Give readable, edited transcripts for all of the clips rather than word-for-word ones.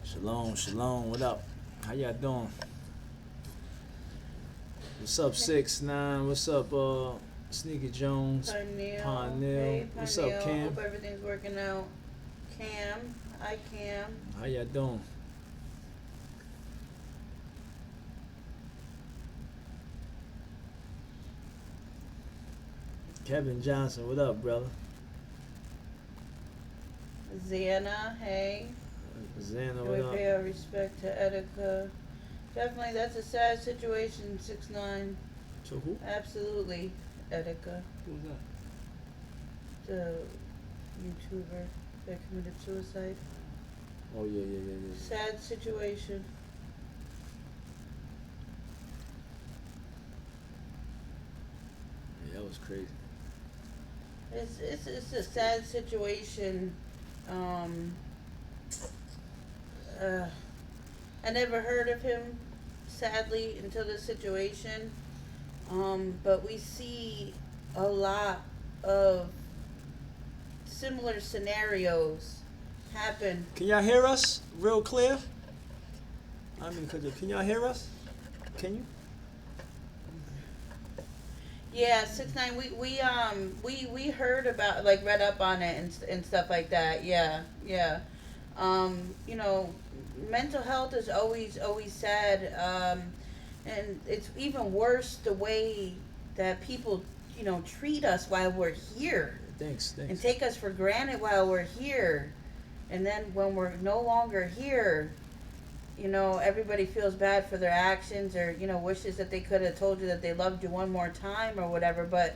Shalom, shalom. What up? How y'all doing? What's up, 6ix9ine? What's up, Sneaky Jones? Parnell. Hey, What's Parnell. up, Cam? Hope everything's working out. Cam. Hi, Cam. How y'all doing? Kevin Johnson, what up, brother? Xana. Hey. Xana, And what we up? pay our respect to Etika. Definitely, that's a sad situation, 6ix9ine. So who? Absolutely, Etika. Who's that? The YouTuber that committed suicide. Oh, yeah. Sad situation. Yeah, that was crazy. It's a sad situation. I never heard of him, sadly, until this situation. But we see a lot of similar scenarios happen. Can y'all hear us real clear? I mean, can y'all hear us? Can you? Yeah, 6ix9ine. We heard about, like, read up on it and stuff like that. Yeah. You know, mental health is always sad. And it's even worse the way that people, treat us while we're here. Thanks. And take us for granted while we're here. And then when we're no longer here, everybody feels bad for their actions, or, wishes that they could have told you that they loved you one more time or whatever. But,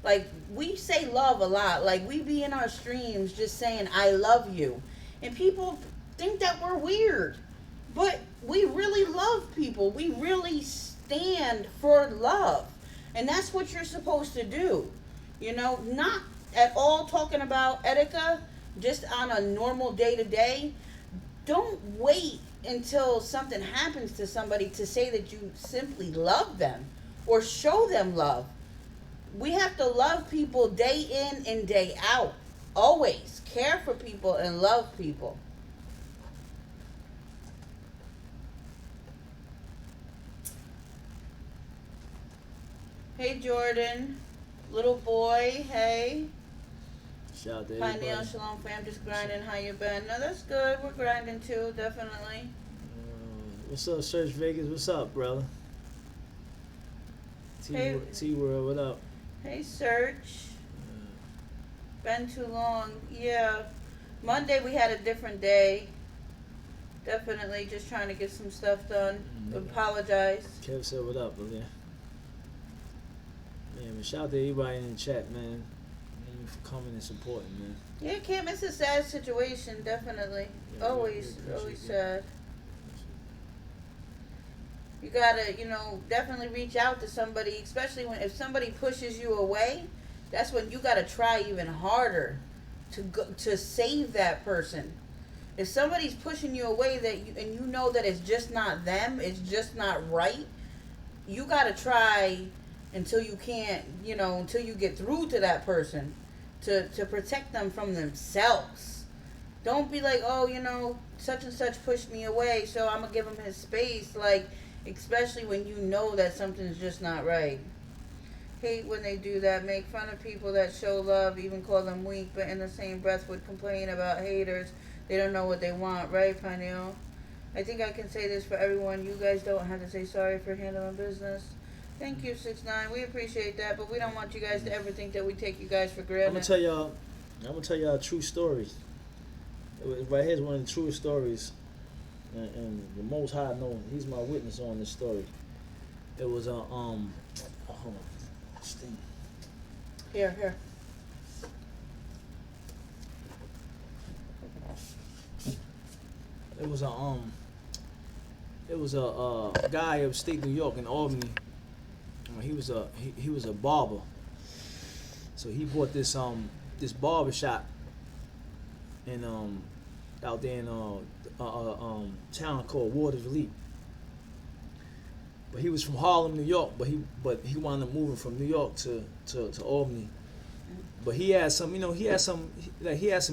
like, we say love a lot. Like, we be in our streams just saying, I love you. And people think that we're weird. But we really love people. We really stand for love. And that's what you're supposed to do. Not at all talking about Etika, just on a normal day-to-day. Don't wait until something happens to somebody to say that you simply love them or show them love. We have to love people day in and day out. Always care for people and love people. Hey, Jordan. Little boy, hey. Shout out to everybody. Pioneer, Shalom fam, just grinding. How you been? No, that's good. We're grinding too, definitely. What's up, Search Vegas? What's up, brother? Hey. T-World, what up? Hey, Search. Been too long. Yeah. Monday we had a different day. Definitely just trying to get some stuff done. Apologize. Kev said, what up, brother? Man, shout out to everybody in the chat, man. Thank you for coming and supporting, man. Yeah, Kim, it's a sad situation, definitely. Yeah, always we sad. You gotta, definitely reach out to somebody, especially if somebody pushes you away. That's when you gotta try even harder to save that person. If somebody's pushing you away and you know that it's just not them, it's just not right, you gotta try until you can't, until you get through to that person to protect them from themselves. Don't be like, oh, such and such pushed me away, so I'm gonna give him his space. Like, especially when you know that something's just not right. Hate when they do that. Make fun of people that show love, even call them weak, but in the same breath would complain about haters. They don't know what they want, right, Pioneer? I think I can say this for everyone. You guys don't have to say sorry for handling business. Thank you, 6ix9ine. We appreciate that, but we don't want you guys to ever think that we take you guys for granted. I'm gonna tell y'all a true story. Right here's one of the truest stories, and the Most High knows he's my witness on this story. It was hold on, this thing. Here. It was a guy upstate New York in Albany. He was a barber. So he bought this barber shop in out there in town called Waters Relief. But he was from Harlem, New York. But he wound up moving from New York to Albany. But he had some, he had some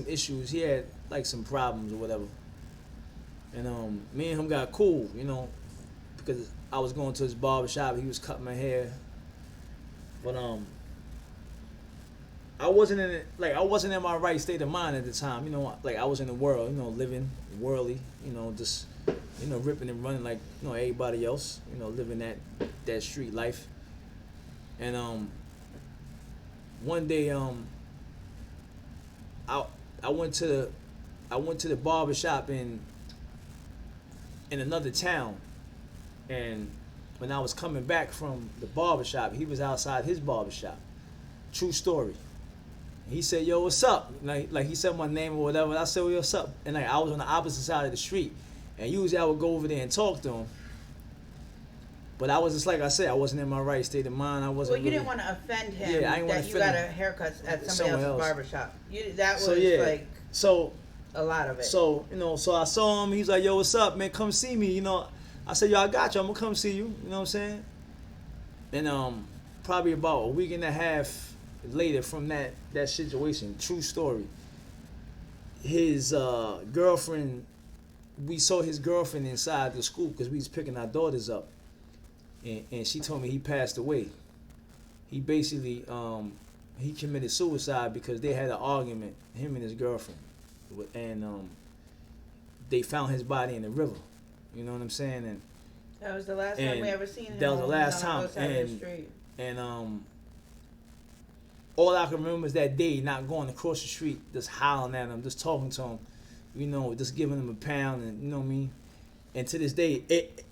issues. He had like some problems or whatever. And me and him got cool, because I was going to his barber shop. He was cutting my hair, but I wasn't in it, like I wasn't in my right state of mind at the time. Like I was in the world, living worldly, just ripping and running like everybody else, living that street life. And one day I I went to the barber shop in another town, and when I was coming back from the barber shop, he was outside his barber shop. True story. He said, "Yo, what's up?" Like he said my name or whatever. And I said, "What's up?" And like I was on the opposite side of the street, and usually I would go over there and talk to him. But I was just like I said, I wasn't in my right state of mind. I wasn't. Well, you really, didn't want to offend him. Yeah, I didn't want that to you got offend a haircut at somebody someone else's else. barbershop. That was So yeah, like so a lot of it. So so I saw him. He's like, "Yo, what's up, man? Come see me." I said, "Yo, I got you. I'm gonna come see you." You know what I'm saying? And probably about a week and a half later from that situation, true story. His girlfriend, we saw his girlfriend inside the school because we was picking our daughters up, and she told me he passed away. He basically he committed suicide because they had an argument, him and his girlfriend, and they found his body in the river. You know what I'm saying? And that was the last time we ever seen him. That was the last time. And all I can remember is that day, not going across the street, just hollering at him, just talking to him, just giving him a pound, and you know what I mean. And to this day, it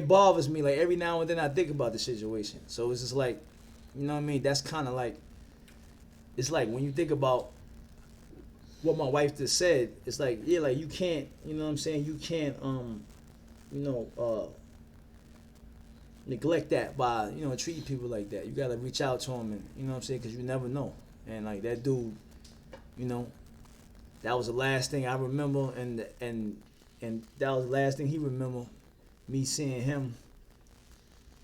bothers me. Like every now and then, I think about the situation. So it's just like, you know what I mean. That's kind of like, it's like when you think about what my wife just said. It's like, yeah, like you can't, you know what I'm saying. You can't, neglect that by treating people like that. You gotta reach out to them, and you know what I'm saying, because you never know. And like that dude, that was the last thing I remember, and that was the last thing he remember, me seeing him,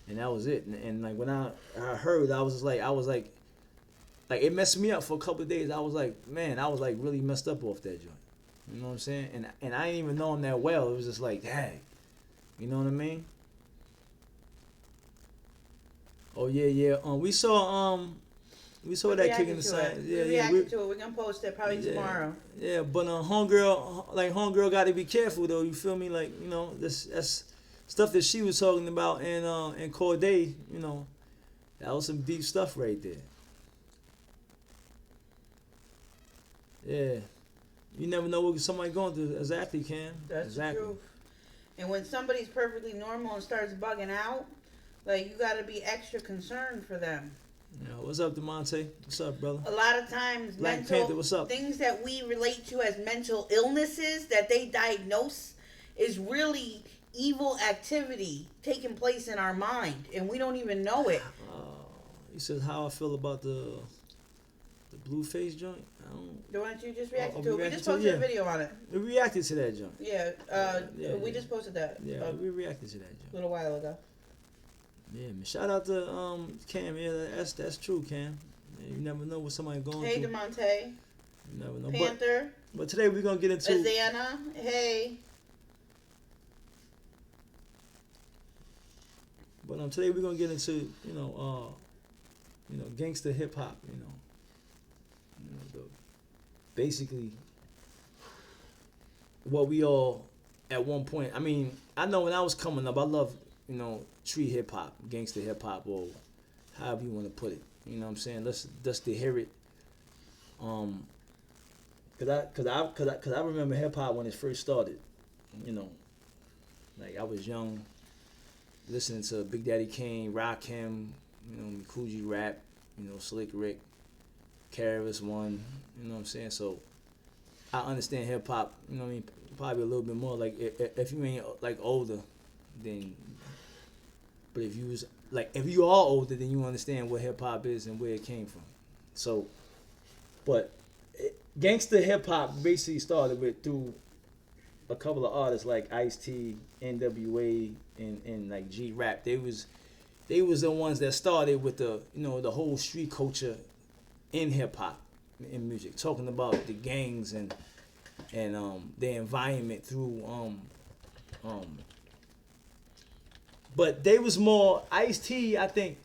and that was it. And like when I heard, I was like it messed me up for a couple of days. I was like, man, I was like really messed up off that joint. You know what I'm saying? And I didn't even know him that well. It was just like, dang, you know what I mean? Oh yeah. We saw that Kick in the Side. Yeah, we reacted to it. We're gonna post it probably tomorrow. Yeah, but homegirl got to be careful though. You feel me? Like that's stuff that she was talking about in Corday. That was some deep stuff right there. Yeah, you never know what somebody going through. Exactly, Cam. That's exactly. The truth. And when somebody's perfectly normal and starts bugging out, like, you got to be extra concerned for them. Yeah, what's up, DeMonte? What's up, brother? A lot of times, Black Panther, what's up? Things that we relate to as mental illnesses that they diagnose is really evil activity taking place in our mind, and we don't even know it. He says how I feel about the blue face joint. The one that you just reacted to. We just posted a video on it. We reacted to that joint. Yeah, we just posted that. Yeah, we reacted to that joint a little while ago. Yeah, man. Shout out to Cam. Yeah, that's true, Cam. Yeah, you never know what somebody going through. Hey, DeMonte. You never know. Panther. But today we're gonna get into Azana. Hey. But today we're gonna get into gangsta hip hop. Basically what we all at one point. I mean, I know when I was coming up, I loved street hip hop, gangster hip hop, or however you want to put it. You know what I'm saying? Let's to hear it. Cause I remember hip hop when it first started. Like I was young, listening to Big Daddy Kane, Rakim, Mikuji rap, Slick Rick, Caravis One. You know what I'm saying? So I understand hip hop. You know what I mean? Probably a little bit more. Like if you ain't like older, then. But if you are older, then you understand what hip hop is and where it came from. So, but gangster hip hop basically started through a couple of artists like Ice-T, NWA, and like G-Rap. They was the ones that started with the the whole street culture in hip hop, in music, talking about the gangs and and their environment through but they was more Ice-T, I think,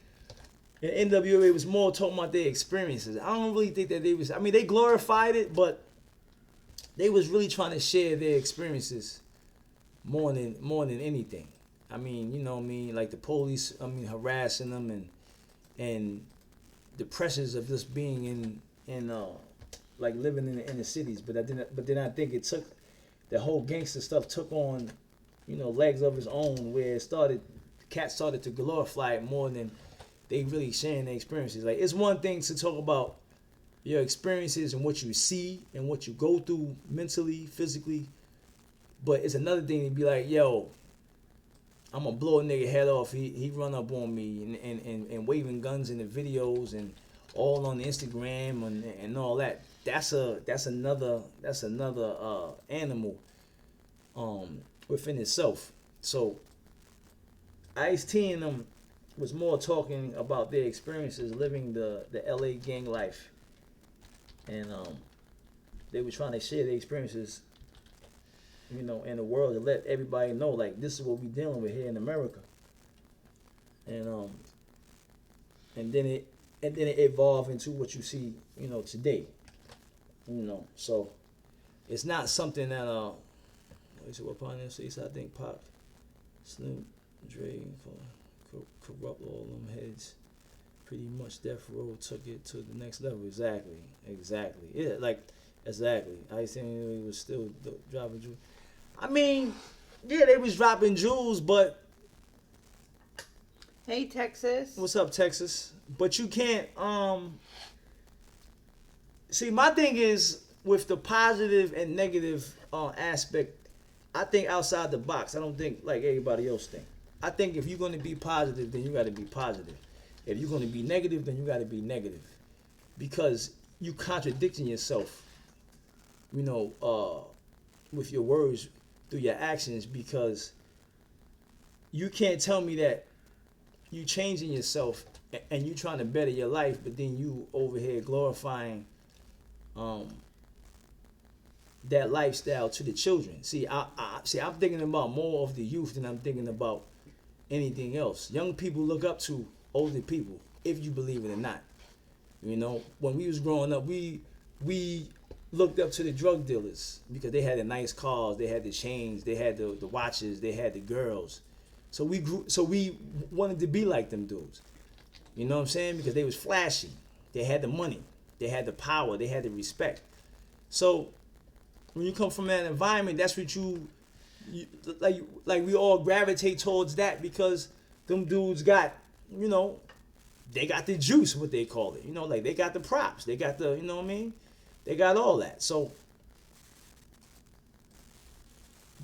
and NWA was more talking about their experiences. I don't really think that they was. I mean, they glorified it, but they was really trying to share their experiences more than anything. I mean, you know what I mean, like the police, I mean, harassing them and the pressures of just being in like living in the cities. But then I think it took the whole gangster stuff took on, legs of its own, where cats started to glorify it more than they really sharing their experiences. Like, it's one thing to talk about your experiences and what you see and what you go through mentally, physically, but it's another thing to be like, yo, I'm gonna blow a nigga head off. He run up on me and waving guns in the videos and all on the Instagram and all that. That's another animal within itself. So Ice-T and them was more talking about their experiences living the LA gang life, and they were trying to share their experiences, in the world, to let everybody know, like, this is what we dealing with here in America. And then it evolved into what you see, today. So it's not something that what Pioneer says. I think Pop, Snoop, Dre, corrupt all them heads. Pretty much Death Row took it to the next level. Exactly. Yeah, like, exactly. I think he was still dropping jewels. I mean, yeah, they was dropping jewels, but hey, Texas. What's up, Texas? But you can't see, my thing is with the positive and negative aspect, I think outside the box. I don't think like everybody else think. I think if you're going to be positive, then you got to be positive. If you're going to be negative, then you got to be negative, because you contradicting yourself, with your words through your actions, because you can't tell me that you changing yourself and you trying to better your life, but then you over here glorifying that lifestyle to the children. See, I'm thinking about more of the youth than I'm thinking about anything else. Young people look up to older people, if you believe it or not. When we was growing up, we looked up to the drug dealers because they had the nice cars, they had the chains, they had the watches, they had the girls. So we wanted to be like them dudes. You know what I'm saying? Because they was flashy. They had the money, they had the power, they had the respect. So when you come from that environment, that's what you like we all gravitate towards that, because them dudes got, they got the juice, what they call it. Like they got the props, they got the, what I mean? They got all that. So,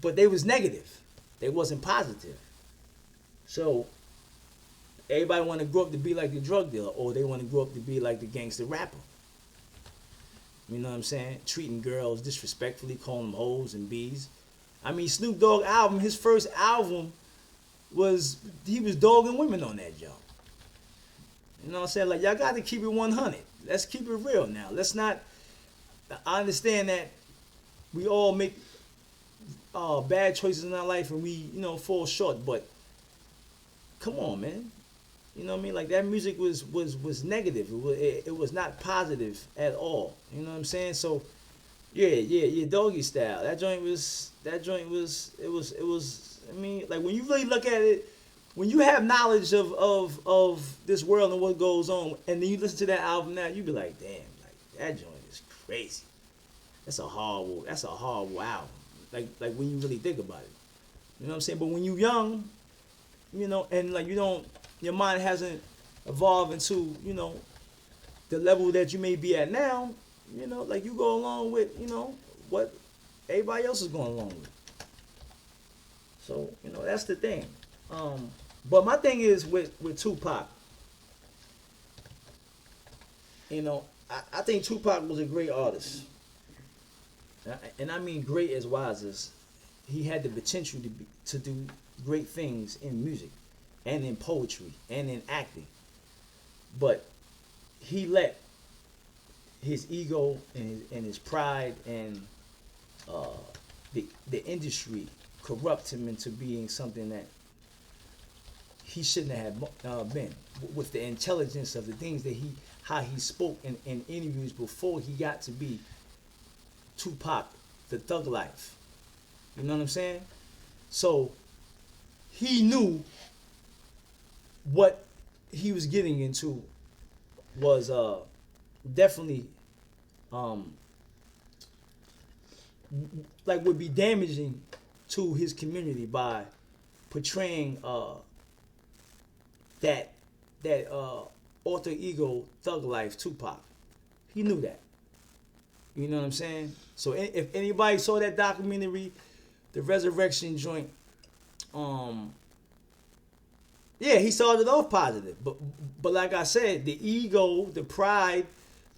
but they was negative. They wasn't positive. So everybody want to grow up to be like the drug dealer, or they want to grow up to be like the gangster rapper. You know what I'm saying? Treating girls disrespectfully, calling them hoes and bees. I mean, Snoop Dogg album, his first album he was dogging women on that job. You know what I'm saying? Like, y'all got to keep it 100. Let's keep it real now. Let's not. I understand that we all make bad choices in our life and we, fall short. But come on, man. You know what I mean? Like, that music was negative. It was not positive at all. You know what I'm saying? So, yeah, doggy style. That joint was. I mean, like, when you really look at it, when you have knowledge of this world and what goes on, and then you listen to that album now, you be like, damn, like, that joint is crazy. That's a horrible album. Like when you really think about it. You know what I'm saying? But when you young, and like your mind hasn't evolved into, the level that you may be at now, like you go along with, what everybody else is going along with. So, that's the thing. But my thing is with Tupac, I think Tupac was a great artist. And I mean great as wise as he had the potential to do great things in music and in poetry and in acting. But he let his ego and his pride and uh, the industry corrupt him into being something that he shouldn't have been. With the intelligence of the things that how he spoke in interviews before he got to be Tupac, the Thug Life. You know what I'm saying? So he knew what he was getting into was definitely like would be damaging to his community by portraying that alter ego Thug Life Tupac. He knew that. You know what I'm saying? So if anybody saw that documentary, the Resurrection joint, yeah, he started off positive, but like I said, the ego, the pride,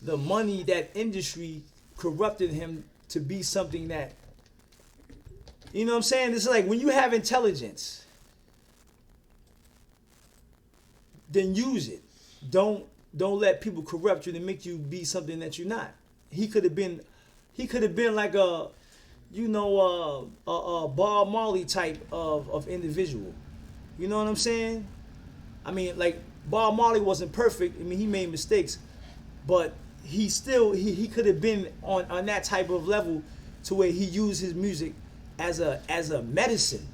the money, that industry corrupted him to be something that, you know what I'm saying? It's like when you have intelligence, then use it. Don't let people corrupt you to make you be something that you're not. He could have been like a Bob Marley type of individual. You know what I'm saying? I mean, like Bob Marley wasn't perfect. I mean, he made mistakes, but he still he could have been on that type of level to where he used his music as a medicine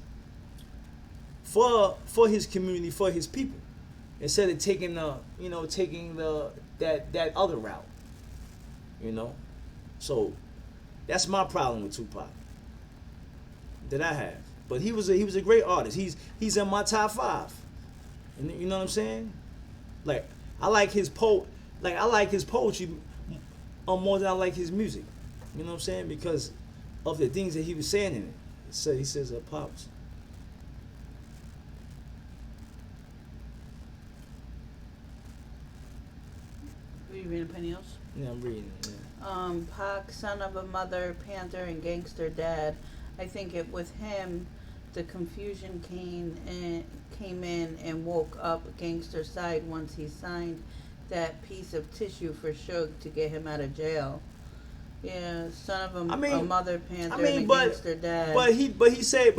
for his community, for his people, instead of taking that other route. You know, so that's my problem with Tupac that I have. But he was a great artist. He's in my top 5. And you know what I'm saying? Like I like his poetry more than I like his music. You know what I'm saying? Because of the things that he was saying in it. So he says pops. Are you reading anything else? Yeah, I'm reading. Yeah. Pac, son of a mother, Panther, and gangster dad. I think it with him, the confusion came in and woke up Gangster's side once he signed that piece of tissue for Suge to get him out of jail. Yeah, son of a mother, Panther, and a gangster dad. But he said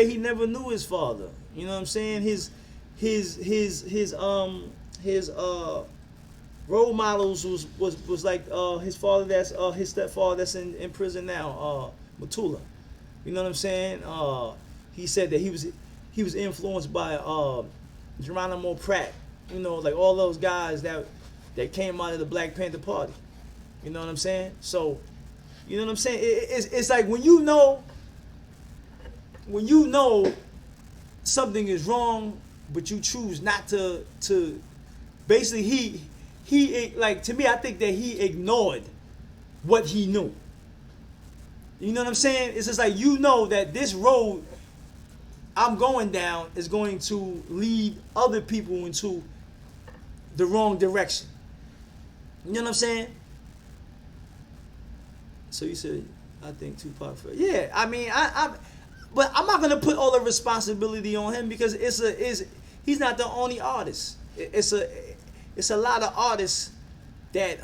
he never knew his father. You know what I'm saying? His role models was like his father, that's his stepfather that's in prison now, Matula. You know what I'm saying? He said that he was influenced by Geronimo Pratt. You know, like all those guys that came out of the Black Panther Party. You know what I'm saying? So, you know what I'm saying? It's like when you know something is wrong, but you choose not to basically he like, to me, I think that he ignored what he knew. You know what I'm saying? It's just like, you know that this road I'm going down is going to lead other people into the wrong direction. You know what I'm saying? So you said, I think Tupac. Yeah, I mean, but I'm not gonna put all the responsibility on him because he's not the only artist. It's a lot of artists that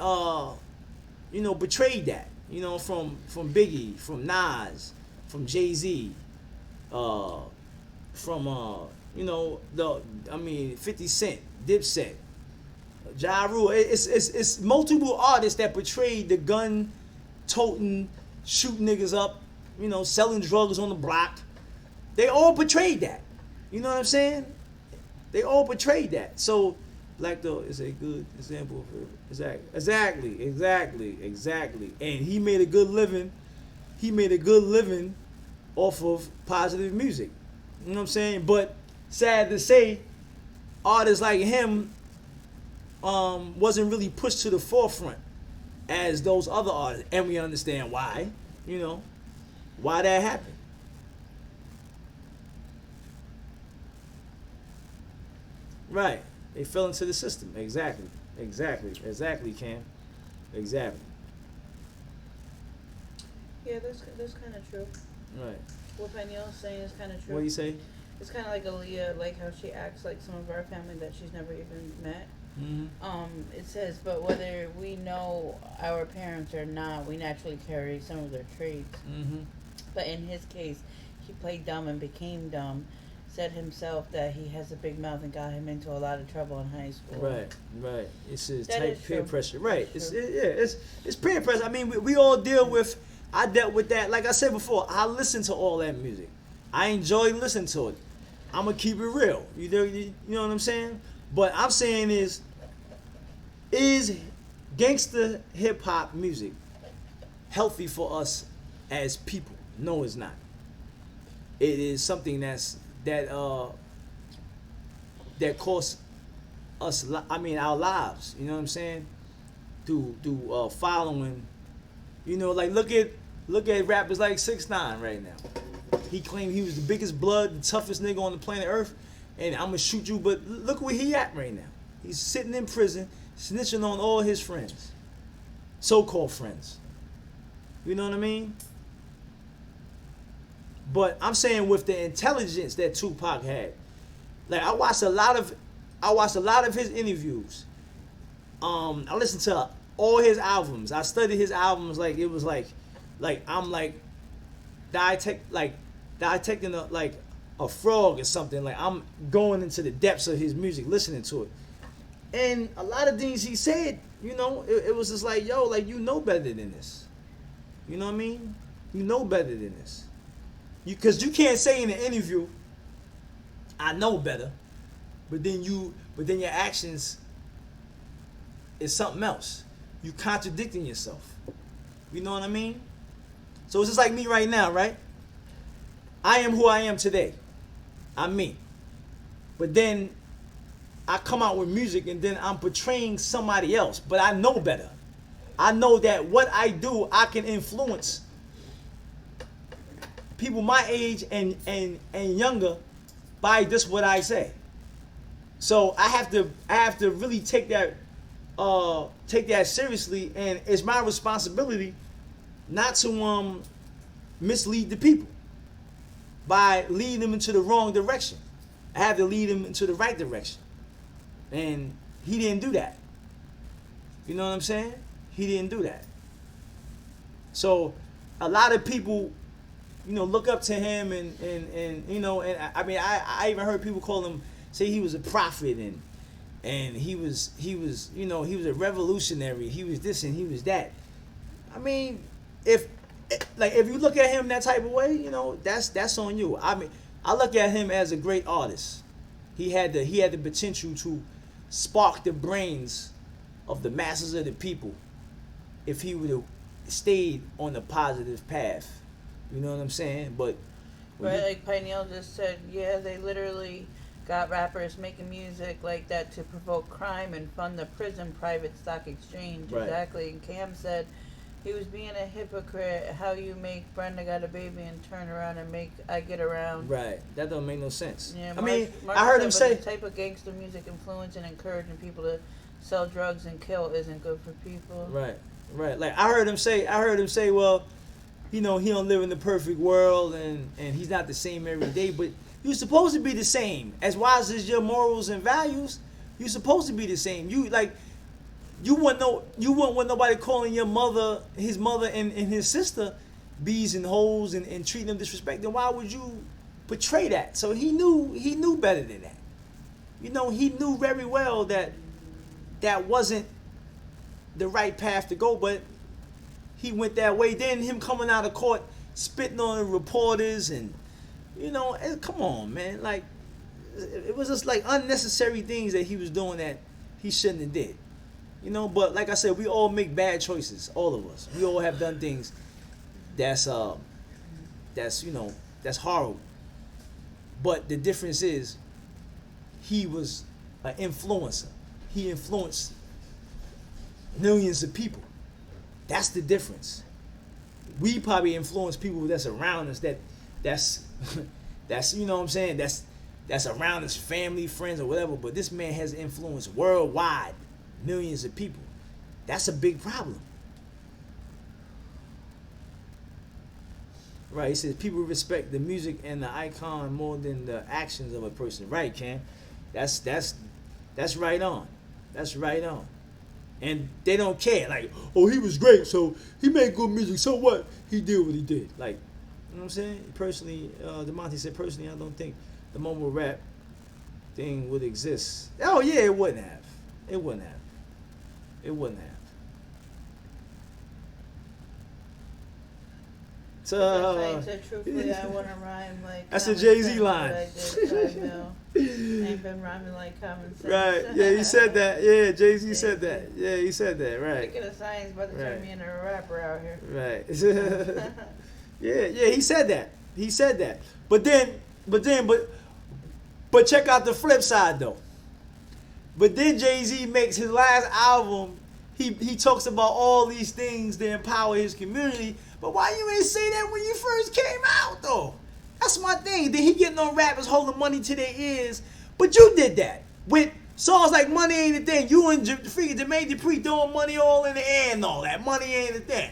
betrayed that. You know, from Biggie, from Nas, from Jay-Z, from 50 Cent, Dipset, Ja Rule. It's multiple artists that portrayed the gun toting, shoot niggas up, selling drugs on the block. They all portrayed that. You know what I'm saying? They all portrayed that. So Black Dog is a good example of it. Exactly. And he made a good living. He made a good living off of positive music. You know what I'm saying? But sad to say, artists like him wasn't really pushed to the forefront as those other artists. And we understand why. Why that happened. Right. They fell into the system. Exactly, Cam. Exactly. Yeah, that's kind of true. Right. What Peniel's saying is kind of true. What do you say? It's kind of like Aaliyah, like how she acts like some of our family that she's never even met. Mm-hmm. It says, but whether we know our parents or not, we naturally carry some of their traits. Mm-hmm. But in his case, he played dumb and became dumb. Said himself that he has a big mouth and got him into a lot of trouble in high school. Right, right. It's his That type is peer true. pressure. Right. That's It's peer pressure. I mean, we all deal with. I dealt with that. Like I said before, I listen to all that music. I enjoy listening to it. I'm gonna keep it real. You know what I'm saying? But I'm saying is gangster hip hop music healthy for us as people? No, it's not. It is something that costs us. I mean, our lives. You know what I'm saying? Through following. You know, like look at rappers like 6ix9ine right now. He claimed he was the biggest blood, the toughest nigga on the planet Earth, and I'm gonna shoot you. But look where he at right now. He's sitting in prison, snitching on all his friends, so-called friends. You know what I mean? But I'm saying with the intelligence that Tupac had, like I watched a lot of his interviews. I listened to all his albums. I studied his albums like it was like I'm like dissecting a frog or something. Like I'm going into the depths of his music, listening to it. And a lot of things he said, you know, it was just like, yo, like you know better than this. You know what I mean? You know better than this. Because you can't say in an interview, I know better, but then your actions is something else. You contradicting yourself. You know what I mean? So it's just like me right now, right? I am who I am today. I'm me. But then I come out with music and then I'm portraying somebody else. But I know better. I know that what I do, I can influence people my age and younger by just what I say. So I have to really take that seriously, and it's my responsibility not to mislead the people by leading them into the wrong direction. I have to lead them into the right direction. And he didn't do that. You know what I'm saying? He didn't do that. So a lot of people, you know, look up to him and you know, and I mean I even heard people call him, say he was a prophet and he was you know, he was a revolutionary, he was this and he was that. I mean, if you look at him that type of way, you know, that's on you. I mean, I look at him as a great artist. He had the potential to spark the brains of the masses of the people if he would have stayed on the positive path. You know what I'm saying? But right, like Pineal just said, yeah, they literally got rappers making music like that to provoke crime and fund the prison private stock exchange. Right. Exactly. And Cam said he was being a hypocrite. How you make Brenda got a baby and turn around and make I get around. right, that don't make no sense. Yeah, I mean, Mark I heard him said, say but the type of gangster music influencing and encouraging people to sell drugs and kill isn't good for people. right. Like I heard him say, well, you know, he don't live in the perfect world and he's not the same every day, but you're supposed to be the same. As wise as your morals and values, you're supposed to be the same. You wouldn't want nobody calling your mother, his mother and his sister bees and hoes and treating them disrespect. Then why would you portray that? So he knew better than that. You know, he knew very well that wasn't the right path to go, but he went that way. Then him coming out of court spitting on the reporters and, you know, come on, man. Like, it was just like unnecessary things that he was doing that he shouldn't have did. You know, but like I said, we all make bad choices. All of us. We all have done things that's you know, that's horrible. But the difference is he was an influencer. He influenced millions of people. That's the difference. We probably influence people that's around us that's you know what I'm saying, that's around us, family, friends, or whatever, but this man has influence worldwide, millions of people. That's a big problem. Right, he says people respect the music and the icon more than the actions of a person. Right, Cam? That's right on. That's right on. And they don't care. Like, oh, he was great, so he made good music. So what? He did what he did. Like, what I'm saying? Personally, DeMonte said, personally, I don't think the mumble rap thing would exist. Oh, yeah, it wouldn't have. It wouldn't have. It wouldn't have. I said, truthfully, I want to rhyme like. That's a Jay-Z sense, line. but I did 5 mil. Ain't been rhyming like common sense. Right. Yeah, he said that. Yeah, Jay-Z said that. Yeah, he said that. Right. Speaking of science, about to turn me into a rapper out here. Right. yeah, he said that. He said that. But check out the flip side though. But then Jay-Z makes his last album. He talks about all these things to empower his community. But why you ain't say that when you first came out though? That's my thing. Then he getting on rappers holding money to their ears. But you did that with songs like Money Ain't a Thing. You and Jermaine Dupri throwing money all in the air and all that. Money ain't a thing.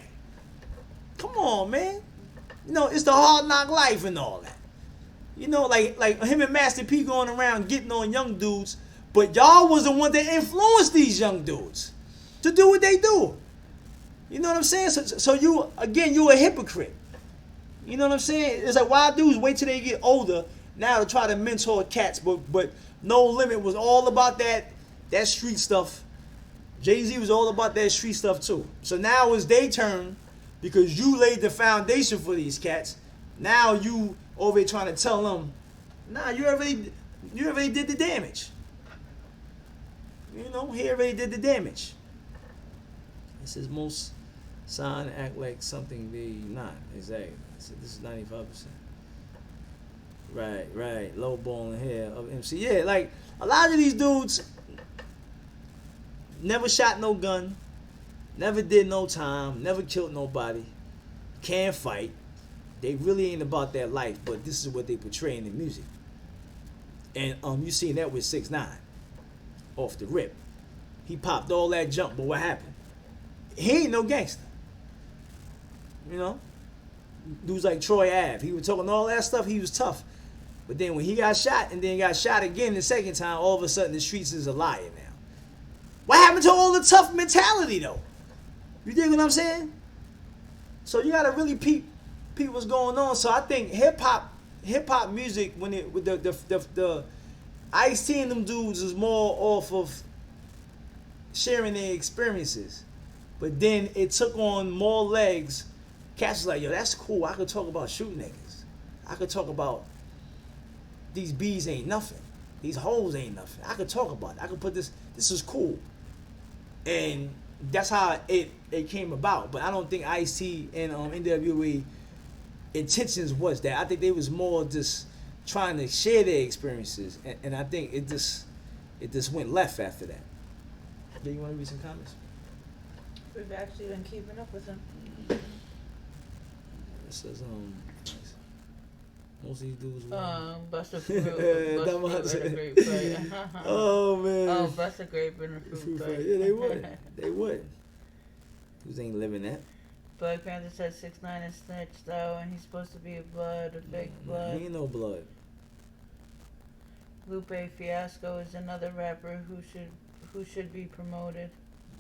Come on, man. You know, it's the hard knock life and all that. You know, like him and Master P going around getting on young dudes. But y'all was the one that influenced these young dudes to do what they do. You know what I'm saying? So you, again, you a hypocrite. You know what I'm saying? It's like wild dudes wait till they get older now to try to mentor cats, but No Limit was all about that street stuff. Jay-Z was all about that street stuff too. So now it's their turn because you laid the foundation for these cats. Now you over here trying to tell them, nah, you already did the damage. You know, he already did the damage. This is most sign act like something they not. Exactly. So this is 95%. Right. Low balling here of MC. Yeah, like a lot of these dudes never shot no gun, never did no time, never killed nobody, can't fight. They really ain't about that life, but this is what they portray in the music. And you seen that with 6ix9ine off the rip. He popped all that jump, but what happened? He ain't no gangster. You know? Dudes like Troy Ave. He was talking all that stuff, he was tough. But then when he got shot and then got shot again the second time, all of a sudden the streets is a liar now. What happened to all the tough mentality though? You dig what I'm saying? So you gotta really peep what's going on. So I think hip hop music, when it with the Ice-T and them dudes is more off of sharing their experiences. But then it took on more legs. Cats was like, yo, that's cool. I could talk about shooting niggas. I could talk about these bees ain't nothing. These hoes ain't nothing. I could talk about it. I could put this is cool. And that's how it came about. But I don't think Ice-T and NWA intentions was that. I think they was more just trying to share their experiences. And I think it just went left after that. Do you want to read some comments? We've actually been keeping up with them. It says most of these dudes Buster Fruit. Buster Grape fight. Oh man. Oh, Buster Grape and a fruit fight. Yeah, they would. They would. Dudes ain't living that. Black Panther said 6ix9ine is snitched though, and he's supposed to be a fake blood. He ain't no blood. Lupe Fiasco is another rapper who should be promoted.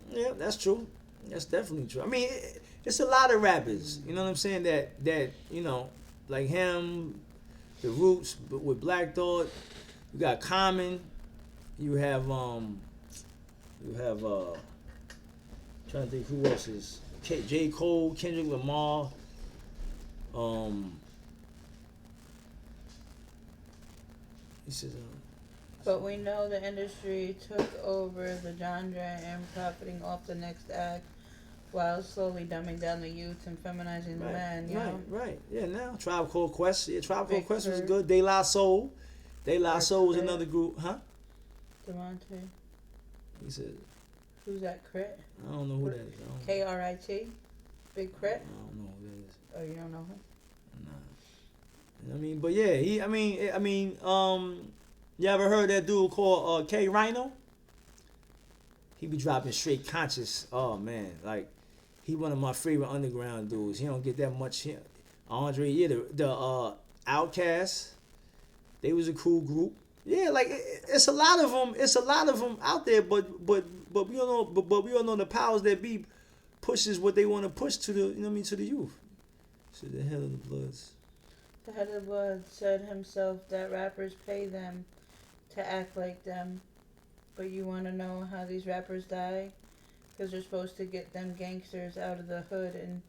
Yeah, that's true. That's definitely true. I mean, it's a lot of rappers. You know what I'm saying? That you know, like him, the Roots with Black Thought. You got Common. You have trying to think who else is J. Cole, Kendrick Lamar. He says. But we know the industry took over the genre and profiting off the next act while slowly dumbing down the youth and feminizing the man, you know? Right. Yeah, now Tribe Called Quest. Yeah, Tribe Called Quest was good. De La Soul. De La Soul was another group. Huh? Devontae. He said. Who's that, Crit? I don't know who that is. K-R-I-T? Big Crit? I don't know who that is. Oh, you don't know him? Nah. I mean, but yeah, you ever heard that dude called K Rhino? He be dropping straight conscious. Oh man, like he one of my favorite underground dudes. He don't get that much here. Andre, yeah, the Outkast. They was a cool group. Yeah, like it's a lot of them. It's a lot of them out there, but we don't know. But we don't know the powers that be pushes what they want to push to the to the youth. So the hell of the Bloods. The head of blood said himself that rappers pay them to act like them. But you want to know how these rappers die? Because they're supposed to get them gangsters out of the hood and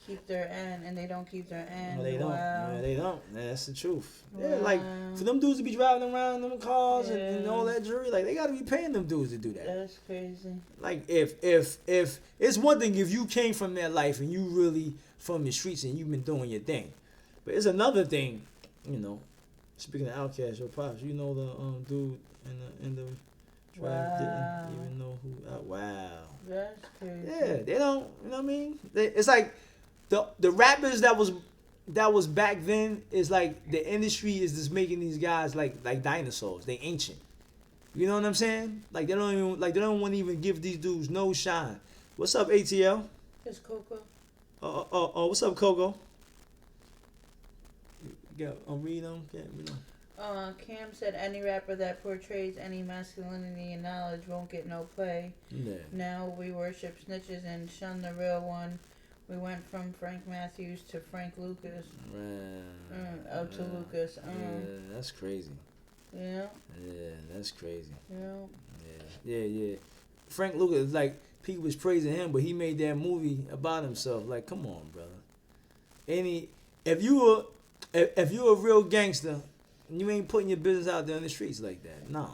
keep their end, and they don't keep their end. No, they don't. Wow. No, they don't. That's the truth. Wow. Yeah, like for them dudes to be driving around in them cars and all Yeah. that jewelry, like they gotta be paying them dudes to do that. That's crazy. Like if it's one thing if you came from that life and you really from the streets and you've been doing your thing, but it's another thing, you know. Speaking of Outkast, your pops, you know the dude in the tribe Wow. didn't even know who. Wow. That's crazy. Yeah, they don't. You know what I mean? It's like the rappers that was back then is like the industry is just making these guys like dinosaurs. They ancient. You know what I'm saying? Like they don't want to even give these dudes no shine. What's up, ATL? It's Coco. What's up, Coco? Yeah, I'm reading them. Can't read them. Cam said any rapper that portrays any masculinity and knowledge won't get no play. Yeah. Now we worship snitches and shun the real one. We went from Frank Matthews to Frank Lucas. To Lucas. Yeah, that's crazy. Yeah. Yeah, that's crazy. Yeah. Yeah. Frank Lucas, like, people was praising him, but he made that movie about himself. Like, come on, brother. If you a real gangster, you ain't putting your business out there in the streets like that. No.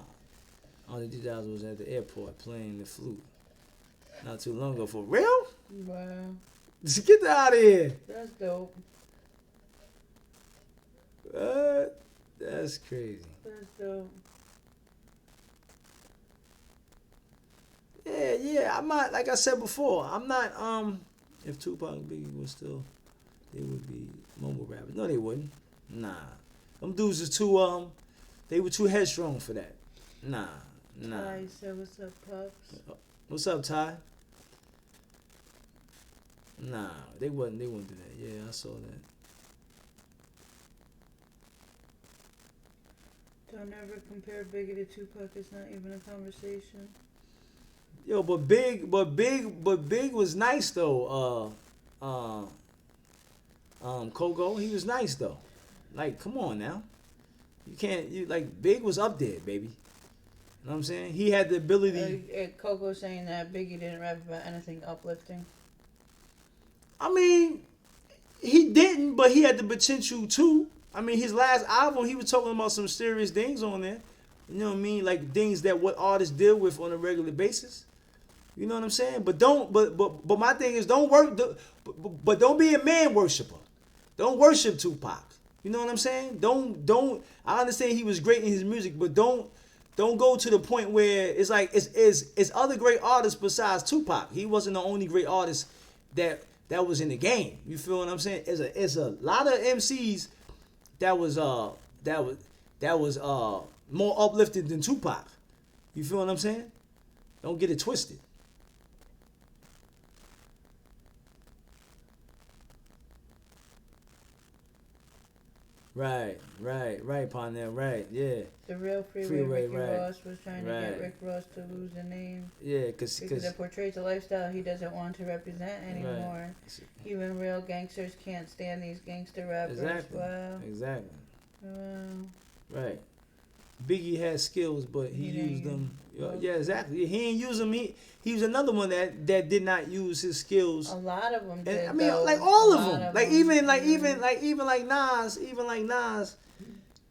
All the details was at the airport playing the flute. Not too long ago. For real? Wow. Just get that out of here. That's dope. What? That's crazy. That's dope. Yeah. I'm not, like I said before, I'm not, if Tupac and Biggie was still, they would be mumble rappers. No, they wouldn't. Nah. Them dudes is too, they were too headstrong for that. Nah. Ty said, what's up, Pups? What's up, Ty? Nah, they wouldn't do that. Yeah, I saw that. Don't ever compare Biggie to Tupac. It's not even a conversation. Yo, but Big was nice though. Coco, he was nice though. Like, come on now. Big was up there, baby. You know what I'm saying? He had the ability. Coco saying that Biggie didn't rap about anything uplifting. I mean, he didn't, but he had the potential to. I mean, his last album, he was talking about some serious things on there. You know what I mean? Like things that what artists deal with on a regular basis. You know what I'm saying? But my thing is don't be a man worshiper. Don't worship Tupac. You know what I'm saying? Don't. I understand he was great in his music, but don't go to the point where it's like it's other great artists besides Tupac. He wasn't the only great artist that was in the game. You feel what I'm saying? It's a lot of MCs that was more uplifted than Tupac. You feel what I'm saying? Don't get it twisted. Right, Parnell, right, yeah. The real Freeway Ricky Ross was trying to get Rick Ross to lose the name. Yeah, because it portrays a lifestyle he doesn't want to represent anymore. Right. Even real gangsters can't stand these gangster rappers. Exactly. Wow. Exactly. Wow. Right. Biggie had skills, but he used them. Yeah, exactly. He ain't use them. He was another one that did not use his skills. A lot of them did. And, I mean, like all of them. Like even like Nas,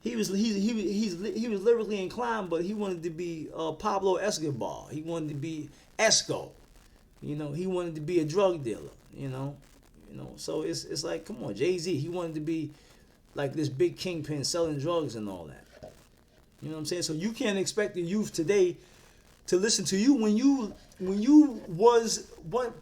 he's lyrically inclined, but he wanted to be Pablo Escobar. He wanted to be Esco. You know, he wanted to be a drug dealer. You know. So it's like, come on, Jay-Z. He wanted to be like this big kingpin selling drugs and all that. You know what I'm saying? So you can't expect the youth today to listen to you when you was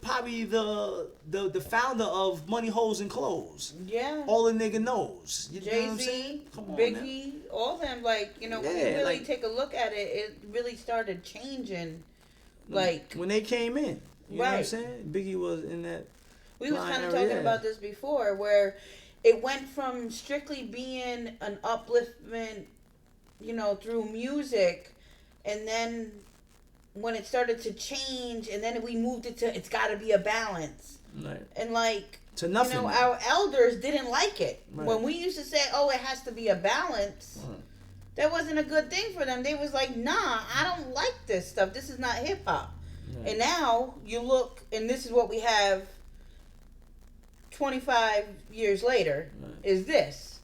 probably the founder of Money, Hoes, and Clothes. Yeah. All the nigga knows. Jay-Z, Biggie, all them, like, when you really take a look at it, it really started changing. Like when they came in. You know what I'm right. saying? Biggie was in that. We was kind of talking about this before, where it went from strictly being an upliftment, through music, and then when it started to change, and then we moved it to it's got to be a balance. Right. And like to nothing. You know, our elders didn't like it. Right. When we used to say, "Oh, it has to be a balance," that wasn't a good thing for them. They was like, "Nah, I don't like this stuff. This is not hip hop." Right. And now you look, and this is what we have 25 years later, Right. is this.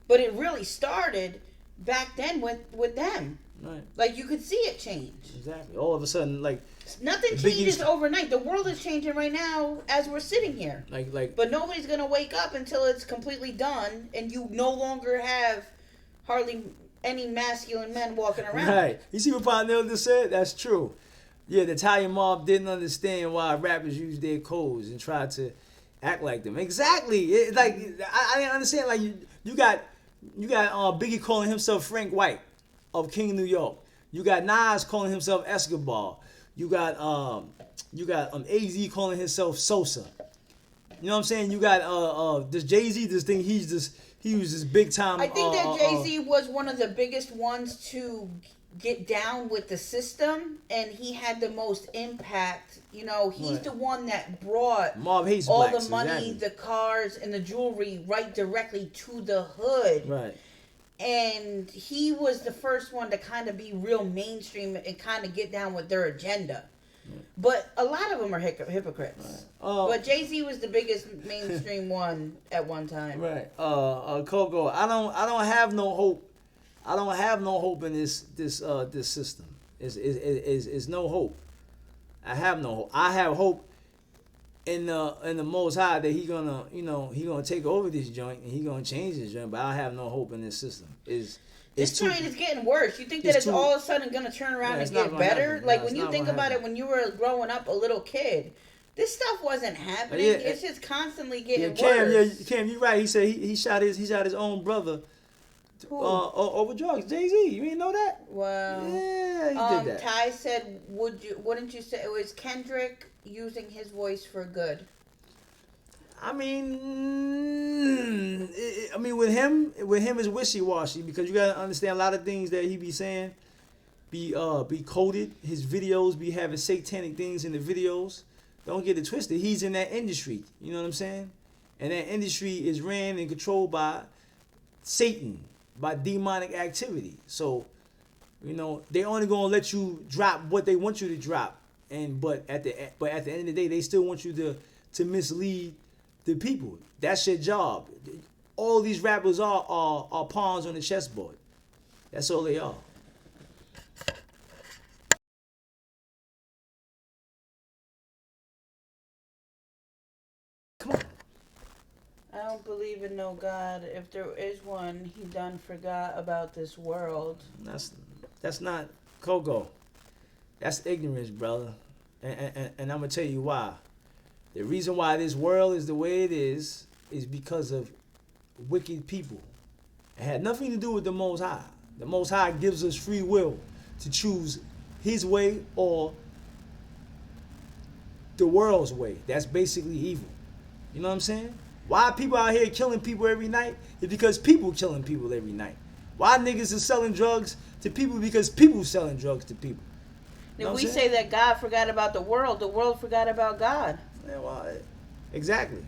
But it really started back then with them. Right. Like, you could see it change. Exactly. All of a sudden, like Nothing changes overnight. The world is changing right now as we're sitting here. like. But nobody's going to wake up until it's completely done and you no longer have hardly any masculine men walking around. Right. You see what Parnell just said? That's true. Yeah, the Italian mob didn't understand why rappers used their codes and tried to act like them. Exactly. I didn't understand. Like you got Biggie calling himself Frank White of King of New York. You got Nas calling himself Escobar. You got AZ calling himself Sosa. You know what I'm saying? You got this Jay-Z, this thing, he was this big time. I think that Jay-Z was one of the biggest ones to get down with the system, and he had the most impact. You know, he's the one that brought Mob hates all blacks, the money, exactly. the cars, and the jewelry right directly to the hood. Right. And he was the first one to kind of be real mainstream and kind of get down with their agenda. Right. But a lot of them are hypocrites. Right. But Jay-Z was the biggest mainstream one at one time. Right. Coco, I don't have no hope. I don't have no hope in this system. It's no hope. I have no hope. I have hope in the Most High that he gonna take over this joint and he gonna change this joint. But I have no hope in this system. This joint is getting worse. You think that it's all of a sudden gonna turn around and get better? Like when you think about it, when you were growing up a little kid, this stuff wasn't happening. It's just constantly getting worse. Cam, you're right. He said he shot his own brother. Over drugs. Jay-Z, you didn't know that? Wow. Yeah, he did that. Ty said, wouldn't you say it was Kendrick using his voice for good? I mean, with him it's wishy-washy because you gotta understand a lot of things that he be saying be coded. His videos be having satanic things in the videos. Don't get it twisted. He's in that industry. You know what I'm saying? And that industry is ran and controlled by Satan, by demonic activity. So, they only gonna let you drop what they want you to drop. But at the end of the day, they still want you to mislead the people. That's your job. All these rappers are pawns on the chessboard. That's all they are. Come on. I don't believe in no God. If there is one, he done forgot about this world. That's not Kogo. That's ignorance, brother. And I'm gonna tell you why. The reason why this world is the way it is because of wicked people. It had nothing to do with the Most High. The Most High gives us free will to choose His way or the world's way. That's basically evil. You know what I'm saying? Why people out here killing people every night? It's because people killing people every night. Why niggas is selling drugs to people? Because people selling drugs to people. If we say that God forgot about the world forgot about God. Yeah, well, exactly. You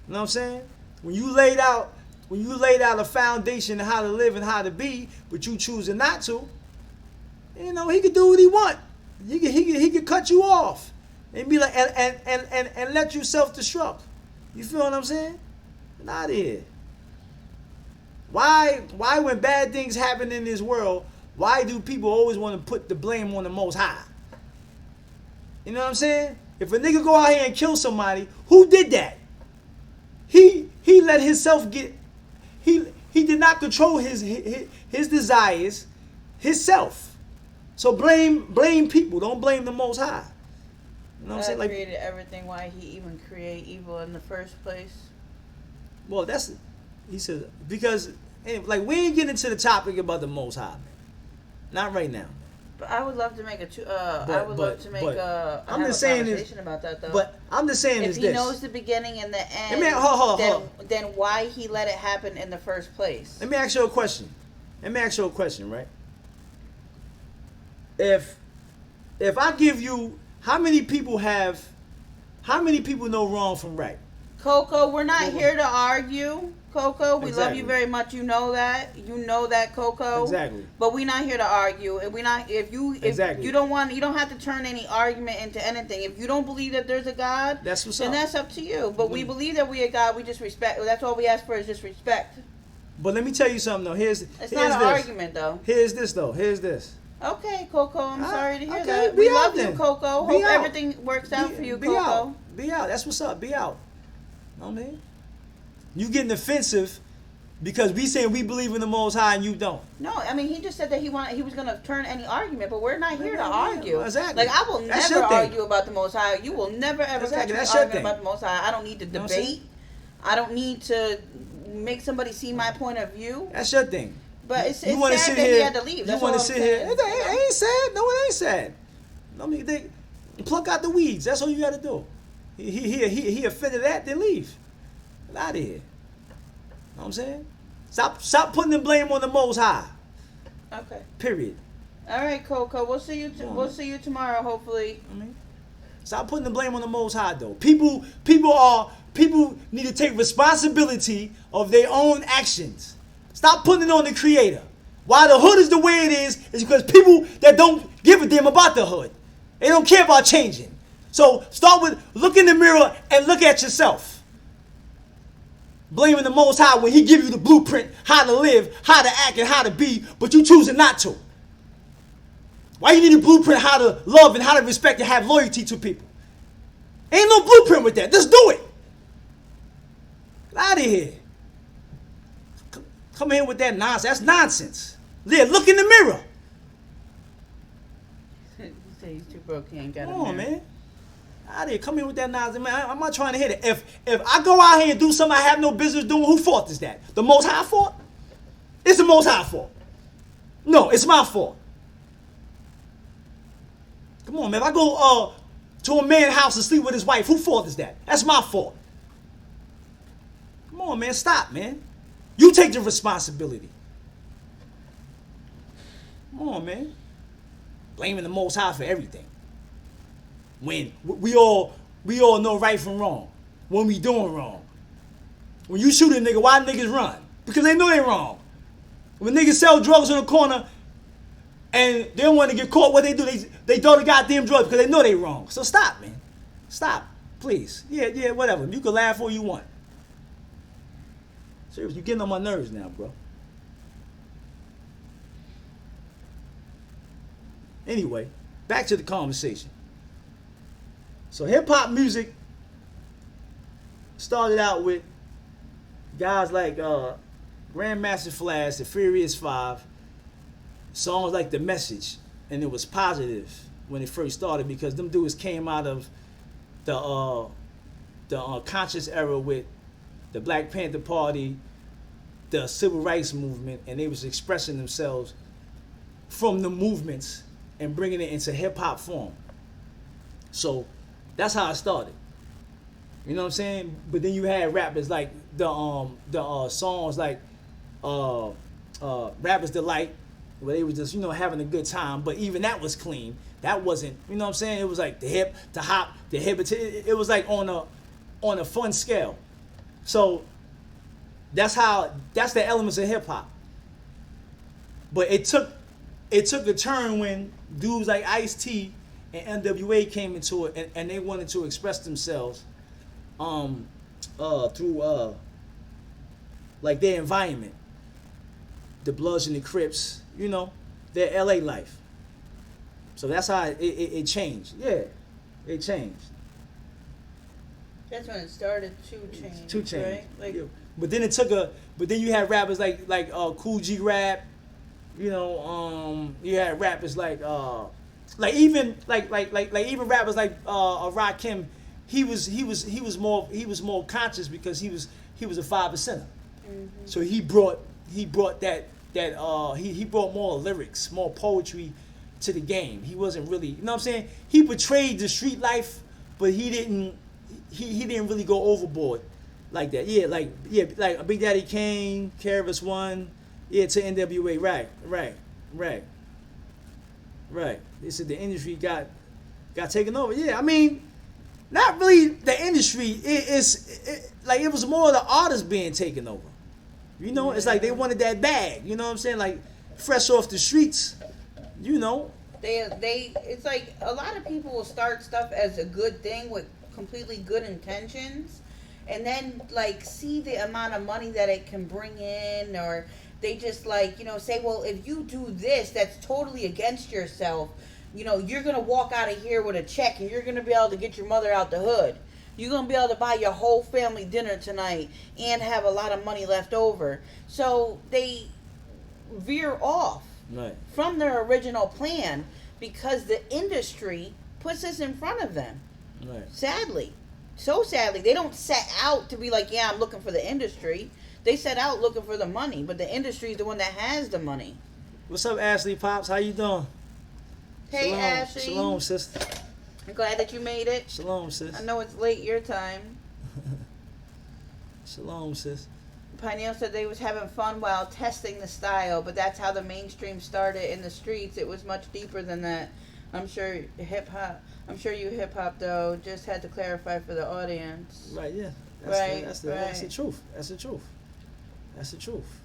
know what I'm saying? When you laid out a foundation of how to live and how to be, but you choosing not to, he could do what he want. He could cut you off and be like and let you self-destruct. You feel what I'm saying? Get out of here. Why when bad things happen in this world, why do people always want to put the blame on the Most High? You know what I'm saying? If a nigga go out here and kill somebody, who did that? He let himself get. He did not control his desires, himself. So blame people. Don't blame the Most High. You know what I'm saying? God created everything. Why he even create evil in the first place? Well, he said because we ain't getting into the topic about the Most High, man. Not right now. But I would love to make a conversation about that though. But I'm just saying if he knows the beginning and the end, then why he let it happen in the first place? Let me ask you a question, right? If I give you how many people know wrong from right? Coco, we're not here to argue. Coco, we love you Exactly. very much. You know that. You know that, Coco. Exactly. But we're not here to argue. And we not if Exactly. you don't want, you don't have to turn any argument into anything. If you don't believe that there's a God, That's what's then up. that's up to you. But we believe that we are God. We just respect. That's all we ask for is just respect. But let me tell you something though. Here's It's here's not an this. argument though. Here's this though. Here's this. Okay, Coco. I'm sorry to hear okay, that. be We out love you, then. Coco. Be Hope out. everything works out for you, Be Coco. out. Be out. That's what's up. Be out. Know what I mean? You getting offensive because we saying we believe in the Most High and you don't. No, I mean he just said that he was gonna turn any argument, but we're not here to Yeah, argue. exactly. Like I will That's never your thing. argue about the Most High. You will never ever Exactly, catch me that's your arguing thing. about the Most High. I don't need to know what I'm debate. I don't need to make somebody see my point of view. That's your thing. But it's You wanna sad sit that here- he had to leave. You That's want all to I'm sit saying. here? It ain't sad. No, it ain't sad. I mean, they pluck out the weeds. That's all you got to do. He offended that, then leave. Get out of here. Know what I'm saying? Stop putting the blame on the Most High. Okay. Period. All right, Coco. We'll see you. on, We'll man. see you tomorrow, hopefully. I mean, stop putting the blame on the Most High, though. People need to take responsibility of their own actions. Stop putting it on the Creator. Why the hood is the way it is because people that don't give a damn about the hood. They don't care about changing. So start with look in the mirror and look at yourself. Blaming the Most High when He give you the blueprint, how to live, how to act, and how to be, but you choosing not to. Why you need a blueprint how to love and how to respect and have loyalty to people? Ain't no blueprint with that. Just do it. Get out of here. Come here with that nonsense. That's nonsense. Yeah, look in the mirror. You say he's too broke. He ain't got Come a on, mirror. man. Out of here. Come here with that nonsense, man. I'm not trying to hear that. If I go out here and do something I have no business doing, whose fault is that? The Most High fault? It's the Most High fault. No, it's my fault. Come on, man. If I go to a man's house and sleep with his wife, whose fault is that? That's my fault. Come on, man. Stop, man. You take the responsibility. Come on, man. Blaming the Most High for everything. When we all know right from wrong. When we doing wrong. When you shoot a nigga, why niggas run? Because they know they wrong. When niggas sell drugs on the corner and they don't want to get caught, what they do, they throw the goddamn drugs because they know they wrong. So stop, man. Stop. Please. Yeah, whatever. You can laugh all you want. Seriously, you're getting on my nerves now, bro. Anyway, back to the conversation. So hip-hop music started out with guys like Grandmaster Flash, the Furious Five, songs like The Message, and it was positive when it first started because them dudes came out of the conscious era with the Black Panther Party, the Civil Rights Movement, and they was expressing themselves from the movements and bringing it into hip-hop form. So that's how it started. You know what I'm saying? But then you had rappers like the songs like Rapper's Delight, where they was just, having a good time. But even that was clean. That wasn't, you know what I'm saying? It was like the hip, the hop, the hip. It was like on a fun scale. So that's the elements of hip hop. But it took a turn when dudes like Ice-T and NWA came into it and they wanted to express themselves through like their environment. The Bloods and the Crips, their LA life. So that's how it changed. Yeah, it changed. That's when it started to change. Right? Like, yeah. But then you had rappers like Cool G Rap. You had rappers like even rappers like Rakim. He was more conscious because he was a 5%er. mm-hmm. So he brought that he brought more lyrics, more poetry to the game. He wasn't really, you know what I'm saying? He portrayed the street life, but he didn't really go overboard like that. Like Big Daddy Kane, Keras One, to NWA. Right. They said the industry got taken over. Yeah, I mean, not really the industry. Like it was more the artists being taken over. You know, it's like they wanted that bag. You know what I'm saying? Like fresh off the streets. You know. They it's like a lot of people will start stuff as a good thing with completely good intentions, and then like see the amount of money that it can bring in, or they just like, you know, say, well, if you do this that's totally against yourself, you know, you're gonna walk out of here with a check and you're gonna be able to get your mother out the hood. You're gonna be able to buy your whole family dinner tonight and have a lot of money left over. So they veer off Right. from their original plan because the industry puts this in front of them. Right. Sadly. So sadly. They don't set out to be like, yeah, I'm looking for the industry. They set out looking for the money, but the industry is the one that has the money. What's up, Ashley Pops? How you doing? Hey, Shalom. Ashley. Shalom, sister. I'm glad that you made it. Shalom, sis. I know it's late your time. Shalom, sis. Pineal said they was having fun while testing the style, but that's how the mainstream started in the streets. It was much deeper than that. I'm sure you hip hop though. Just had to clarify for the audience. Right, yeah. That's the truth. That's the truth. That's the truth.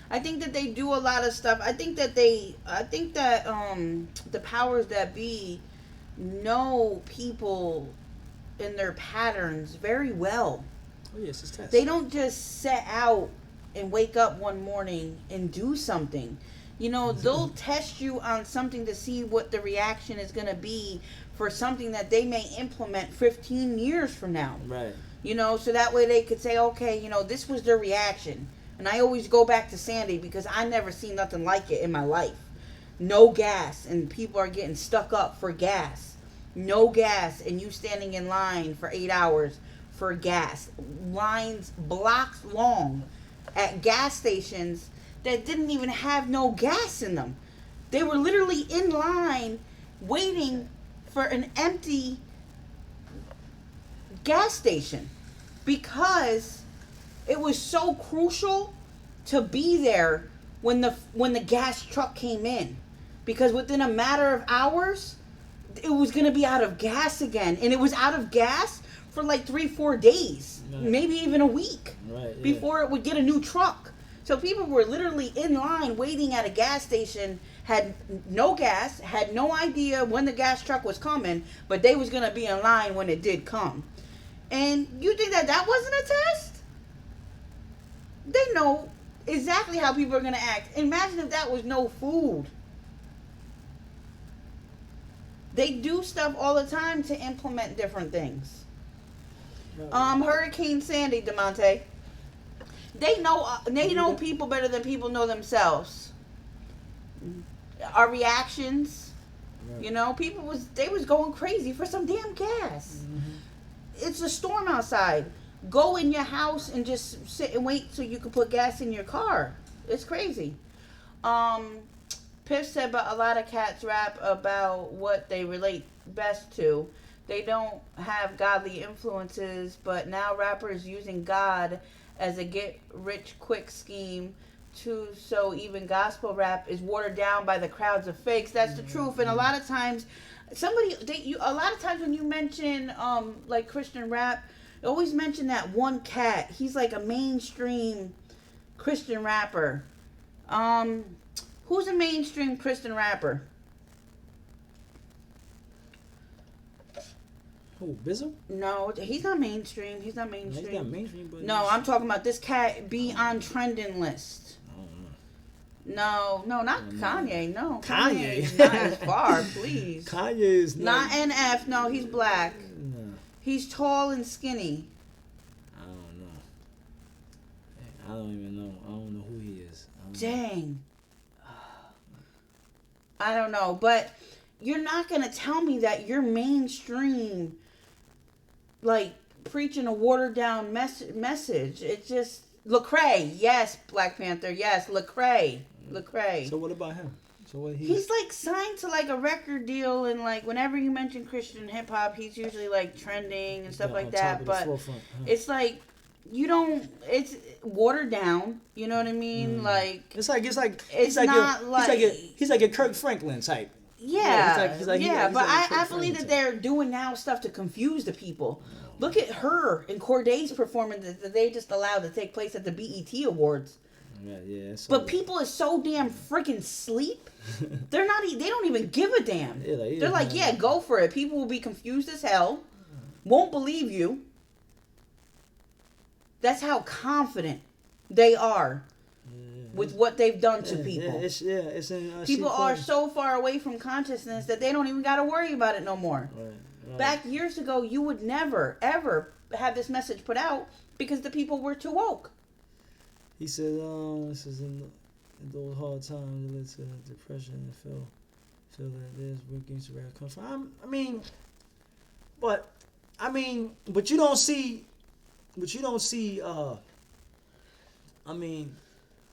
I think that they do a lot of stuff. I think that the powers that be know people in their patterns very well. Oh yes, it's test. They don't just set out and wake up one morning and do something. You know, they'll test you on something to see what the reaction is going to be for something that they may implement 15 years from now. Right. You know, so that way they could say, okay, you know, this was their reaction. And I always go back to Sandy because I never seen nothing like it in my life. No gas and people are getting stuck up for gas. No gas and you standing in line for 8 hours for gas. Lines blocks long at gas stations that didn't even have no gas in them. They were literally in line waiting for an empty gas station because it was so crucial to be there when the gas truck came in, because within a matter of hours it was going to be out of gas again, and it was out of gas for like 3-4 days, right. Maybe even a week, right, yeah. Before it would get a new truck. So people were literally in line waiting at a gas station, had no gas, had no idea when the gas truck was coming, but they was going to be in line when it did come. And you think that wasn't a test? They know exactly how people are going to act. Imagine if that was no food. They do stuff all the time to implement different things. Hurricane Sandy, DeMonte. They know people better than people know themselves. Our reactions, you know, they was going crazy for some damn gas. Mm-hmm. It's a storm outside. Go in your house and just sit and wait so you can put gas in your car. It's crazy. Piff said, but a lot of cats rap about what they relate best to. They don't have godly influences, but now rappers using God as a get-rich-quick scheme too. So even gospel rap is watered down by the crowds of fakes. That's the truth. And a lot of times, a lot of times when you mention like Christian rap, you always mention that one cat. He's like a mainstream Christian rapper. Who's a mainstream Christian rapper? Who, Bizzle? No, he's not mainstream. He's not No, mainstream. he's not mainstream, but No, I'm talking about this cat be on trending list. I don't know. No, not Kanye. No, Kanye. is not as far, please. Kanye is Not NF. No, he's black. No, He's tall and skinny. I don't know. I don't even know. I don't know who he is. Dang. I don't know, but you're not gonna tell me that you're mainstream, like preaching a watered down message. It's just Lecrae, yes, Black Panther, yes, Lecrae. So what about him? So what He's like signed to like a record deal, and like whenever you mention Christian hip hop, he's usually like trending and stuff like that. But it's like it's watered down. You know what I mean? Like he's like a Kirk Franklin type. Yeah, he's like but a I Trey believe that Frampton. they're doing now stuff to confuse the people. Look at her and Corday's performance that they just allowed to take place at the BET Awards. Yeah. But people is so damn freaking sleep. They're not. They don't even give a damn. Yeah, like, They're like, yeah, go for it. People will be confused as hell. Won't believe you. That's how confident they are with what they've done to people. It's in, People are so far away from consciousness that they don't even got to worry about it no more. Right. Back years ago, you would never, ever have this message put out because the people were too woke. He said, this is in those hard times that led to depression and feel that there's where gangsta rap comes from. But you don't see,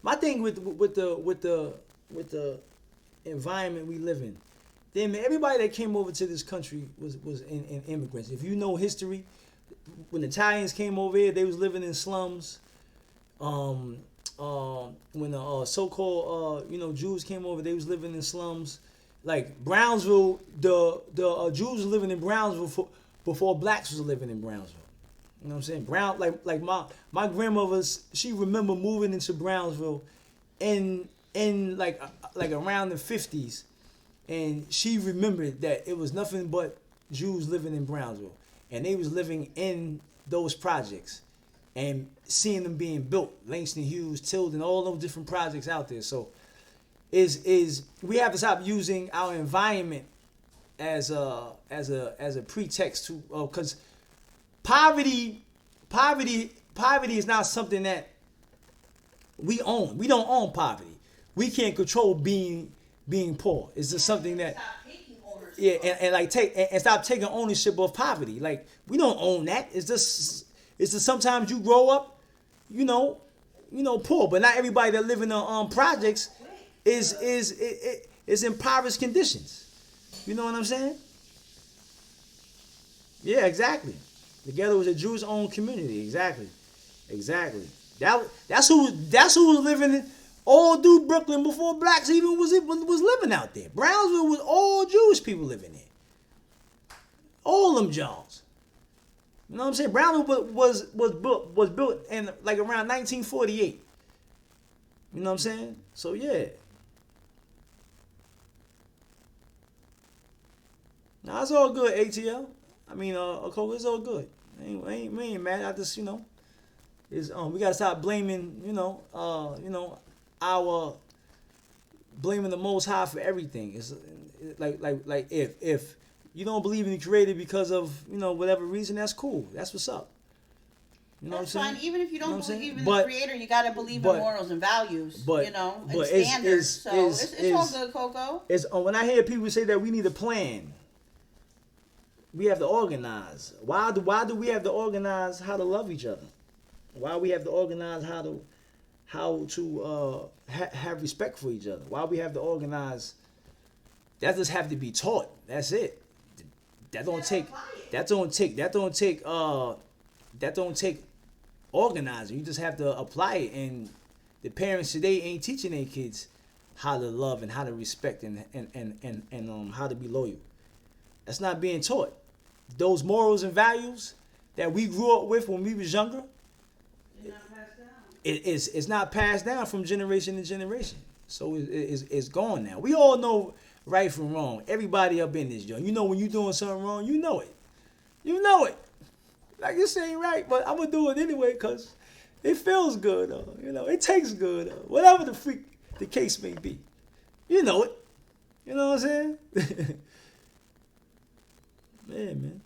my thing with the environment we live in, then everybody that came over to this country was in immigrants. If you know history, when the Italians came over here, they was living in slums. When the so-called Jews came over, they was living in slums. Like Brownsville, the Jews were living in Brownsville before blacks was living in Brownsville. You know what I'm saying? Like my grandmother, she remember moving into Brownsville in like around the 50s, and she remembered that it was nothing but Jews living in Brownsville, and they was living in those projects and seeing them being built, Langston Hughes, Tilden, all those different projects out there. So is we have to stop using our environment as a pretext to, because poverty is not something that we own. We don't own poverty. We can't control being poor. It's just something that and stop taking ownership of poverty. Like, we don't own that. It's just sometimes you grow up, poor, but not everybody that live in the projects is in impoverished conditions. You know what I'm saying? Yeah, exactly. The ghetto was a Jewish-owned community. Exactly. That's who was living in all through Brooklyn before blacks even was living out there. Brownsville was all Jewish people living there. All them Johns. You know what I'm saying? Brownsville was built in like around 1948. You know what I'm saying? So yeah. Nah, it's all good, ATL. Coco, it's all good. We ain't mad. I just, we gotta stop blaming, our blaming the Most High for everything. It's like if you don't believe in the Creator because of whatever reason, that's cool. That's what's up. You know that's what I'm fine. saying? Even if you don't believe in the Creator, you gotta believe in morals and values. And standards. It's all good, Coco. It's when I hear people say that we need a plan. We have to organize. Why do we have to organize how to love each other? Why we have to organize how to have respect for each other? Why we have to organize? That just have to be taught. That's it. That don't take organizing. You just have to apply it. And the parents today ain't teaching their kids how to love and how to respect and how to be loyal. That's not being taught. Those morals and values that we grew up with when we was younger, it's not passed down from generation to generation. So it's gone now. We all know right from wrong. Everybody up in this joint. When you're doing something wrong, you know it. Like, this ain't right, but I'm going to do it anyway because it feels good. It tastes good. Whatever the case may be. You know it. You know what I'm saying? Yeah, man.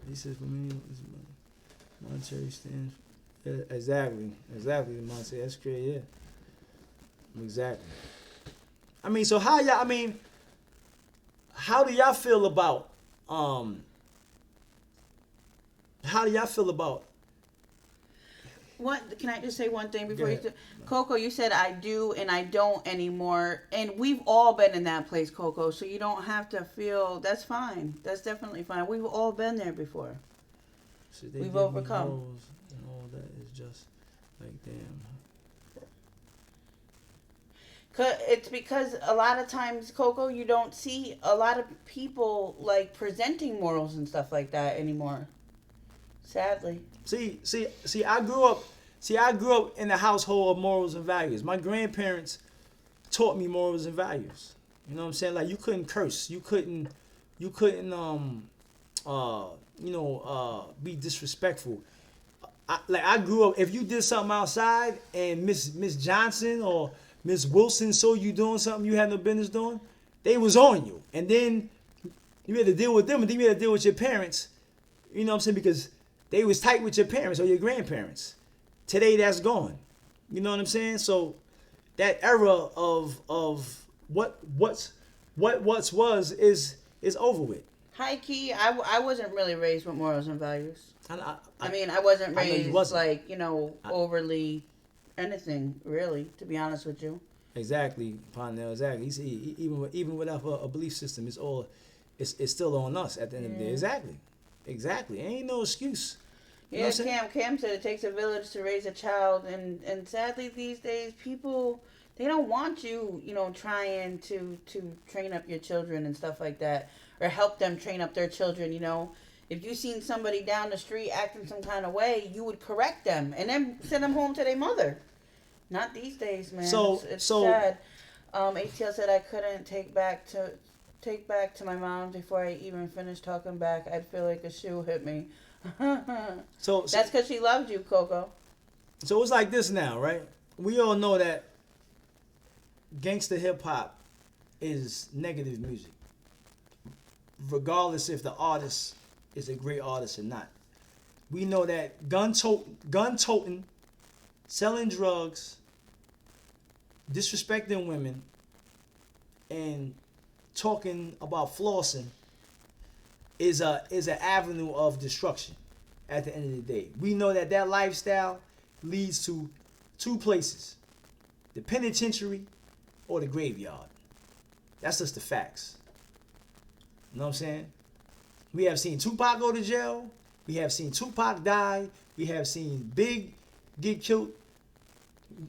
He said for me, it's monetary stands. Yeah, exactly. The monetary. That's great. Yeah. Exactly. So how do y'all feel about What can I just say one thing before you? Coco, you said I do and I don't anymore, and we've all been in that place, Coco. So you don't have to feel. That's fine. That's definitely fine. We've all been there before. Should they We've give me overcome. morals and all that is just like damn. It's because a lot of times, Coco, you don't see a lot of people like presenting morals and stuff like that anymore. Sadly. See. I grew up. I grew up in a household of morals and values. My grandparents taught me morals and values. You know what I'm saying? Like you couldn't curse. You couldn't. Be disrespectful. I grew up. If you did something outside and Miss Johnson or Miss Wilson saw you doing something you had no business doing, they was on you. And then you had to deal with them, and then you had to deal with your parents. You know what I'm saying? Because they was tight with your parents or your grandparents. Today that's gone. You know what I'm saying? So that era of what was is over with. High key, I wasn't really raised with morals and values. I mean, I wasn't I know you raised wasn't. like, overly anything, really, to be honest with you. Exactly, Parnell. Exactly. Even without a belief system, it's still on us at the end of the day. Exactly. Ain't no excuse. You know Yeah, what I'm saying? Cam said it takes a village to raise a child, and sadly these days people, they don't want you, trying to train up your children and stuff like that, or help them train up their children. If you seen somebody down the street acting some kind of way, you would correct them and then send them home to their mother. Not these days, man. It's sad. ATL said I couldn't take back to my mom before I even finished talking back. I'd feel like a shoe hit me. So That's because she loved you, Coco. So it's like this now, right? We all know that gangsta hip hop is negative music, regardless if the artist is a great artist or not. We know that gun toting, selling drugs, disrespecting women, and talking about flossing is an avenue of destruction. At the end of the day, we know that lifestyle leads to two places: the penitentiary or the graveyard. That's just the facts. You know what I'm saying? We have seen Tupac go to jail. We have seen Tupac die. We have seen Big get killed.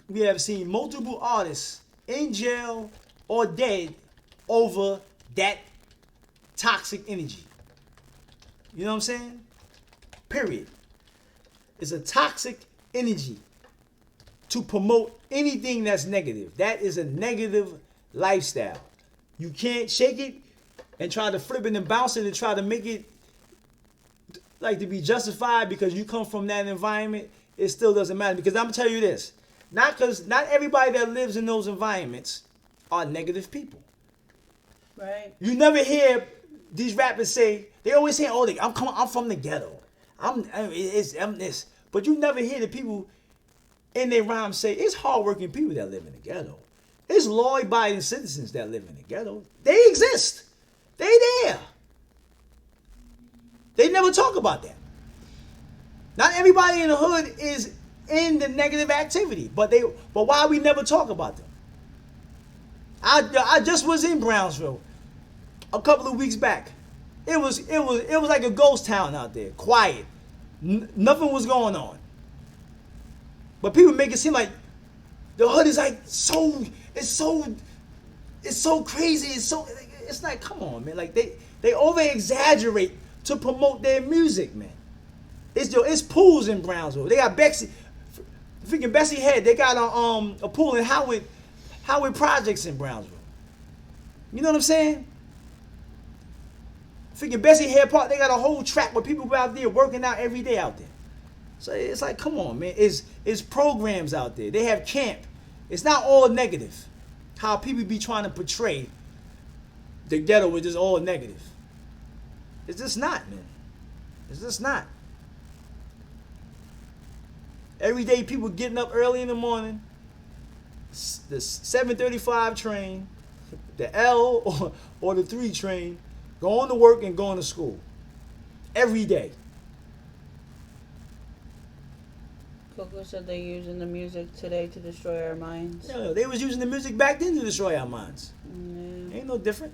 We have seen multiple artists in jail or dead over that toxic energy. You know what I'm saying? Period. It's a toxic energy to promote anything that's negative. That is a negative lifestyle. You can't shake it and try to flip it and bounce it and try to make it like to be justified because you come from that environment. It still doesn't matter, because I'm gonna tell you this: not everybody that lives in those environments are negative people. Right. You never hear these rappers say, they always say, "Oh, I'm from the ghetto. I'm this," but you never hear the people in their rhymes say it's hardworking people that live in the ghetto. It's law-abiding citizens that live in the ghetto. They exist. They there. They never talk about that. Not everybody in the hood is in the negative activity, but why we never talk about them? I just was in Brownsville a couple of weeks back. It was like a ghost town out there, quiet. Nothing was going on. But people make it seem like the hood is like it's so crazy. It's like, come on, man. Like they over exaggerate to promote their music, man. It's pools in Brownsville. They got freaking Bessie Head. They got a pool in Howard Projects in Brownsville. You know what I'm saying? Freaking Bessie Head Park. They got a whole track where people out there working out every day out there. So it's like, come on, man. It's programs out there. They have camp. It's not all negative. How people be trying to portray the ghetto with just all negative. It's just not, man. It's just not. Every day people getting up early in the morning, the 7:35 train, the L or the 3 train, going to work and going to school. Every day. Coco said they're using the music today to destroy our minds. Yeah, they was using the music back then to destroy our minds. Yeah. Ain't no different.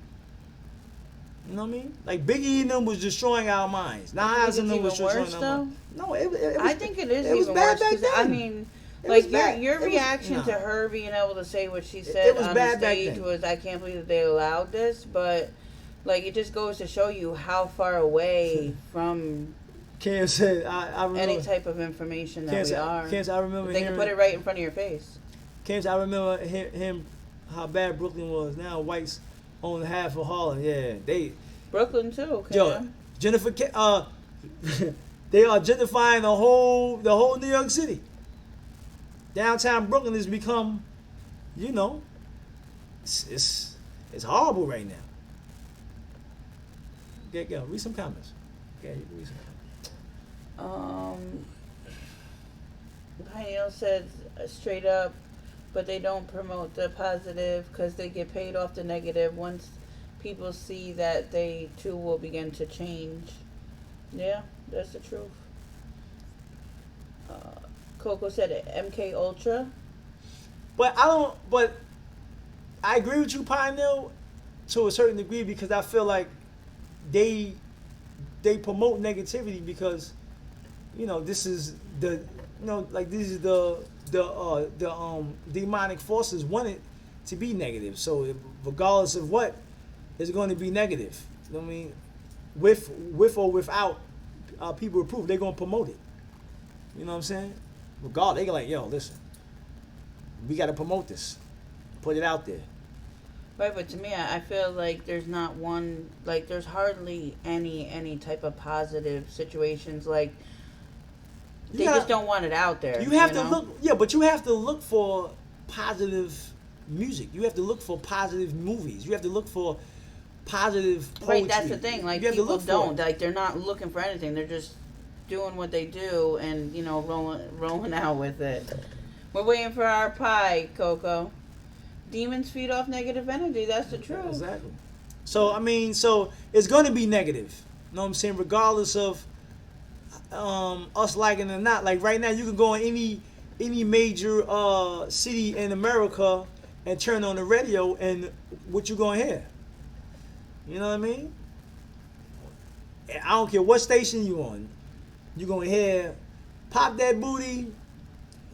You know what I mean? Like Biggie and them was destroying our minds. Nas and them was destroying worse, our though? minds. No, it was. I think it is It was even bad worse back because I then. mean, It like was bad. your It was- reaction to nah. her being able to say what she It said was on the bad back stage then. was, I can't believe that they allowed this, but like it just goes to show you how far away from Cam said, I remember. any type of information that Cam we said, are. Cam said, I remember They can hearing. put it right in front of your face. Cam said, I remember him how bad Brooklyn was. Now whites own half of Harlem. Yeah, they. Brooklyn too. Yo, Cam. Jennifer. They are gentrifying the whole New York City. Downtown Brooklyn has become, you know, it's horrible right now. Okay, go read some comments. Okay, you can read some comments. Pineal said straight up, but they don't promote the positive because they get paid off the negative. Once people see that, they too will begin to change. Yeah, that's the truth. Coco said it, MK Ultra. But I agree with you, Pineal, to a certain degree because I feel like they promote negativity because, you know, this is the demonic forces want it to be negative. So regardless of what, it's going to be negative. You know what I mean? With or without people approve, they're going to promote it. You know what I'm saying? Regardless, they're like, yo, listen, we got to promote this, put it out there. Right, but to me, I feel like there's not one, like there's hardly any type of positive situations. Like they just don't want it out there. You have to look, yeah, but you have to look for positive music. You have to look for positive movies. You have to look for positive poetry. Right, that's the thing. Like people don't, like they're not looking for anything. They're just doing what they do and rolling out with it. We're waiting for our pie, Coco. Demons feed off negative energy. That's the truth. Exactly. So I mean, it's going to be negative. You know what I'm saying? Regardless of us liking it or not. Like right now, you can go in any major city in America and turn on the radio, and what you gonna hear? You know what I mean? I don't care what station you on. You gonna hear "Pop That Booty,"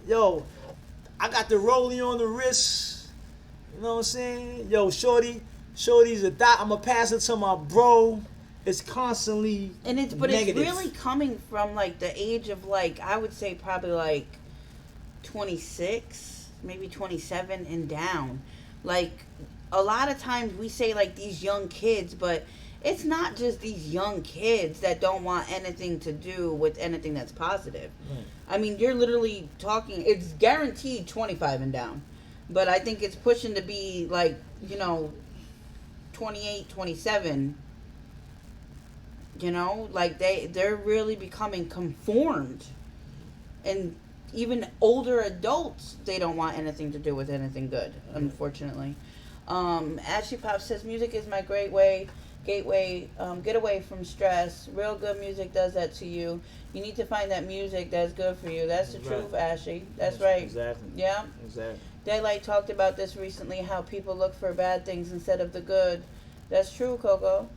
yo. I got the rollie on the wrist. You know what I'm saying? Yo, shorty's a dot. I'ma pass it to my bro. It's constantly negative. It's really coming from like the age of like I would say probably like 26, maybe 27 and down. Like a lot of times we say like these young kids, but it's not just these young kids that don't want anything to do with anything that's positive. Right. I mean, you're literally talking, it's guaranteed 25 and down. But I think it's pushing to be like, 28, 27. Like they're really becoming conformed. And even older adults, they don't want anything to do with anything good, unfortunately. Ashley Pop says, music is my gateway, get away from stress. Real good music does that to you. You need to find that music that's good for you. That's the truth, Ashley. That's right. Exactly. Yeah. Exactly. Daylight talked about this recently, how people look for bad things instead of the good. That's true, Coco.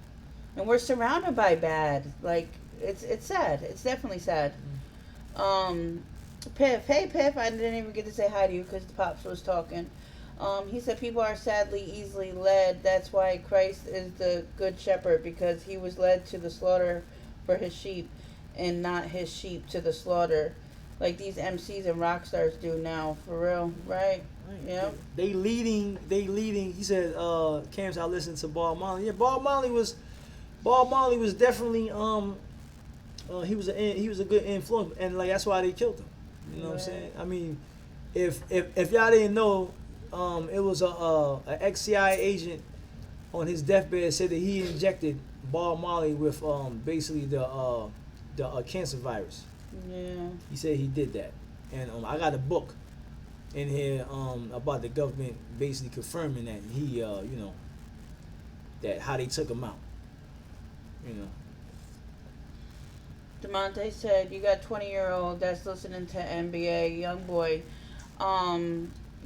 And we're surrounded by bad. Like, it's sad. It's definitely sad. Piff. Hey, Piff. I didn't even get to say hi to you because the Pops was talking. He said people are sadly easily led. That's why Christ is the good shepherd, because he was led to the slaughter for his sheep and not his sheep to the slaughter. Like these MCs and rock stars do now, for real, right? Yeah. They leading. He said, Cam's I listened to Bob Marley. Yeah, Bob Marley was definitely he was a good influence, and like that's why they killed him. You know what I'm saying? I mean, if y'all didn't know, it was a ex-CIA agent on his deathbed said that he injected Bob Marley with basically the cancer virus. Yeah. He said he did that, and I got a book in here about the government basically confirming that he that how they took him out. DeMonte said, you got 20-year-old that's listening to NBA, young boy.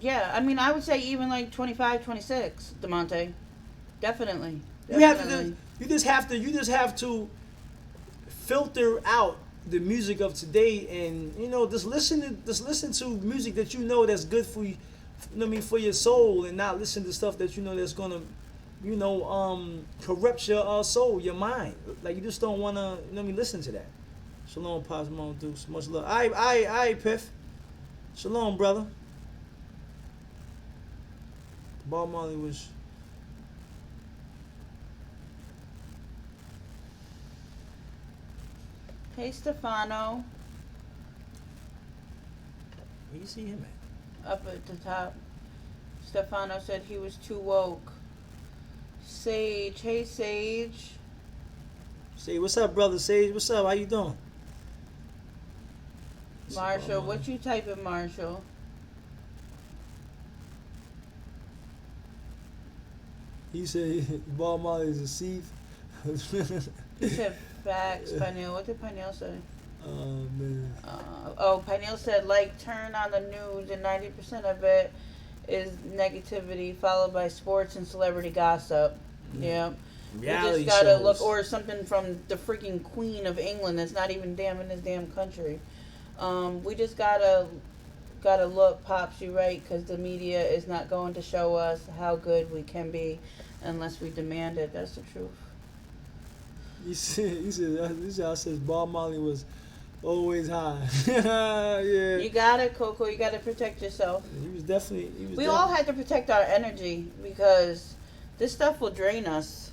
Yeah, I mean, I would say even like 25, 26, DeMonte. Definitely. You have to do, You just have to filter out the music of today, and just listen to music that you know that's good for you. You know what I mean, for your soul, and not listen to stuff that you know that's gonna, corrupt your soul, your mind. Like you just don't wanna, listen to that. Shalom, Pops, Mom, Dukes, much love. I, Piff. Shalom, brother. Bob Marley was. Hey, Stefano, Where you see him at? up at the top. Stefano said he was too woke. Sage, hey Sage. Say, what's up, brother Sage? What's up? How you doing? Marshall, what you typing, Marshall? He said Bob Marley is a thief. He said facts, Pineal. What did Pineal say? Oh man. Pineal said, like, turn on the news and 90% of it is negativity followed by sports and celebrity gossip. Yeah. Reality we just gotta shows. look, or something from the freaking Queen of England that's not even damn in this damn country. We just gotta look, Pops, you right, because the media is not going to show us how good we can be unless we demand it. That's the truth. He said this guy says Bob Marley was always high. Yeah. You got it, Coco. You got to protect yourself. He was definitely. We all had to protect our energy because this stuff will drain us.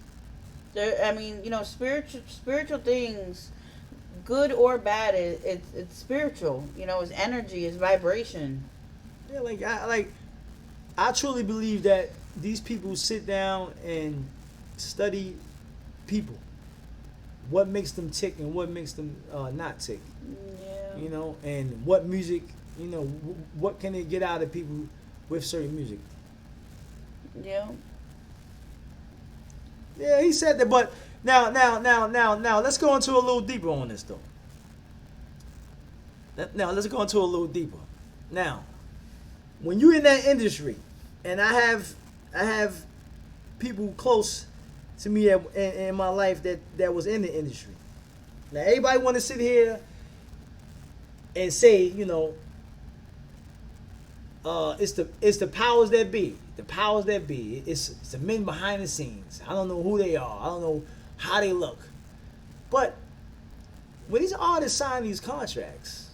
Spiritual things, good or bad, it's spiritual. It's energy, it's vibration. Yeah, I truly believe that these people sit down and study people. What makes them tick and what makes them not tick. Yeah. And what music, what can they get out of people with certain music. Yeah. Yeah, he said that, but now, let's go into a little deeper on this, though. Now, let's go into a little deeper. Now, when you're in that industry, and I have people close to me in my life that was in the industry. Now, everybody want to sit here and say, it's the powers that be. The powers that be. It's the men behind the scenes. I don't know who they are. I don't know how they look. But when these artists sign these contracts,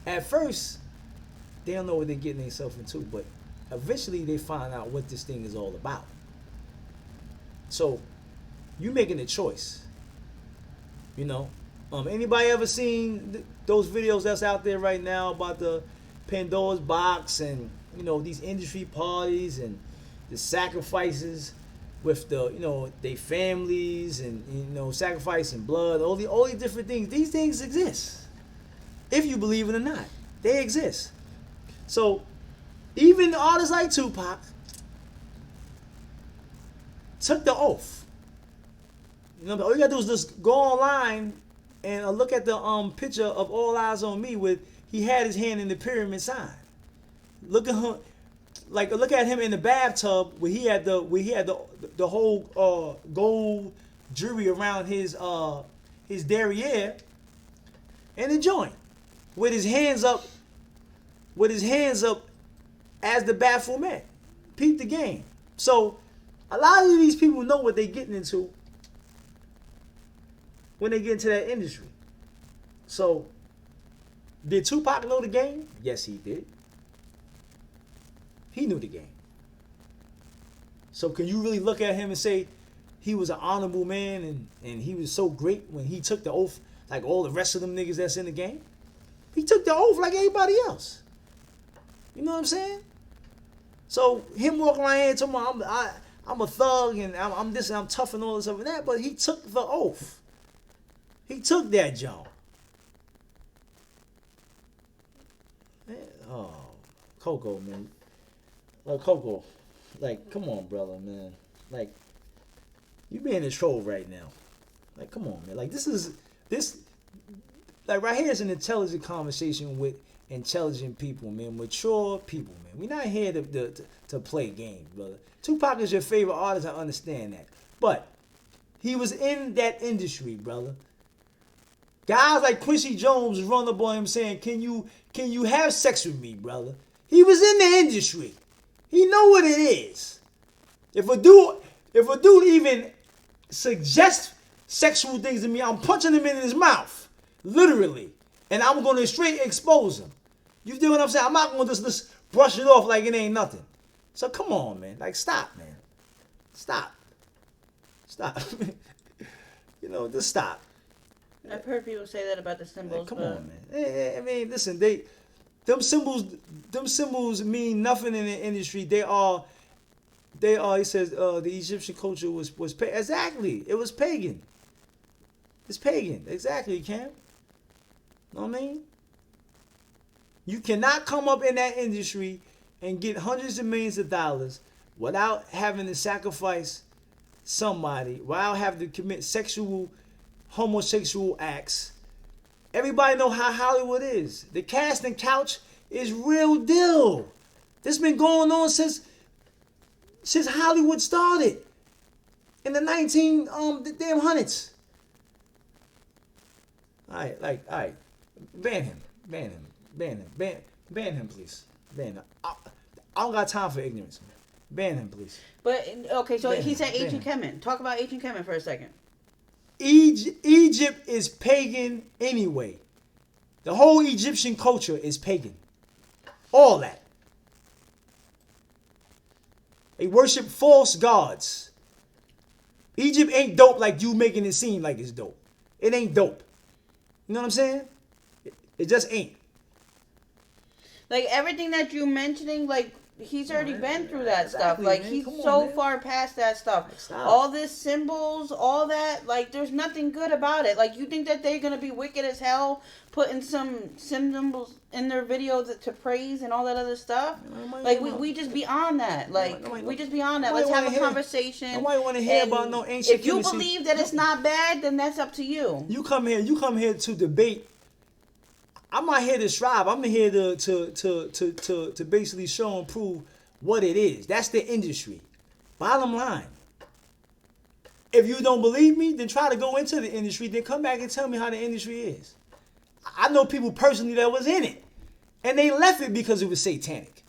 at first they don't know what they're getting themselves into, but eventually they find out what this thing is all about. So you making a choice. Anybody ever seen those videos that's out there right now about the Pandora's box and these industry parties and the sacrifices with their families and sacrificing blood, all the different things. These things exist. If you believe it or not, they exist. So even artists like Tupac took the oath. All you gotta do is just go online and look at the picture of All Eyes on Me with he had his hand in the pyramid sign. Look at him, look at him in the bathtub where he had the whole gold jewelry around his derriere and the joint with his hands up as the Baphomet. Peep the game. So a lot of these people know what they're getting into when they get into that industry. So, did Tupac know the game? Yes, he did. He knew the game. So, can you really look at him and say he was an honorable man and he was so great when he took the oath like all the rest of them niggas that's in the game? He took the oath like everybody else. You know what I'm saying? So, him walking around here talking about I'm a thug and I'm this and I'm tough and all this stuff and that, but he took the oath. He took that job. Oh, Coco, man. Coco, come on, brother, man. You being a troll right now. Come on, man. This right here is an intelligent conversation with intelligent people, man, mature people, man. We're not here to play games, brother. Tupac is your favorite artist, I understand that. But he was in that industry, brother. Guys like Quincy Jones run up on him saying, can you have sex with me, brother? He was in the industry. He know what it is. If a dude even suggests sexual things to me, I'm punching him in his mouth. Literally. And I'm going to straight expose him. You feel what I'm saying? I'm not going to just brush it off like it ain't nothing. So come on, man. Like, stop, man. Stop. Just stop. I've heard people say that about the symbols. Come on, man. I mean, listen, them symbols mean nothing in the industry. They are. He says the Egyptian culture was pagan. Exactly. It was pagan. It's pagan. Exactly, Cam. Know what I mean? You cannot come up in that industry and get hundreds of millions of dollars without having to sacrifice somebody, without having to commit homosexual acts. Everybody know how Hollywood is. The casting couch is real deal. This been going on since Hollywood started in the the damn hundreds. All right. Ban him, please. Ban him. I don't got time for ignorance, man. Ban him, please. But okay, so he said ancient Kemet. Talk about ancient Kemet for a second. Egypt is pagan anyway. The whole Egyptian culture is pagan. All that. They worship false gods. Egypt ain't dope like you making it seem like it's dope. It ain't dope. You know what I'm saying? It just ain't. Like everything that you mentioning, like he's already been through that stuff. Like he's so far past that stuff. All this symbols, all that, like there's nothing good about it. Like you think that they're gonna be wicked as hell, putting some symbols in their videos to praise and all that other stuff. Like we just beyond that. Like we just beyond that. Let's have a conversation. Nobody want to hear about no ancient. If you believe that it's not bad, then that's up to you. You come here to debate. I'm not here to strive. I'm here to basically show and prove what it is. That's the industry. Bottom line. If you don't believe me, then try to go into the industry. Then come back and tell me how the industry is. I know people personally that was in it. And they left it because it was satanic.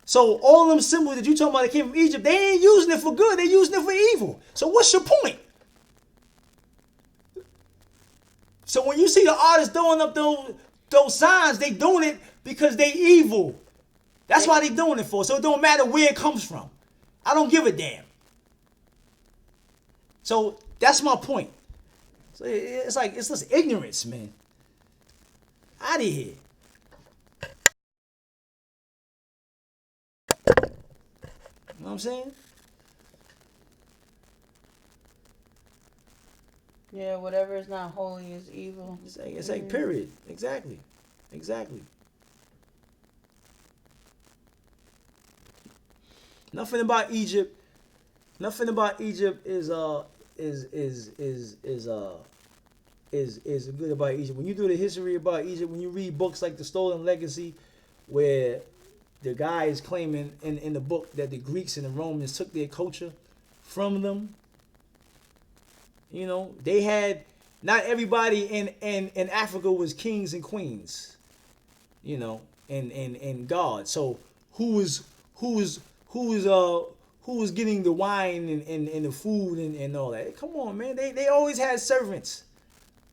So all them symbols that you talking about that came from Egypt, they ain't using it for good. They using it for evil. So what's your point? So when you see the artists throwing up those signs, they doing it because they evil. That's why they doing it for. So it don't matter where it comes from. I don't give a damn. So that's my point. So it's like, it's just ignorance, man. Out of here. You know what I'm saying? Yeah, whatever is not holy is evil. It's like period. Exactly. Nothing about Egypt is good about Egypt. When you do the history about Egypt, when you read books like The Stolen Legacy, where the guy is claiming in the book that the Greeks and the Romans took their culture from them. You know, they had, not everybody in Africa was kings and queens, you know, and God. So who was getting the wine and the food and all that? Come on, man. They always had servants.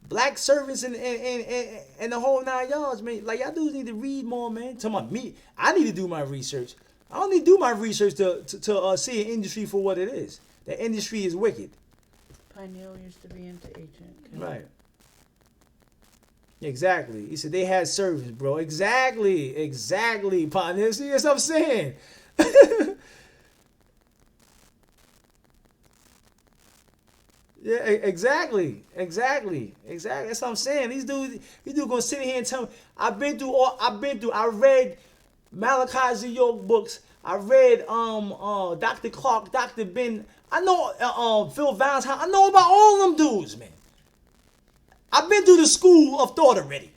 Black servants and the whole 9 yards, man. Like, y'all dudes need to read more, man. Talking about me, I need to do my research. I don't need to do my research to see an industry for what it is. The industry is wicked. Pineal used to be into ancient. Right. Exactly. He said they had servants, bro. Exactly, partner. See, that's what I'm saying. Yeah, exactly. That's what I'm saying. These dudes gonna sit here and tell me. I read Malachi York books. I read Dr. Clark, Dr. Ben. I know Phil Valentine. I know about all them dudes, man. I've been through the school of thought already.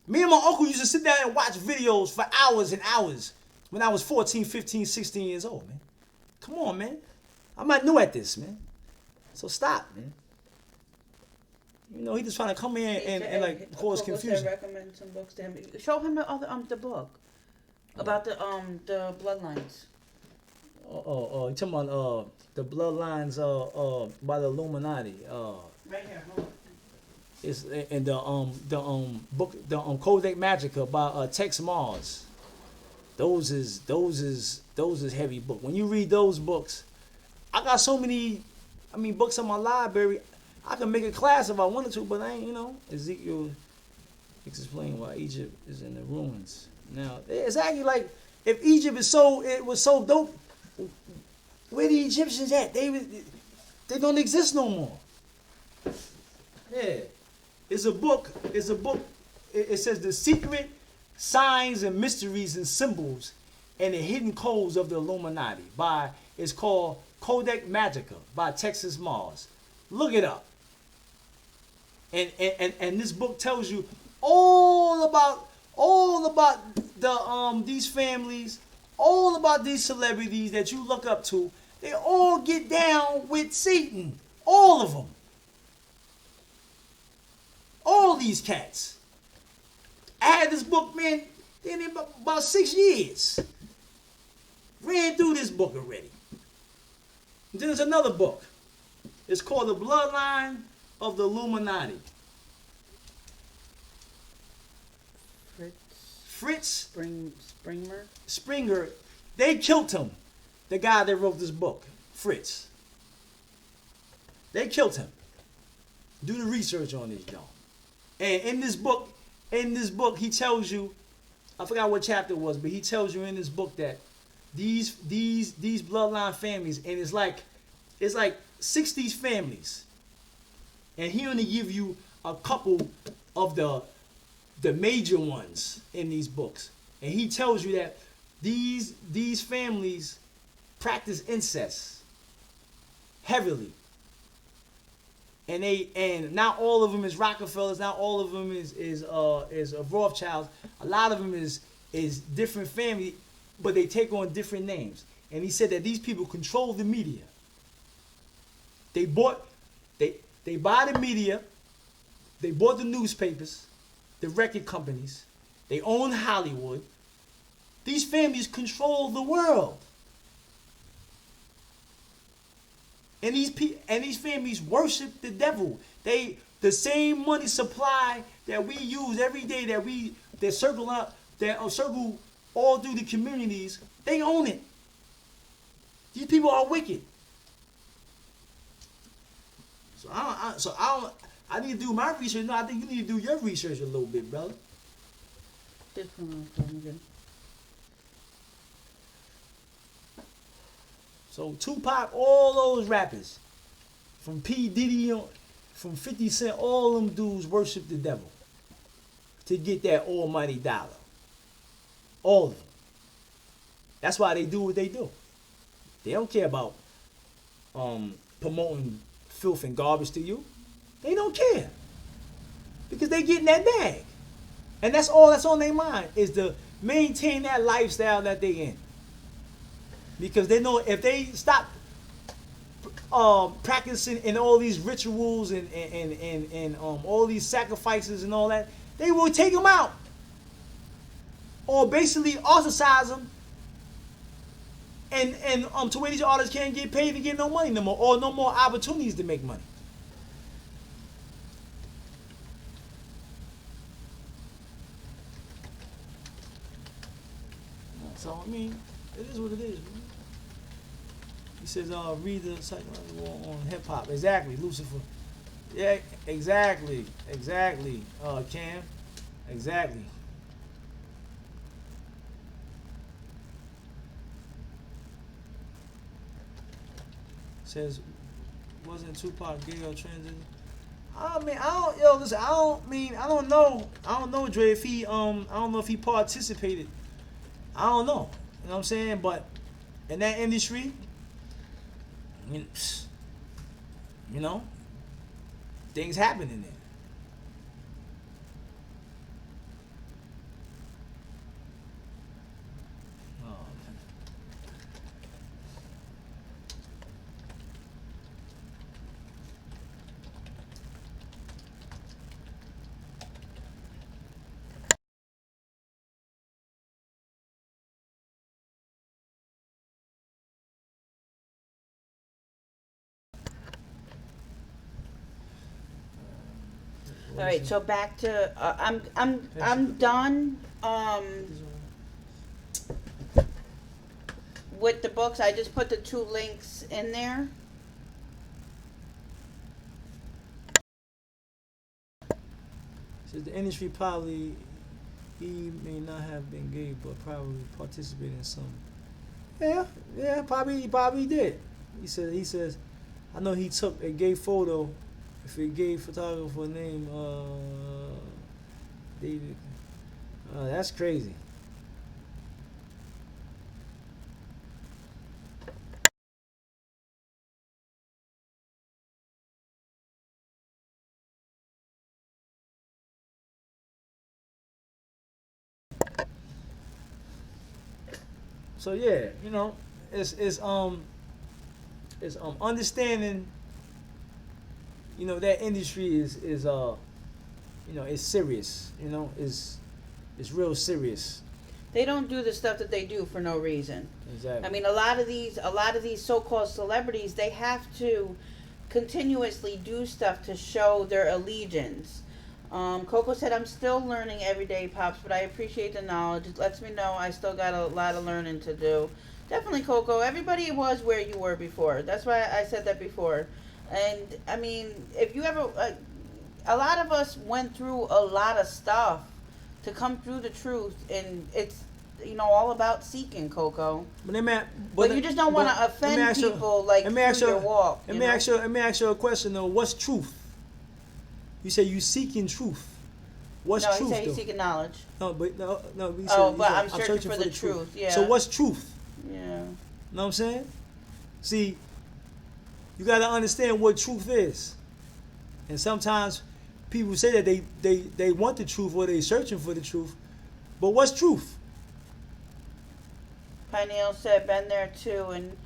Me and my uncle used to sit down and watch videos for hours and hours when I was 14, 15, 16 years old, man. Come on, man. I'm not new at this, man. So stop, man. You know, he just trying to come in and like cause confusion. Recommend some books to him. Show him the other the book about the bloodlines. You talking about the bloodlines by the Illuminati. Right here. Hold on. It's in the book Codex Magica by Tex Mars. Those is heavy book. When you read those books, I got so many books in my library. I can make a class if I wanted to, but I ain't, Ezekiel explaining why Egypt is in the ruins. Now, it's actually like if Egypt was so dope, where the Egyptians at? They don't exist no more. Yeah. It's a book. It says the secret signs and mysteries and symbols and the hidden codes of the Illuminati. It's called Codex Magica by Texas Mars. Look it up. And this book tells you all about these families, all about these celebrities that you look up to. They all get down with Satan. All of them. All these cats. I had this book, man, in about 6 years. Ran through this book already. And then there's another book. It's called The Bloodline of the Illuminati. Fritz Springer. They killed him. The guy that wrote this book, Fritz. They killed him. Do the research on this, y'all. And in this book, he tells you, I forgot what chapter it was, but he tells you in this book that these bloodline families, and it's like 60 families, and he only give you a couple of the major ones in these books, and he tells you that these families practice incest heavily. And not all of them is Rockefellers. Not all of them is Rothschilds. A lot of them is different family, but they take on different names. And he said that these people control the media. They buy the media. They bought the newspapers, the record companies. They own Hollywood. These families control the world. And these families worship the devil. The same money supply that we use every day that circle all through the communities, they own it. These people are wicked. I need to do my research. No, I think you need to do your research a little bit, brother. So Tupac, all those rappers, from P. Diddy, from 50 Cent, all them dudes worship the devil to get that almighty dollar. All of them. That's why they do what they do. They don't care about promoting filth and garbage to you. They don't care. Because they getting that bag. And that's all that's on their mind, is to maintain that lifestyle that they in. Because they know if they stop practicing in all these rituals and all these sacrifices and all that, they will take them out. Or basically ostracize them and to where these artists can't get paid and get no money no more, or no more opportunities to make money. So I mean, it is what it is, man. He says, read the psychological war on hip hop. Exactly, Lucifer. Yeah, exactly, Cam. Exactly. Says, wasn't Tupac gay or transgender? I mean, I don't know, Dre, if he, I don't know if he participated. I don't know. You know what I'm saying? But in that industry, you know, things happen in there. All right, so back to I'm done with the books. I just put the 2 links in there. So the industry probably, he may not have been gay, but probably participated in some. Yeah, he probably did. He says, I know he took a gay photo, if a gay photographer named David. That's crazy. So yeah, it's understanding, that industry is it's serious, it's real serious. They don't do the stuff that they do for no reason. Exactly. I mean, a lot of these so-called celebrities, they have to continuously do stuff to show their allegiance. Coco said, I'm still learning every day, Pops, but I appreciate the knowledge. It lets me know I still got a lot of learning to do. Definitely, Coco. Everybody was where you were before. That's why I said that before. And, I mean, if you ever... a lot of us went through a lot of stuff to come through the truth, and it's, all about seeking, Coco. But you just don't want to offend people through your walk. Let me ask you a question, though. What's truth? You say you seeking truth. What's truth? No, he said he's seeking knowledge. No. I'm searching for the truth. Yeah. So what's truth? Yeah. Know what I'm saying? See, you got to understand what truth is. And sometimes people say that they want the truth or they searching for the truth. But what's truth? Pineal said, been there too, and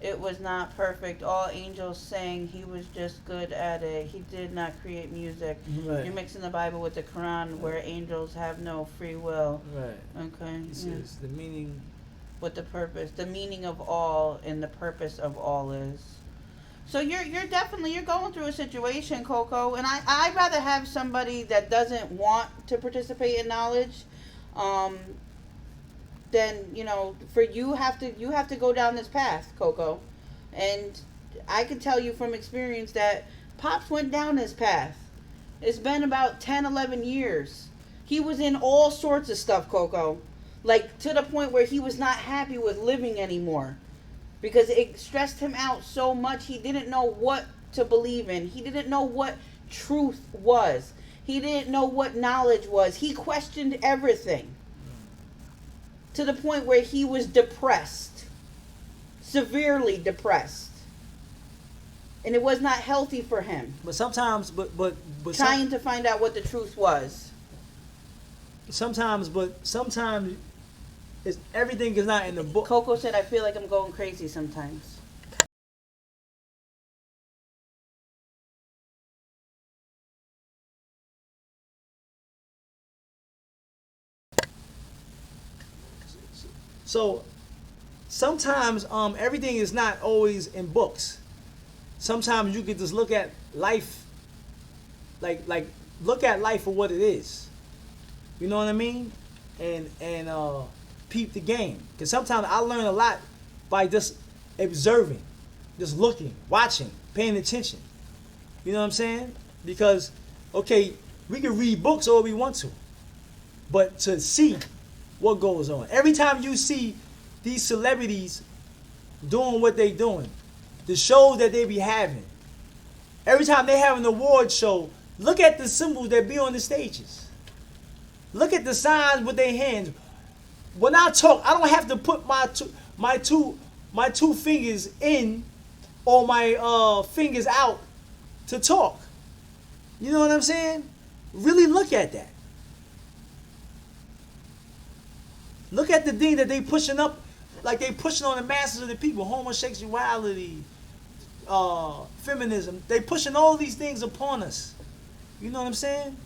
it was not perfect. All angels sang, he was just good at it. He did not create music. Right. You're mixing the Bible with the Quran, where angels have no free will. Right. Okay. He says the meaning. What the purpose, the meaning of all, and the purpose of all is. So you're going through a situation, Coco, and I'd rather have somebody that doesn't want to participate in knowledge, than for you have to go down this path, Coco, and I can tell you from experience that Pops went down this path. It's been about 10, 11 years. He was in all sorts of stuff, Coco, like to the point where he was not happy with living anymore. Because it stressed him out so much, he didn't know what to believe in. He didn't know what truth was. He didn't know what knowledge was. He questioned everything. To the point where he was depressed. Severely depressed. And it was not healthy for him. But sometimes, trying to find out what the truth was. Sometimes everything is not in the book. Coco said, I feel like I'm going crazy sometimes. So sometimes everything is not always in books. Sometimes you can just look at life like look at life for what it is. You know what I mean? And peep the game. Because sometimes I learn a lot by just observing, just looking, watching, paying attention. You know what I'm saying? Because, okay, we can read books all we want to, but to see what goes on. Every time you see these celebrities doing what they doing, the shows that they be having, every time they have an award show, look at the symbols that be on the stages. Look at the signs with their hands. When I talk, I don't have to put my two fingers in or my fingers out to talk. You know what I'm saying? Really look at that. Look at the thing that they pushing up, like they pushing on the masses of the people. Homosexuality, feminism. They pushing all these things upon us. You know what I'm saying?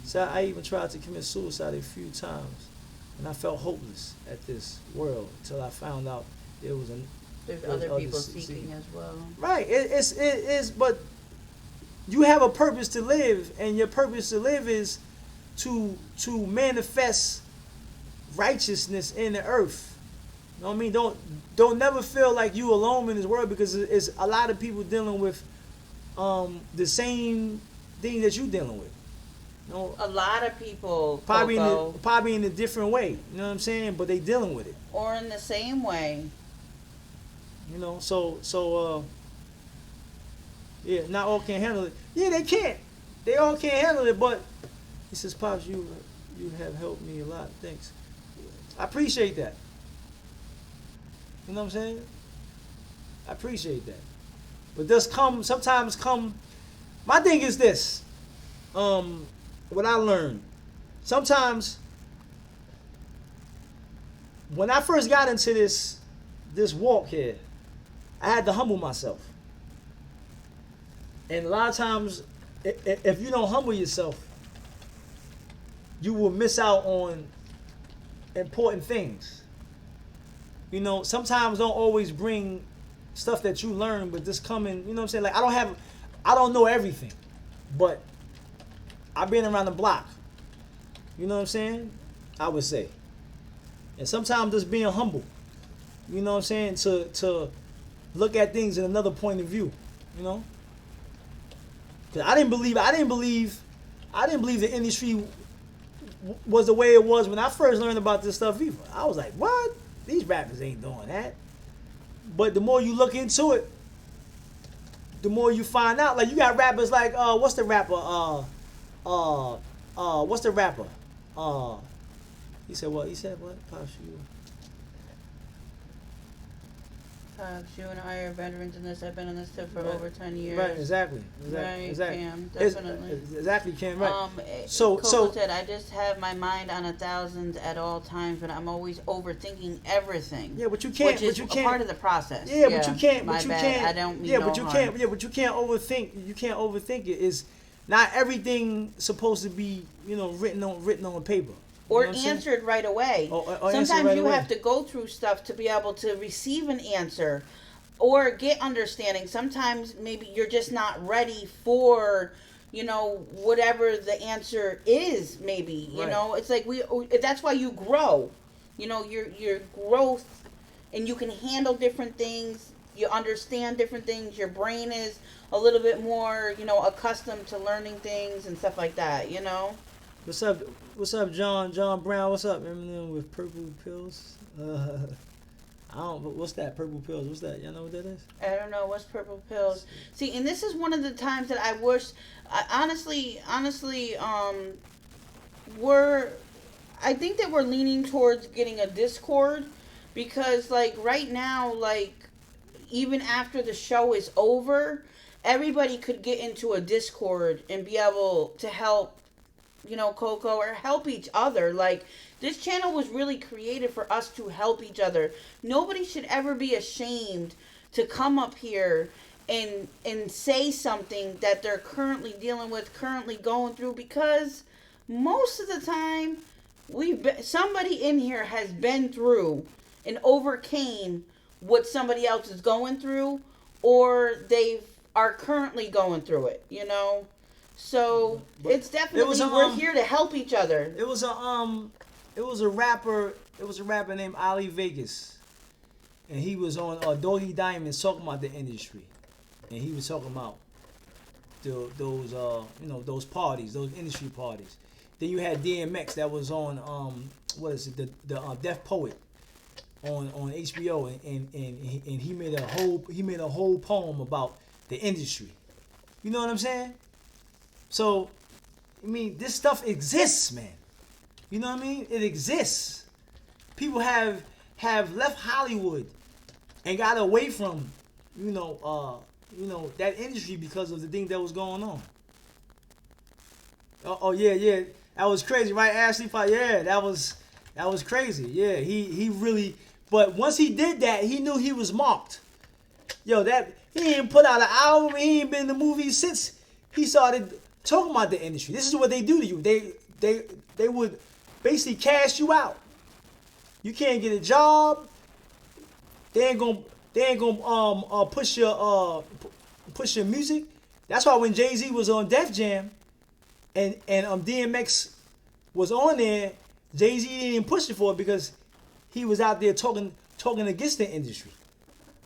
So I even tried to commit suicide a few times. And I felt hopeless at this world until I found out there was there's other people seeking as well. Right. It is, but you have a purpose to live, and your purpose to live is to manifest righteousness in the earth. You know what I mean? Don't never feel like you alone in this world, because it's a lot of people dealing with the same thing that you dealing with. You know, A lot of people, probably in a different way. You know what I'm saying? But they dealing with it. or in the same way. You know, yeah, not all can handle it. Yeah, they can't. They all can't handle it. But he says, "Pops, you have helped me a lot. Thanks. I appreciate that. You know what I'm saying? I appreciate that. But sometimes come. My thing is this. What I learned. Sometimes when I first got into this walk here, I had to humble myself. And a lot of times, if you don't humble yourself, you will miss out on important things. You know, sometimes don't always bring stuff that you learn, but just coming, you know what I'm saying? Like, I don't know everything, but I've been around the block. You know what I'm saying? I would say. And sometimes just being humble, you know what I'm saying, to look at things in another point of view, you know? Cause I didn't believe the industry was the way it was when I first learned about this stuff either. I was like, what? These rappers ain't doing that. But the more you look into it, the more you find out. Like, you got rappers like what's the rapper? What's the rapper? He said what? Pops, You and I are veterans in this. I've been in this tip for over 10 years. Right, exactly. Right, Cam, It's- definitely. exactly, Cam, right. Coco said, I just have my mind on 1,000 at all times, but I'm always overthinking everything. Yeah, but you can't. Which is but you can't, a part of the process. Yeah, but you can't. My But you bad. can't. I don't mean Yeah, no but you harm. can't. Yeah, but you can't overthink. You can't overthink it. Is not everything supposed to be, you know, written on paper. You Or know what I'm saying? answered right away. Or answered Sometimes right you away. have to go through stuff to be able to receive an answer or get understanding. Sometimes maybe you're just not ready for, you know, whatever the answer is. Maybe you Right. know, it's like that's why you grow. You know, your growth, and you can handle different things. You understand different things. Your brain is a little bit more, you know, accustomed to learning things and stuff like that. You know. What's up? What's up, John? John Brown. What's up? Eminem with purple pills. I don't. What's that? Purple pills. What's that? Y'all know what that is? I don't know what's purple pills. See, and this is one of the times that I wish, honestly, I think that we're leaning towards getting a Discord, because like right now, like even after the show is over, everybody could get into a Discord and be able to help, you know, Coco, or help each other. Like, this channel was really created for us to help each other. Nobody should ever be ashamed to come up here and say something that they're currently dealing with, currently going through, because most of the time somebody in here has been through and overcame what somebody else is going through, or they are currently going through it, you know. So But it's definitely we're here to help each other. It was a rapper named Ali Vegas, and he was on Doggy Diamonds talking about the industry, and he was talking about those you know, those parties, those industry parties. Then you had DMX that was on what is it, the Deaf Poet on HBO, and he made a whole poem about the industry. You know what I'm saying? So, I mean, this stuff exists, man. You know what I mean? It exists. People have left Hollywood and got away from, you know, that industry because of the thing that was going on. Oh yeah, that was crazy, right, Ashley? Yeah, that was crazy. Yeah, he really. But once he did that, he knew he was marked. Yo, that he ain't put out an album. He ain't been in the movies since he started talking about the industry. This is what they do to you. They would basically cast you out. You can't get a job. They ain't gonna push your music. That's why when Jay-Z was on Def Jam and DMX was on there, Jay-Z didn't even push it for it because he was out there talking against the industry.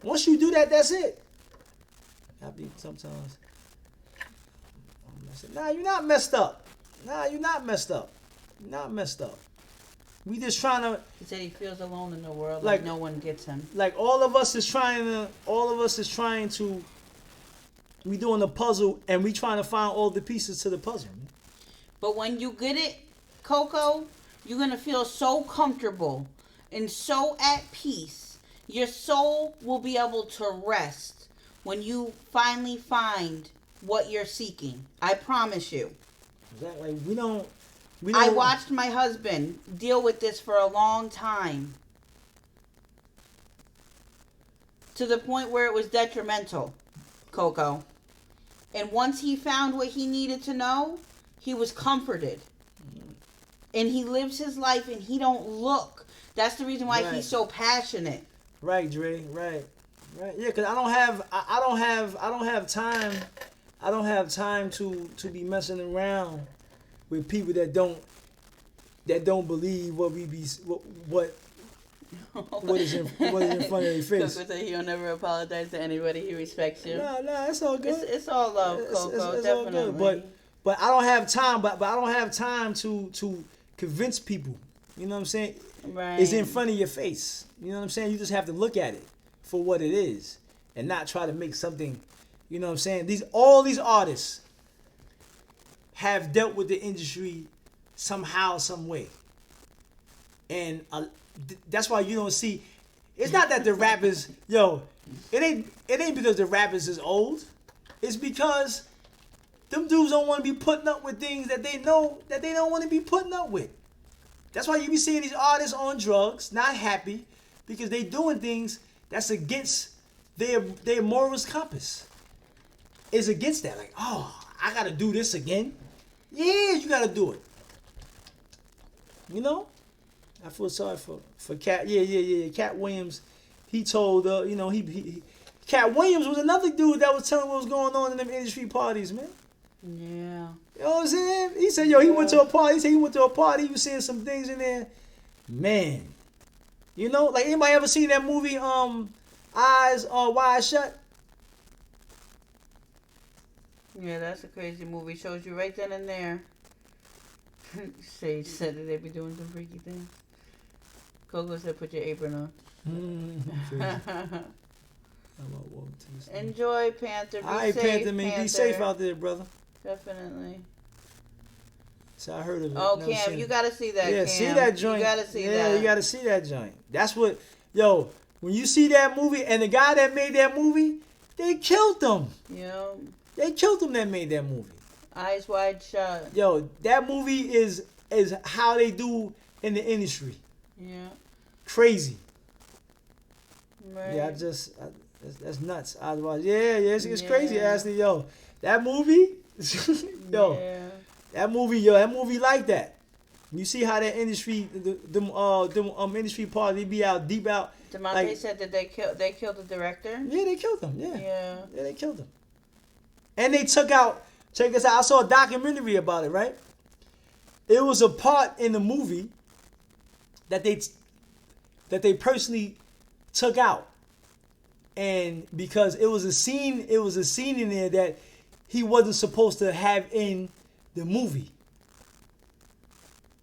Once you do that, that's it. I be sometimes. Nah, you're not messed up. Nah, you're not messed up. You're not messed up. We just trying to. He said he feels alone in the world, like no one gets him. Like all of us is trying to. We doing a puzzle and we trying to find all the pieces to the puzzle. But when you get it, Coco, you're gonna feel so comfortable and so at peace. Your soul will be able to rest when you finally find what you're seeking. I promise you. Exactly. We don't. I watched my husband deal with this for a long time. To the point where it was detrimental, Coco. And once he found what he needed to know, he was comforted. And he lives his life and he don't look. That's the reason why he's so passionate. Right, Dre. Right. Yeah, because I don't have time. I don't have time to be messing around with people that don't believe what we be what is in front of their face. Coco said he'll never apologize to anybody. He respects you. No, it's all good. It's all love, Coco. It's definitely. All good. But I don't have time. But I don't have time to convince people. You know what I'm saying? Right. It's in front of your face. You know what I'm saying? You just have to look at it for what it is and not try to make something. You know what I'm saying? All these artists have dealt with the industry somehow, some way. And that's why you don't see. It's not that the rappers, it ain't because the rappers is old. It's because them dudes don't want to be putting up with things that they know that they don't want to be putting up with. That's why you be seeing these artists on drugs, not happy, because they doing things that's against their morals compass. It's against that. Like, oh, I gotta do this again. Yeah, you gotta do it. You know? I feel sorry for Cat. Yeah. Cat Williams, he told, Cat Williams was another dude that was telling what was going on in them industry parties, man. Yeah. You know what I'm saying? He said, he went to a party. He said he went to a party. He was seeing some things in there. Man. You know, like anybody ever seen that movie, Eyes Wide Shut? Yeah, that's a crazy movie. Shows you right then and there. Sage said that they be doing some freaky things. Coco said, put your apron on. Enjoy, Panther. Be all right, safe, Panther, man. Be safe out there, brother. Definitely. So I heard of it. Oh, Cam, you gotta see that. Yeah, Cam. see that joint. You gotta see that. Yeah, you gotta see that joint. That's what, when you see that movie and the guy that made that movie, they killed him. Yeah. They killed him that made that movie. Eyes Wide Shut. That movie is how they do in the industry. Yeah. Crazy. Right. Yeah, that's nuts. It's crazy, Ashley. That movie, that movie like that. You see how that industry, them industry parts, they be out deep out. DeMonte said that they killed the director. Yeah, they killed him. Yeah. Yeah, they killed him. And they took out. Check this out. I saw a documentary about it. Right. It was a part in the movie that they personally took out. And because it was a scene in there that he wasn't supposed to have in the movie.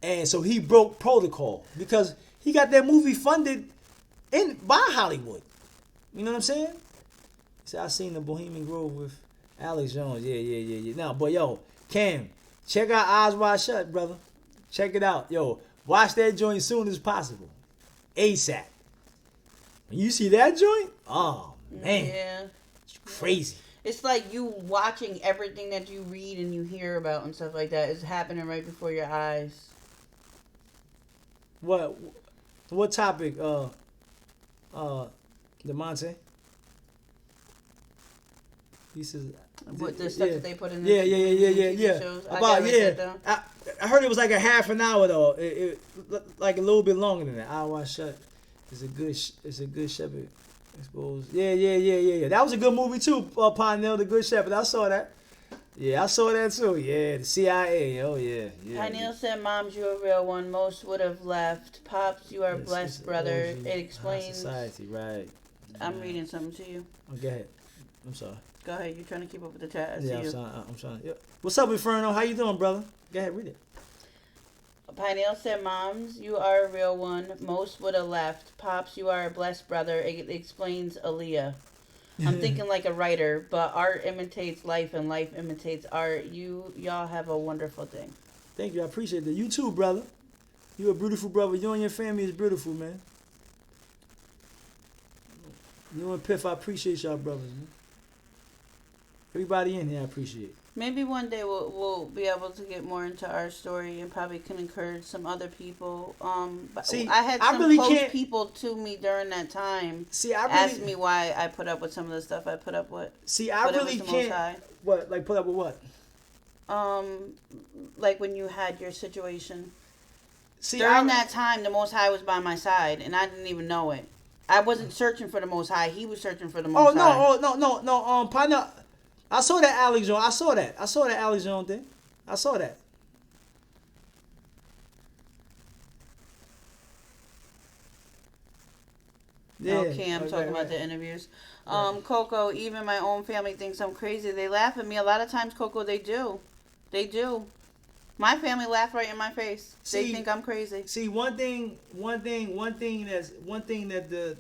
And so he broke protocol because he got that movie funded by Hollywood. You know what I'm saying? So I seen the Bohemian Grove with Alex Jones. Yeah. Now, but Cam, check out Eyes Wide Shut, brother. Check it out. Watch that joint as soon as possible. ASAP. When you see that joint, oh man, yeah, it's crazy. It's like you watching everything that you read and you hear about and stuff like that is happening right before your eyes. What topic? DeMonte. He says what the stuff that they put in the yeah. shows. I heard it was like a half an hour though. It like a little bit longer than that. Eye Wide Shut. It's a good shepherd. Exposed. Yeah. That was a good movie too. Pioneer, The Good Shepherd. I saw that. Yeah, I saw that too. Yeah, the CIA. Oh yeah, yeah. Pineal said, "Moms, you're a real one. Most would have left. Pops, you are a blessed brother." It explains. Society, right? I'm reading something to you. Oh, go ahead. I'm sorry. Go ahead. You're trying to keep up with the chat. I Yeah, see you. I'm sorry. Yeah. What's up, Inferno? How you doing, brother? Go ahead, read it. Pineal said, "Moms, you are a real one. Most would have left. Pops, you are a blessed brother." It explains Aaliyah. I'm thinking like a writer, but art imitates life and life imitates art. Y'all have a wonderful thing. Thank you. I appreciate that. You too, brother. You a beautiful brother. You and your family is beautiful, man. You and Piff, I appreciate y'all brothers, man. Everybody in here, I appreciate. Maybe one day we'll be able to get more into our story and probably can encourage some other people. But See, I had I some really close can't- people to me during that time. See, I ask really me why I put up with some of the stuff I put up with. see. I But it really was the Most can't. High. What? Like put up with what? Like when you had your situation. See, During that time, the Most High was by my side, and I didn't even know it. I wasn't searching for the Most High. He was searching for the Most High. No. Partner, I saw that Alex Jones. I saw that Alex Jones thing. I saw that. Yeah. Okay, I'm talking about the interviews. Coco, even my own family thinks I'm crazy. They laugh at me. A lot of times, Coco, they do. They do. My family laugh right in my face. They think I'm crazy. See, one thing that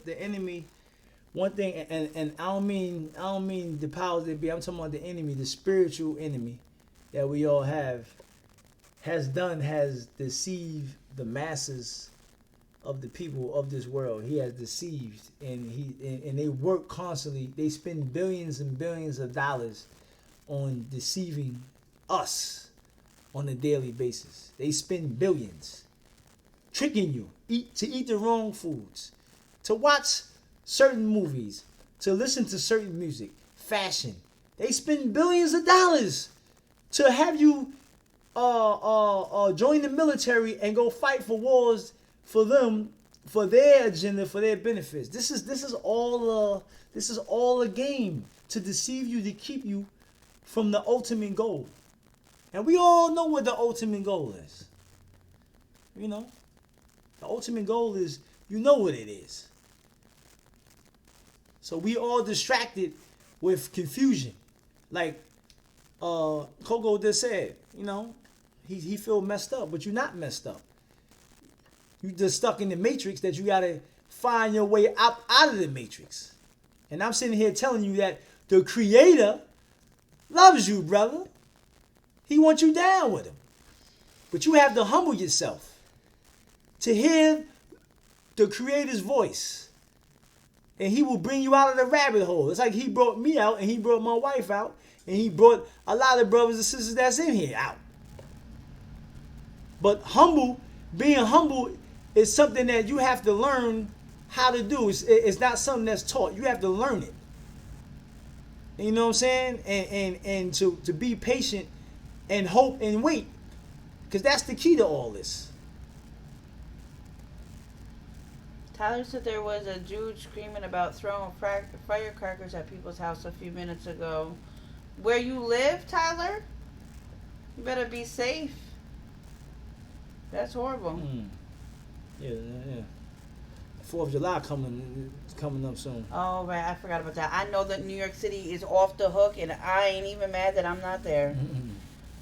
the enemy, and I don't mean the powers that be. I'm talking about the enemy, the spiritual enemy that we all has deceived the masses of the people of this world. He has deceived, and they work constantly. They spend billions and billions of dollars on deceiving us on a daily basis. They spend billions tricking you to eat the wrong foods, to watch certain movies, to listen to certain music, fashion. They spend billions of dollars to have you join the military and go fight for wars for them, for their agenda, for their benefits. This is all a game to deceive you, to keep you from the ultimate goal. And we all know what the ultimate goal is. You know? The ultimate goal is, you know what it is. So we all distracted with confusion. Like Coco just said, you know, he feel messed up, but you're not messed up. You just stuck in the matrix that you gotta find your way out of the matrix. And I'm sitting here telling you that the Creator loves you, brother. He wants you down with him. But you have to humble yourself to hear the Creator's voice. And he will bring you out of the rabbit hole. It's like he brought me out, and he brought my wife out, and he brought a lot of brothers and sisters that's in here out. But being humble is something that you have to learn how to do. It's not something that's taught. You have to learn it. You know what I'm saying? And to be patient and hope and wait, because that's the key to all this. Tyler said there was a dude screaming about throwing firecrackers at people's house a few minutes ago. Where you live, Tyler? You better be safe. That's horrible. Yeah. 4th of July coming up soon. Oh, right. I forgot about that. I know that New York City is off the hook, and I ain't even mad that I'm not there.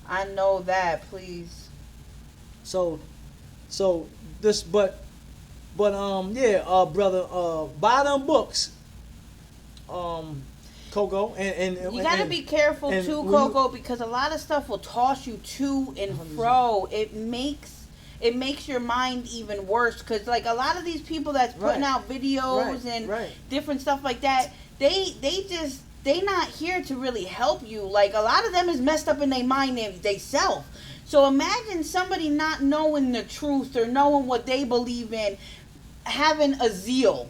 I know that, please. So this, but brother, buy them books, Coco, and you gotta be careful too, Coco, because a lot of stuff will toss you to and fro. It makes your mind even worse, because like a lot of these people that's putting out videos and different stuff like that, they not here to really help you. Like a lot of them is messed up in their mind they self. So imagine somebody not knowing the truth or knowing what they believe in, having a zeal.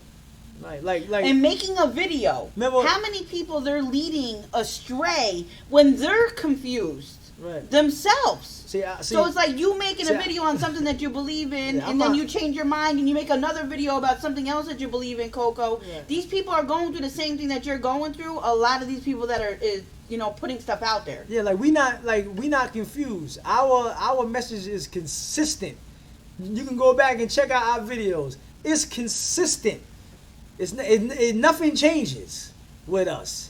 Like and making a video. Remember, how many people they're leading astray when they're confused themselves. So it's like you making a video on something that you believe in, and then you change your mind and you make another video about something else that you believe in, Coco. These people are going through the same thing that you're going through. A lot of these people that are putting stuff out there. Yeah, like we not confused. Our message is consistent. You can go back and check out our videos. It's consistent. Nothing changes with us.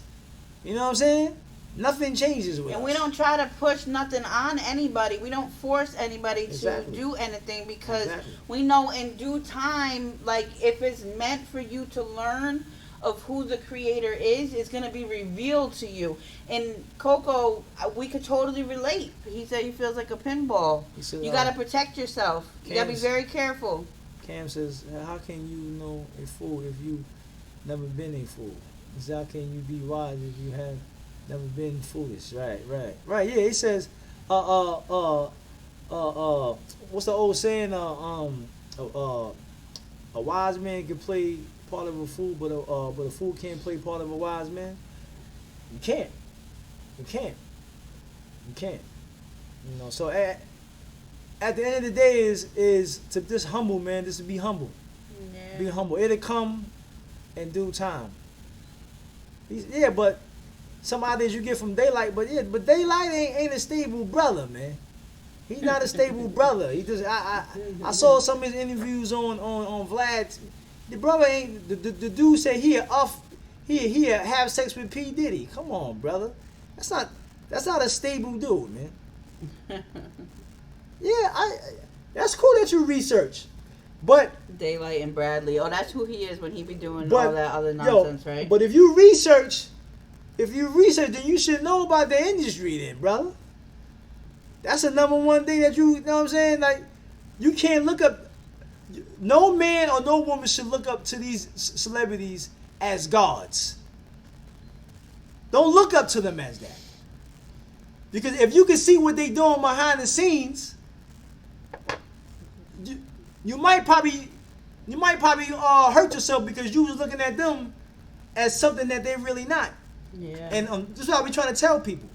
You know what I'm saying? Nothing changes with us. And we don't try to push nothing on anybody. We don't force anybody to do anything, because we know in due time, like if it's meant for you to learn of who the creator is, it's going to be revealed to you. And Coco, we could totally relate. He said he feels like a pinball. You got to protect yourself. You got to be very careful. Cam says, how can you know a fool if you never been a fool? He said, how can you be wise if you have never been foolish? Right. Yeah, he says, what's the old saying? A wise man can play part of a fool, but a fool can't play part of a wise man. You can't. So at the end of the day is to just humble, man. Just to be humble. Yeah. Be humble. It'll come in due time. But some ideas you get from Daylight, but Daylight ain't a stable brother, man. He's not a stable brother. He just I saw some of his interviews on Vlad. The brother ain't the dude said he have sex with P. Diddy. Come on, brother. That's not a stable dude, man. Yeah, that's cool that you research. But Daylight and Bradley. Oh, that's who he is when he be doing all that other nonsense, right? But if you research, then you should know about the industry then, brother. That's the number one thing that you know what I'm saying? Like, you can't look up. No man or no woman should look up to these celebrities as gods. Don't look up to them as that. Because if you can see what they doing behind the scenes, you might probably hurt yourself because you was looking at them as something that they're really not. Yeah. And this is why we trying to tell people.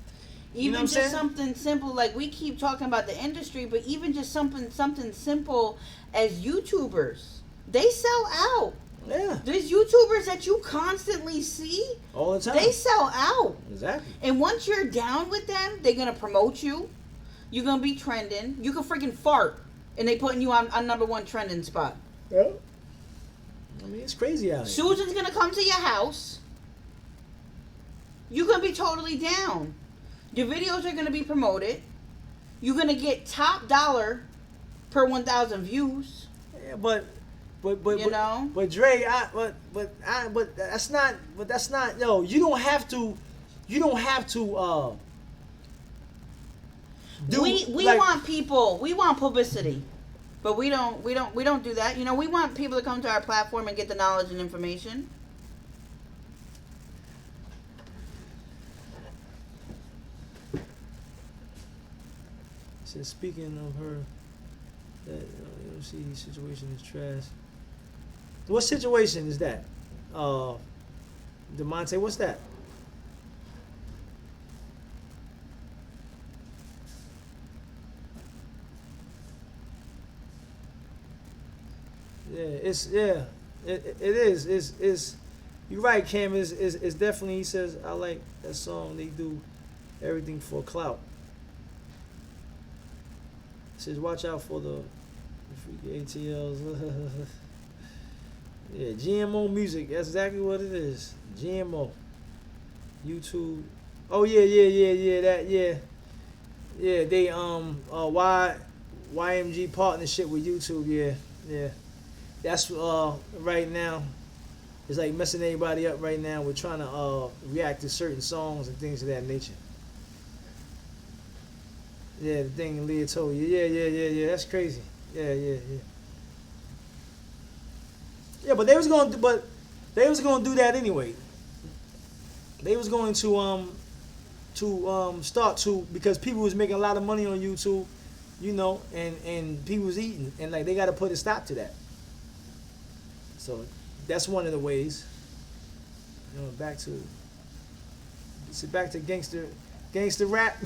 Even just something simple, like we keep talking about the industry, but even just something simple as YouTubers, they sell out. Yeah. There's YouTubers that you constantly see all the time. They sell out. Exactly. And once you're down with them, they're gonna promote you. You're gonna be trending. You can freaking fart, and they putting you on number one trending spot. Yeah. I mean, it's crazy out here. Susan's gonna come to your house. You're gonna be totally down. Your videos are gonna be promoted. You're gonna get top dollar per 1,000 views. Yeah, but you know. But Dre, that's not. Yo, you don't have to. We want people. We want publicity, but we don't do that. You know, we want people to come to our platform and get the knowledge and information. So speaking of her, that you see, situation is trash. What situation is that? DeMonte, what's that? It is. It's you're right, Cam. It's definitely. He says I like that song. They do everything for clout. He says watch out for the freaky ATLs. Yeah, GMO music. That's exactly what it is. GMO. YouTube. Oh yeah. Yeah. They YMG partnership with YouTube. Yeah. That's right now. It's like messing everybody up right now. We're trying to react to certain songs and things of that nature. Yeah, the thing Leah told you. Yeah. That's crazy. Yeah. Yeah, but they was going to do that anyway. They was going to start to, because people was making a lot of money on YouTube, you know, and people was eating, and like they got to put a stop to that. So that's one of the ways. You know, back to gangster rap.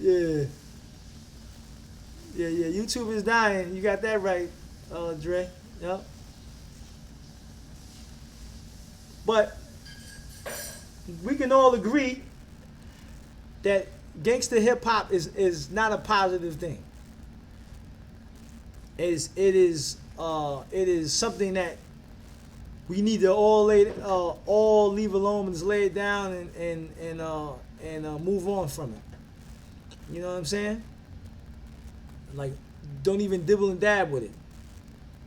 Yeah. YouTube is dying. You got that right, Dre. Yep. But we can all agree that gangster hip hop is not a positive thing. It is something that we need to all leave alone and just lay it down and move on from it. You know what I'm saying? Like, don't even dibble and dab with it.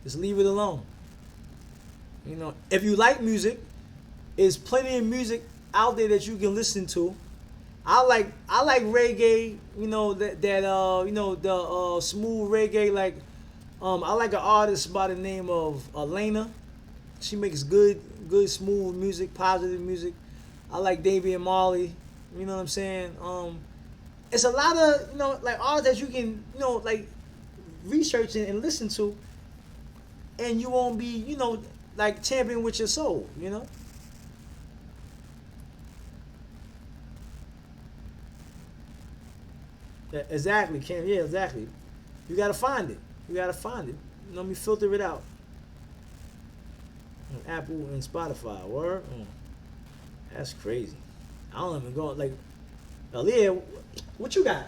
Just leave it alone. You know, if you like music, there's plenty of music out there that you can listen to. I like reggae. You know the smooth reggae. Like, I like an artist by the name of Elena. She makes good smooth music, positive music. I like Davey and Marley. You know what I'm saying? It's a lot of like artists that you can like research and listen to, and you won't be like champion with your soul. Yeah, exactly, Cam. Yeah, exactly. You gotta find it. You gotta find it. Let me filter it out. On Apple and Spotify. Word. That's crazy. I don't even go like. Aaliyah, what you got?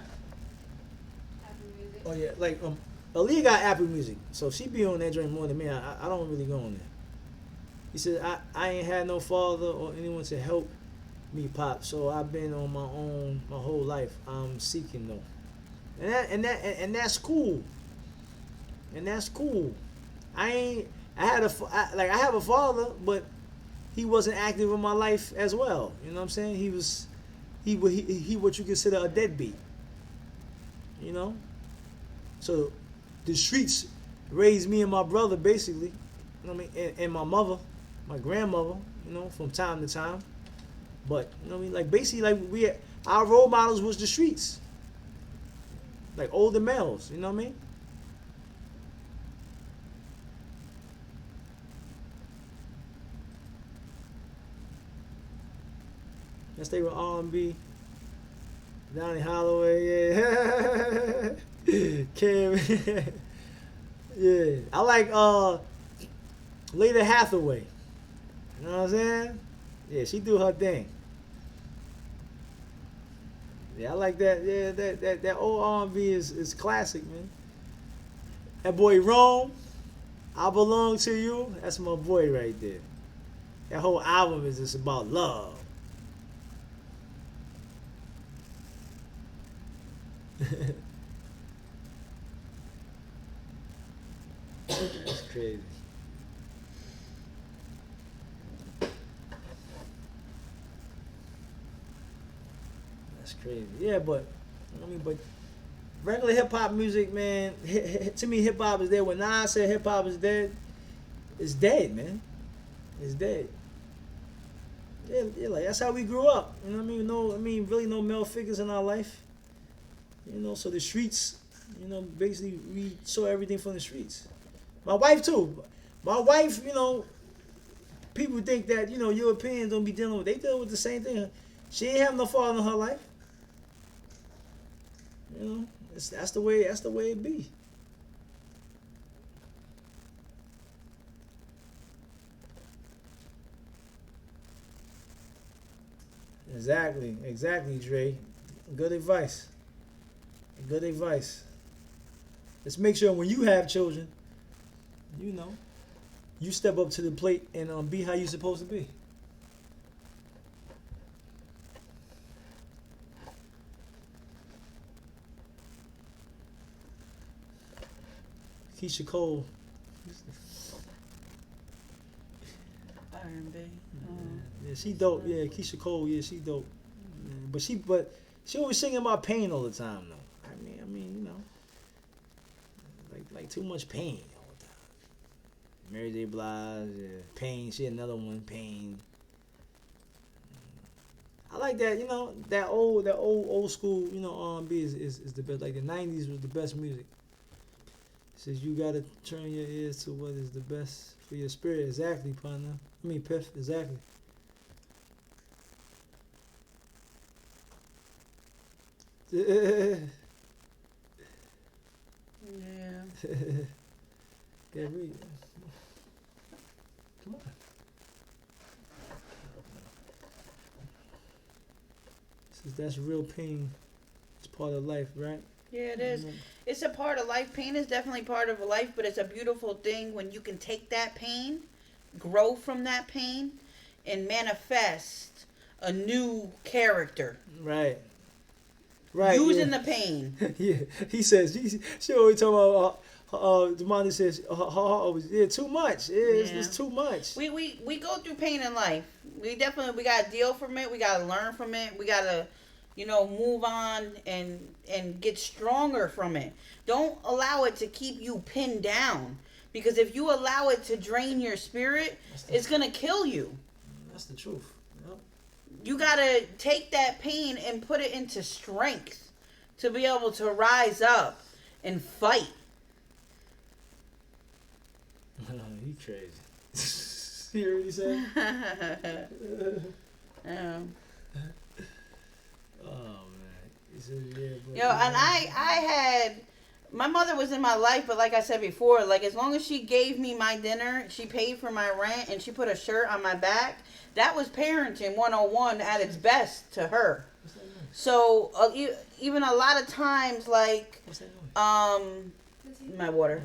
Apple Music. Oh yeah, like Aaliyah got Apple Music, so she be on that joint more than me. I don't really go on there. He said I ain't had no father or anyone to help me pop, so I've been on my own my whole life. I'm seeking though, and that's cool. And that's cool. I ain't. I have a father, but he wasn't active in my life as well. You know what I'm saying? He what you consider a deadbeat. You know. So the streets raised me and my brother basically. You know what I mean? And my mother, my grandmother. From time to time. But you know what I mean? Like basically, like our role models was the streets. Like older males. You know what I mean? Let's stay with R&B. Donnie Holloway, yeah. Cam, yeah. I like Lady Hathaway. You know what I'm saying? Yeah, she do her thing. Yeah, I like that. Yeah, that old R&B is classic, man. That boy Rome, I Belong to You. That's my boy right there. That whole album is just about love. That's crazy. That's crazy. Yeah, but regular hip hop music, man. To me, hip hop is dead. When Nas said hip hop is dead, it's dead, man. It's dead. Yeah, like that's how we grew up. You know what I mean? Really no male figures in our life. So the streets, basically we saw everything from the streets. My wife too. My wife, people think that, Europeans don't be dealing with, they deal with the same thing. She ain't have no father in her life. That's the way it be. Exactly, Dre. Good advice. Good advice. Let's make sure when you have children, you step up to the plate and be how you're supposed to be. Keisha Cole. R&B. Yeah, she dope. Yeah, Keisha Cole. Yeah, she dope. Yeah, but she always singing about pain all the time though. Like too much pain all the time. Mary J. Blige, yeah. Pain. She another one. Pain. I like that. That old school. R&B is the best. Like the '90s was the best music. Says you gotta turn your ears to what is the best for your spirit. Exactly, partner. Piff. Exactly. Yeah. Yeah. Yeah, read. Come on. That's real pain. It's part of life, right? Yeah, it is. It's a part of life. Pain is definitely part of life, but it's a beautiful thing when you can take that pain, grow from that pain, and manifest a new character. Right. Right. Using yeah. the pain. Yeah. He says, she always talking about, Demani says, her heart was, too much. It's too much. We go through pain in life. We got to deal from it. We got to learn from it. We got to, move on and get stronger from it. Don't allow it to keep you pinned down. Because if you allow it to drain your spirit, it's going to kill you. That's the truth. Yep. You got to take that pain and put it into strength to be able to rise up and fight. He crazy. You hear what he said? Oh man. He said, yeah, but, And I had, my mother was in my life, but like I said before, like as long as she gave me my dinner, she paid for my rent, and she put a shirt on my back, that was parenting 101 at its best to her. What's that noise? So even a lot of times, like, What's that noise? my water.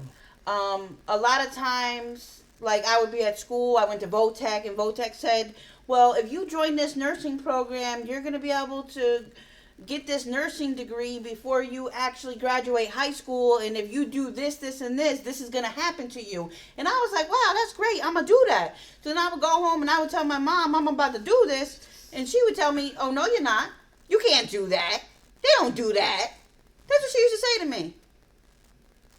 A lot of times, like I would be at school, I went to Votech, and Votech said, well, if you join this nursing program, you're going to be able to get this nursing degree before you actually graduate high school, and if you do this, this, and this is going to happen to you. And I was like, wow, that's great, I'm going to do that. So then I would go home and I would tell my mom, I'm about to do this, and she would tell me, oh, no, you're not. You can't do that. They don't do that. That's what she used to say to me.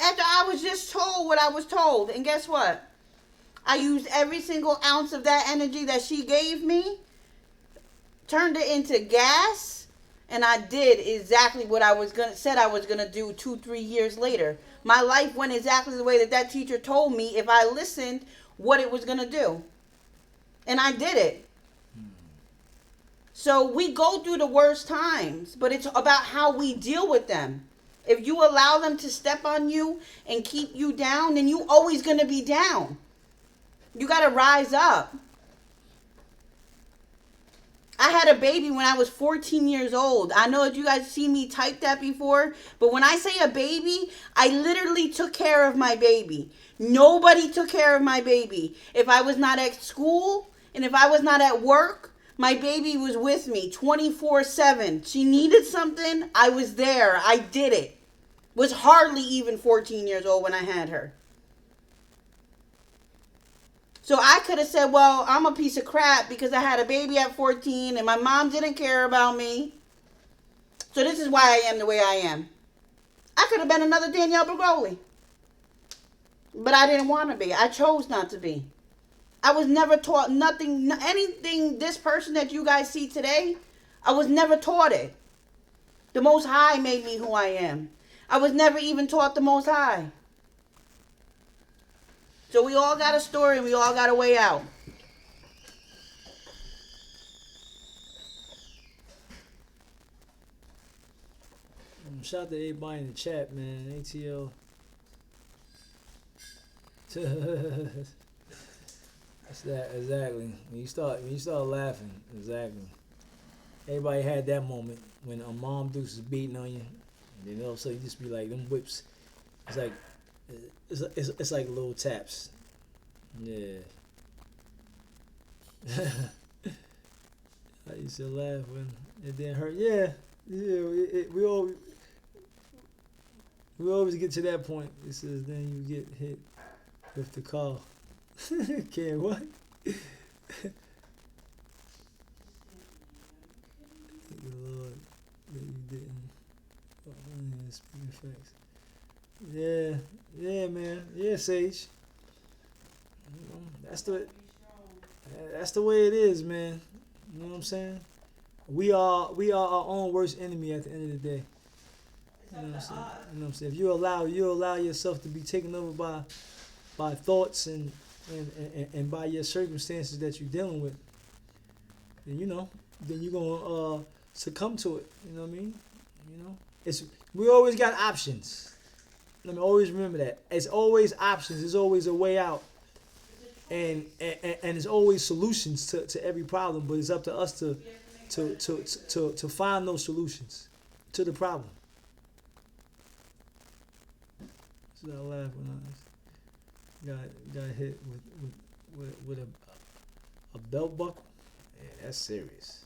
After I was just told what I was told. And guess what? I used every single ounce of that energy that she gave me, turned it into gas, and I did exactly what said I was gonna do 2-3 years later. My life went exactly the way that teacher told me if I listened what it was gonna do. And I did it. So we go through the worst times, but it's about how we deal with them. If you allow them to step on you and keep you down, then you always going to be down. You got to rise up. I had a baby when I was 14 years old. I know that you guys see me type that before, but when I say a baby, I literally took care of my baby. Nobody took care of my baby. If I was not at school and if I was not at work, my baby was with me 24/7. She needed something, I was there. I did it. Was hardly even 14 years old when I had her. So I could have said, well, I'm a piece of crap because I had a baby at 14 and my mom didn't care about me. So this is why I am the way I am. I could have been another Danielle Bergoli. But I didn't want to be. I chose not to be. I was never taught anything, this person that you guys see today, I was never taught it. The Most High made me who I am. I was never even taught the Most High. So we all got a story and we all got a way out. Shout out to everybody in the chat, man. ATL. That's that, exactly. When you start laughing, exactly. Everybody had that moment when a mom Deuce is beating on you, and then all of a sudden you just be like, them whips. It's like little taps. Yeah. I used to laugh when it didn't hurt. Yeah. We always get to that point. It says then you get hit with the call. Can't what? Thank the Lord that you didn't. Speaking facts. Yeah, man. Yeah, Sage. That's the way it is, man. You know what I'm saying? We are our own worst enemy at the end of the day. You know what I'm saying? You know what I'm saying? If you allow yourself to be taken over by thoughts and by your circumstances that you're dealing with, then you're gonna succumb to it. You know what I mean? We always got options. Let me always remember that. It's always options. There's always a way out, and there's always solutions to every problem. But it's up to us to to find those solutions to the problem. So I laughed when I got hit with a belt buckle. Yeah, that's serious.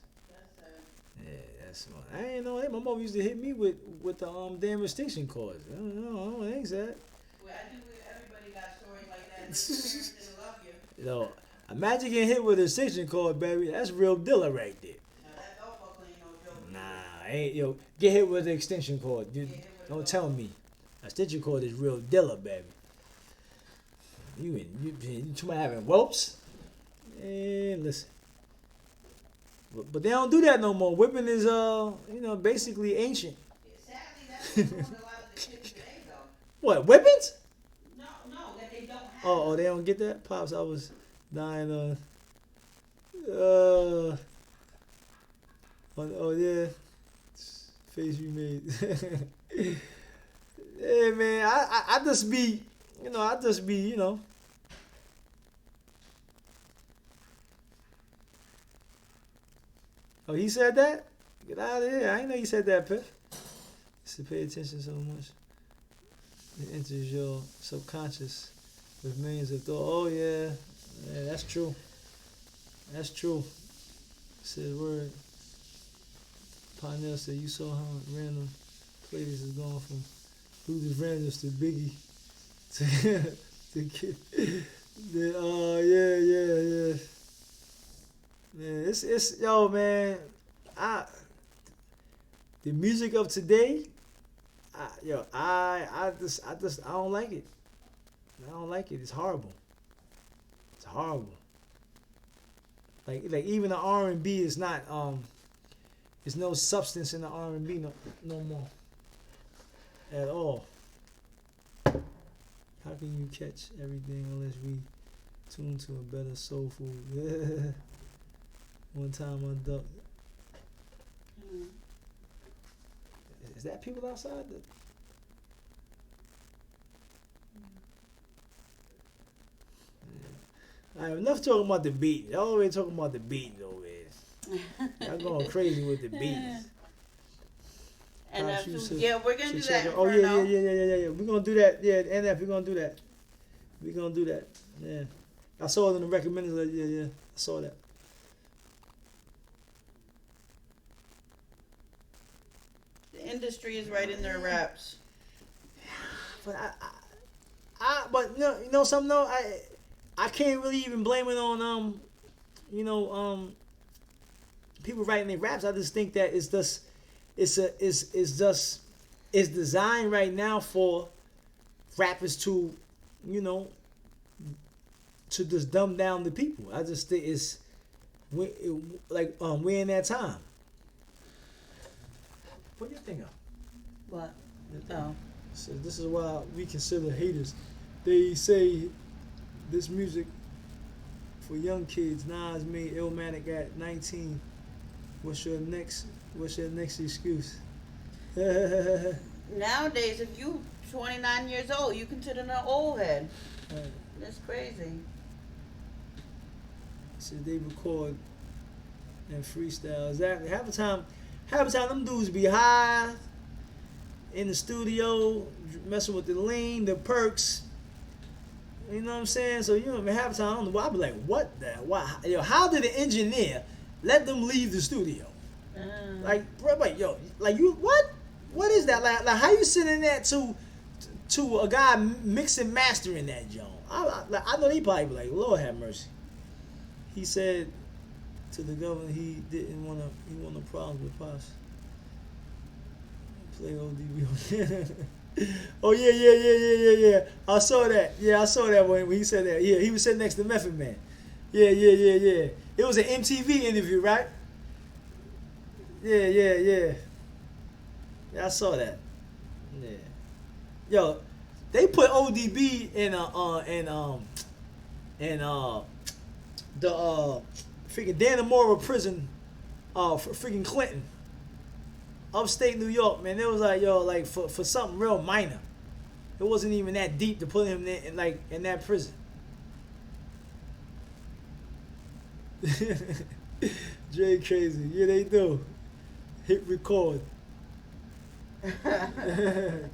Yeah, that's smart. I ain't know that. My mom used to hit me with the damn extension cords. I don't know. It ain't that. Well, I think everybody got stories like that. Their parents didn't love you. You know, imagine getting hit with an extension cord, baby. That's real dealer right there. Now that belt buckle ain't no joke. Nah, ain't get hit with the extension cord, dude. Don't tell me. A extension cord is real dealer, baby. You talking about having whelps? And listen. But they don't do that no more. Whipping is basically ancient. Yeah, sadly, that's what's going on a lot of the kids today, though. What, whippings? No, that they don't have. Oh, they don't get that? Pops, I was dying yeah. Face you made. Yeah, man, I just be, Oh, he said that? Get out of here. I didn't know you said that, Piff. Just to pay attention so much. It enters your subconscious with millions of thoughts. Oh, yeah, that's true. That's true. Said word. Parnell said you saw how random players is going from Luther Vandross to Biggie to Kid. Yeah. Man, it's yo man, the music of today, I don't like it. I don't like it. It's horrible. It's horrible. Like even the R&B is not there's no substance in the R&B no more at all. How can you catch everything unless we tune to a better soul food? One time I ducked. Is that people outside? All right, enough talking about the beat. Y'all always talking about the beat over here. Y'all going crazy with the beats. And we're gonna do that. Oh yeah. We're gonna do that. Yeah, NF, we're gonna do that. Yeah. I saw it in the recommended. Yeah. I saw that. The industry is right in their raps. But but you know something though, I can't really even blame it on people writing their raps. I just think that it's designed right now for rappers to just dumb down the people. I just think we're in that time. What do you think of? What? Oh. So this is why we consider haters. They say this music for young kids. Nas made Illmatic at 19. What's your next excuse? Nowadays, if you 29 years old, you consider an old head. Right. That's crazy. So they record and freestyle. Exactly. Half the time them dudes be high in the studio, messing with the lean, the perks. You know what I'm saying? So half the time I don't know. I'll be like, what the? Why? How did the engineer let them leave the studio? Like, bro, you what? What is that? Like how you sitting there to a guy mixing mastering that joint? I know he probably be like, Lord have mercy. He said to the governor he wanted problems with Pops. Play ODB. Oh yeah. I saw that. Yeah, I saw that when he said that. Yeah, he was sitting next to Method Man. Yeah. It was an MTV interview, right? Yeah. Yeah, I saw that. Yeah. Yo, they put ODB in the freaking Dannemora prison for freaking Clinton. Upstate New York, man. It was like for something real minor. It wasn't even that deep to put him in that prison. Jay crazy. Yeah, they do. Hit record.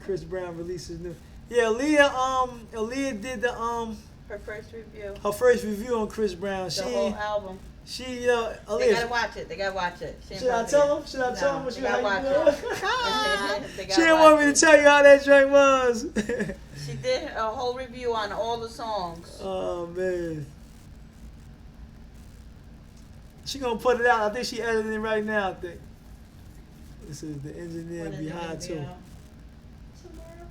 Chris Brown releases new. Yeah, Aaliyah did the Her first review. her first review on Chris Brown. The whole album. She They Aaliyah. gotta watch it. They gotta watch it. Should I tell them? Should I tell them what they you gotta how you watch do it. it? They She gotta didn't want watch me it. to tell you how that joint was. She did a whole review on all the songs. Oh man. She gonna put it out. I think she editing it right now. I think. This is the engineer When is it gonna behind be too. out? Tomorrow.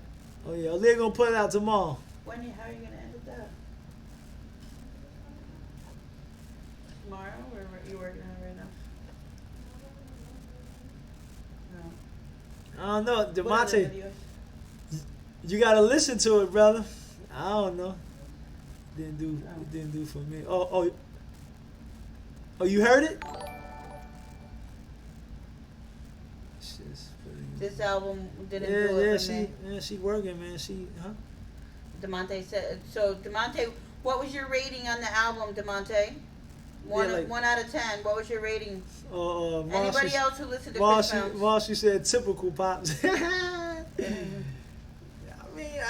Oh yeah, Aaliyah gonna put it out tomorrow. How are you gonna edit that? Tomorrow, or are you working on it right now? No. I don't know, What other Demonte. videos? You gotta listen to it, brother. I don't know. Didn't do. Oh. It didn't do for me. Oh, you heard it? This album didn't do it for me. She working, man. She, huh? DeMonte said. So DeMonte, what was your rating on the album, DeMonte? One out of 10. What was your rating? Anybody else who listened to Chris Brown? Marcy said typical pops. I mean,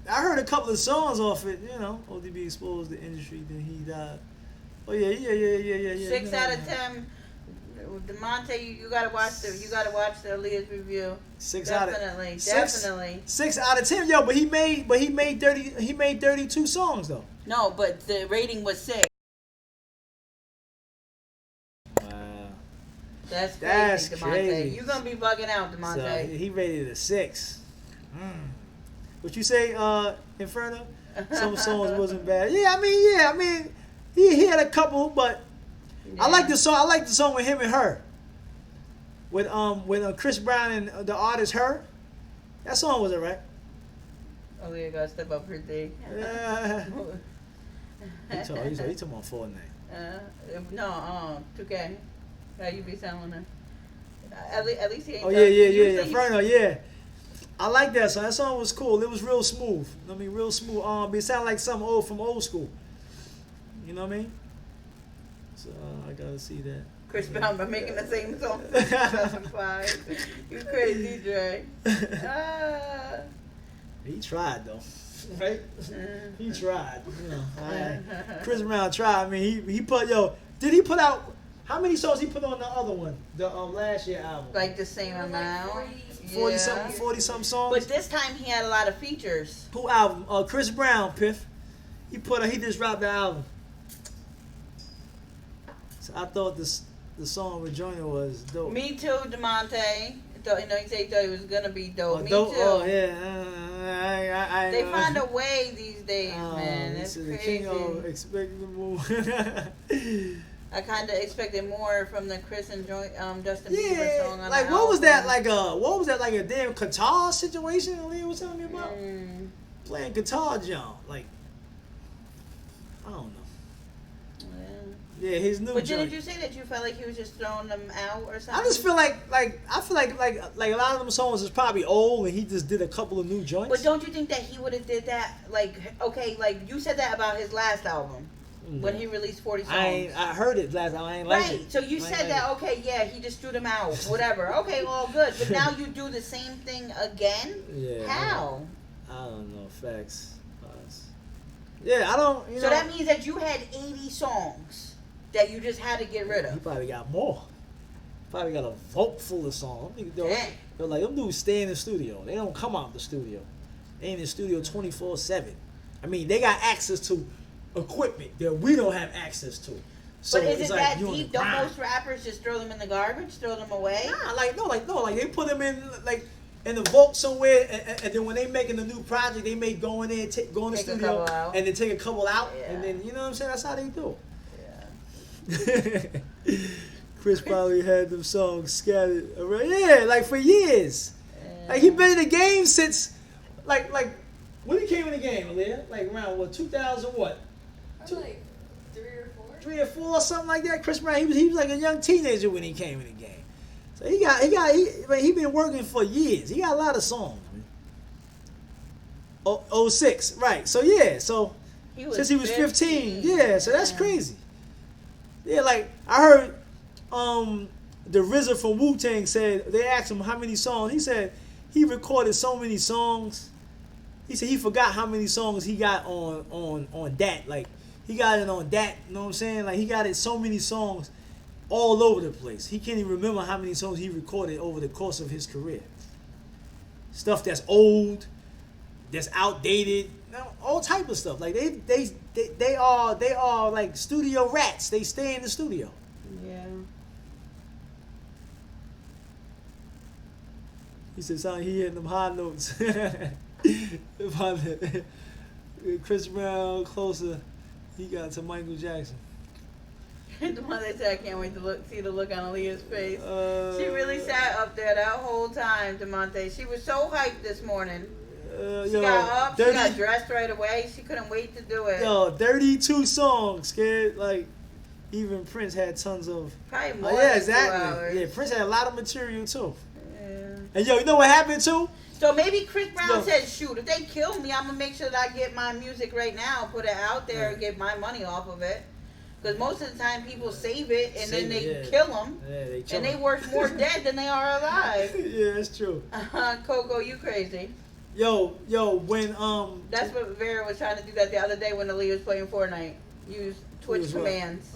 I heard a couple of songs off it. You know, ODB exposed the industry, then he died. Oh yeah. 6 out of 10. DeMonte, you gotta watch the Aaliyah's review. Definitely. 6 out of 10, yo. But he made 32 songs though. No, but the rating was 6. Wow, That's That's crazy, DeMonte. crazy. You're gonna be bugging out, DeMonte. so he rated a 6. What you say, Inferno? Some songs wasn't bad. Yeah, I mean, he had a couple, but. Yeah. I like the song. I like the song with him and her. With Chris Brown and the artist Her. That song was alright. Oh, you gotta step up her thing. Yeah. He talking about Fortnite. No, 2K. How you be selling her? At least he ain't. Oh yeah. Inferno, yeah. I like that song. That song was cool. It was real smooth. I mean, real smooth. It sounded like something old from old school. You know what I mean? So I gotta see that. Chris Brown by making the same song since 2005. You crazy, Dre. He tried though, right? He tried. You know, Chris Brown tried. I mean, he put Did he put out how many songs he put on the other one? The last year album. Like the same amount. 40 something songs. But this time he had a lot of features. Who album? Chris Brown, Piff. He just dropped the album. So I thought the song with Joyner was dope. Me too, DeMonte. He said he thought it was gonna be dope. Me dope? too. Oh yeah. They find a way these days, man. It's the crazy. king of expecting the move. I kind of expected more from the Chris and Justin Bieber song on like the what was album. that like a damn guitar situation Aaliyah was telling me about? Playing guitar, John. Like I don't know. Yeah, his new. But joint. didn't you say that you felt like he was just throwing them out or something? I just feel like a lot of them songs is probably old and he just did a couple of new joints. But don't you think that he would have did that? Like, okay, like you said that about his last album when he released 40 songs. I heard it last time. I ain't like it. Right. So you said that. Okay, yeah, he just threw them out. Whatever. Okay, all good. But now you do the same thing again. Yeah. How? I don't know. Facts. Yeah, I don't. So that means that you had 80 songs that you just had to get rid He of. probably got more. Probably got a vault full of songs. Dang. They're like, them dudes stay in the studio. They don't come out the studio. They in the studio 24/7. I mean, they got access to equipment that we don't have access to. So But is it's it like that you on the deep? Don't grind. most rappers just throw them in the garbage, throw them away? Nah, like they put them in in the vault somewhere, and then when they making a new project, they may go in there, go in the Take a studio, couple out. and then take a couple out, Yeah. and then you know what I'm saying. That's how they do. Yeah. Chris probably had them songs scattered around. Yeah, like for years. Yeah. Like he been in the game since, like when he came in the game, Aaliyah, like around what 2000 what? Probably like 3 or 4. 3 or 4 or something like that. Chris Brown, he was like a young teenager when he came in the game. So he been working for years. He got a lot of songs. Man. 06, right? So yeah, so since he was 15, yeah. So that's crazy. Yeah, like I heard the RZA from Wu Tang said they asked him how many songs. He said he recorded so many songs. He said he forgot how many songs he got on that. Like he got it on that. You know what I'm saying? Like he got it so many songs all over the place. He can't even remember how many songs he recorded over the course of his career. Stuff that's old, that's outdated, all type of stuff. Like they are like studio rats. They stay in the studio. Yeah. He said something. He hitting them high notes. Chris Brown closer. He got to Michael Jackson. The one that said, I can't wait to see the look on Aaliyah's face. She really sat up there that whole time, DeMonte. She was so hyped this morning. She got up, 30, she got dressed right away. She couldn't wait to do it. 32 songs, kid. Like, even Prince had tons of... Probably more yeah, than exactly. 2 hours. Yeah, Prince had a lot of material, too. Yeah. And, you know what happened, too? So maybe Chris Brown said, shoot, if they kill me, I'm going to make sure that I get my music right now, put it out there, and get my money off of it. Because most of the time people save it and then they kill them. Yeah, they kill them. They worth more dead than they are alive. Yeah, that's true. Coco, you crazy. Yo, when That's what Vera was trying to do that the other day when Aaliyah was playing Fortnite. Use Twitch commands.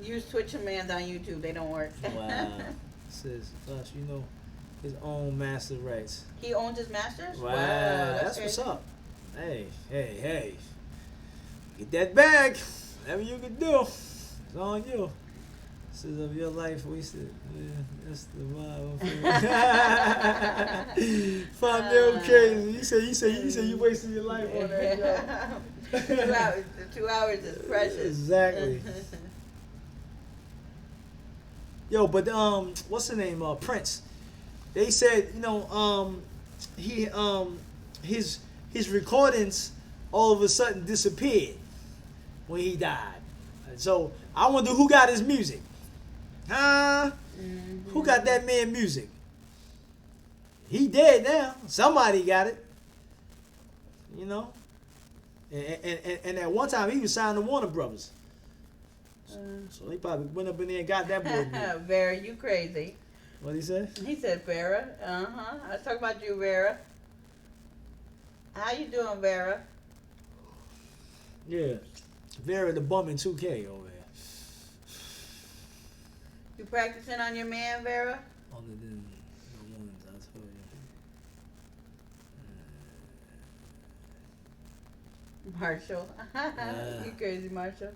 Use Twitch commands on YouTube. They don't work. Wow. Says us, his own master rights. He owns his masters? Wow, that's what's up. Hey. Get that bag. Whatever you can do, it's on you. Says of your life wasted. Yeah, that's the vibe. 5 mil crazy. You say you wasted your life on that. 2 hours is precious. Exactly. Yo, but what's the name? Prince. They said he his recordings all of a sudden disappeared when he died. So I wonder who got his music. Huh? Mm-hmm. Who got that man music? He dead now. Somebody got it. And at one time he was signed to Warner Brothers. So they probably went up in there and got that boy. Vera, you crazy. What'd he say? He said Vera. I was talking about you, Vera. How you doing, Vera? Yeah. Vera the bum in 2K over there. You practicing on your man, Vera? Other than the ones I told you. Marshall. You crazy, Marshall.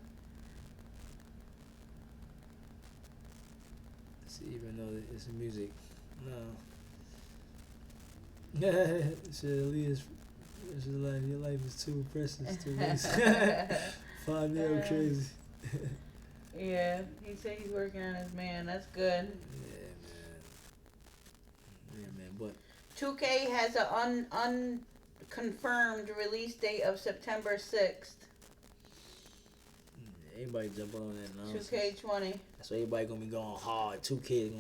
See, even though it's music. No. Your life is too precious to waste. 5 mil crazy. Yeah, he said he's working on his man. That's good. Yeah, man. But 2K has an unconfirmed release date of September 6th. Everybody jumping on that nonsense. 2K20. So everybody gonna be going hard. 2K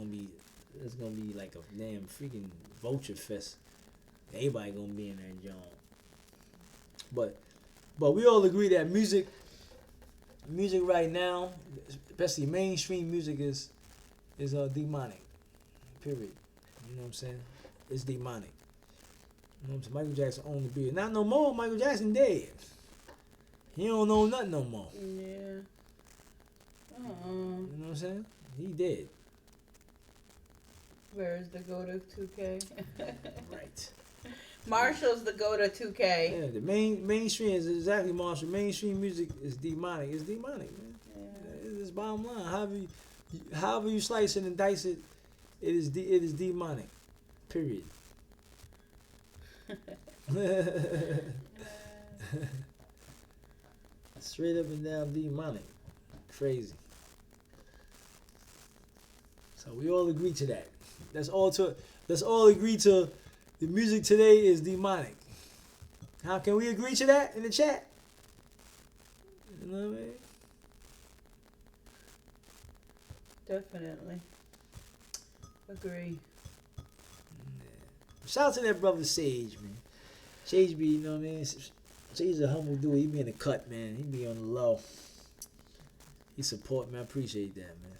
is gonna be like a damn freaking vulture fest. Everybody gonna be in that joint. But we all agree that music right now, especially mainstream music, is demonic. Period. You know what I'm saying? It's demonic. You know what I'm saying? Michael Jackson owned the beard. Not no more. Michael Jackson dead. He don't know nothing no more. Yeah. You know what I'm saying? He dead. Where's the go to 2K? Right. Marshall's the go to 2K. Yeah, the mainstream is exactly Marshall. Mainstream music is demonic. It's demonic, man. Yeah. It's bottom line. However you slice it and dice it, it is demonic. Period. Straight up and down demonic. Crazy. So we all agree to that. Let's all agree to the music today is demonic. How can we agree to that in the chat? You know what I mean? Definitely. Agree. Yeah. Shout out to that brother Sage, man. Sage be, you know what I mean? Sage's a humble dude. He be in the cut, man. He be on the low. He support me. I appreciate that, man.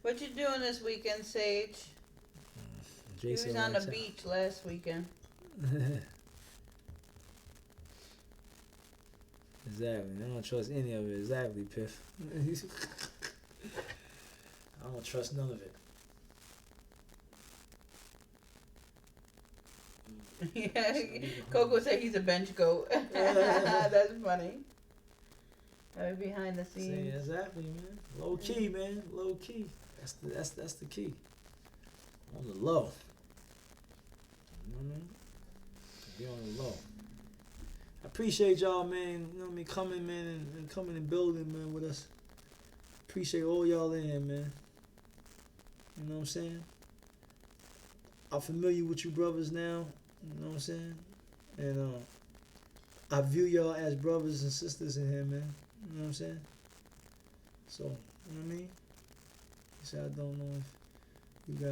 What you doing this weekend, Sage? He was Jason on the likes beach last weekend. Exactly. I don't trust any of it. Exactly, Piff. I don't trust none of it. Yeah, Coco said he's a bench goat. That's funny. Behind the See, scenes. exactly, man. Low key, man. Low key. That's the key. On the low. You know what I mean? Be on the low. I appreciate y'all, man. You know what I mean? Coming, man, and coming and building, man, with us. Appreciate all y'all in here, man. You know what I'm saying? I'm familiar with you brothers now. You know what I'm saying? And I view y'all as brothers and sisters in here, man. You know what I'm saying? So, you know what I mean? So I don't know if you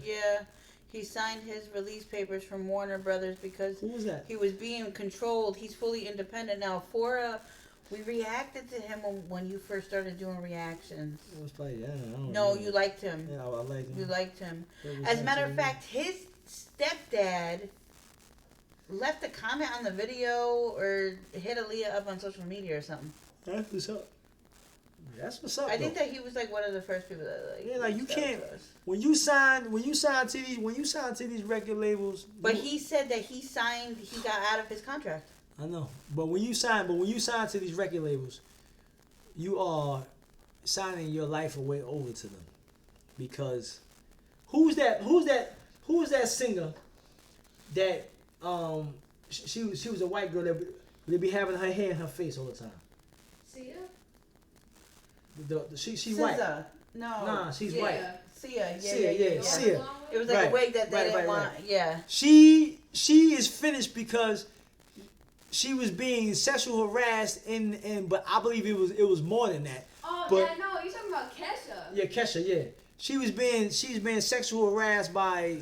got... He signed his release papers from Warner Brothers because Who was that? he was being controlled. He's fully independent now. We reacted to him when you first started doing reactions. It was probably, I don't No, know. you liked him. Yeah, I liked him. You liked him. What was As a that, matter of Jay? fact, his stepdad left a comment on the video or hit Aaliyah up on social media or something. That's what's up. That's what's up. I think though. that he was like one of the first people that Yeah, like you reached out can't to us. when you sign to these record labels. But he said that he got out of his contract. I know, but when you sign to these record labels, you are signing your life away over to them, because who's that singer that she was a white girl that would be having her hair in her face all the time. Sia? She's white. No. Nah, she's Yeah. white. Sia. Sia. It was like Right. a wig that they didn't Right. want. Yeah. She is finished because she was being sexual harassed but I believe it was more than that. Oh, But- yeah, no, you're talking about Kesha. Yeah, Kesha, yeah. She's being sexual harassed by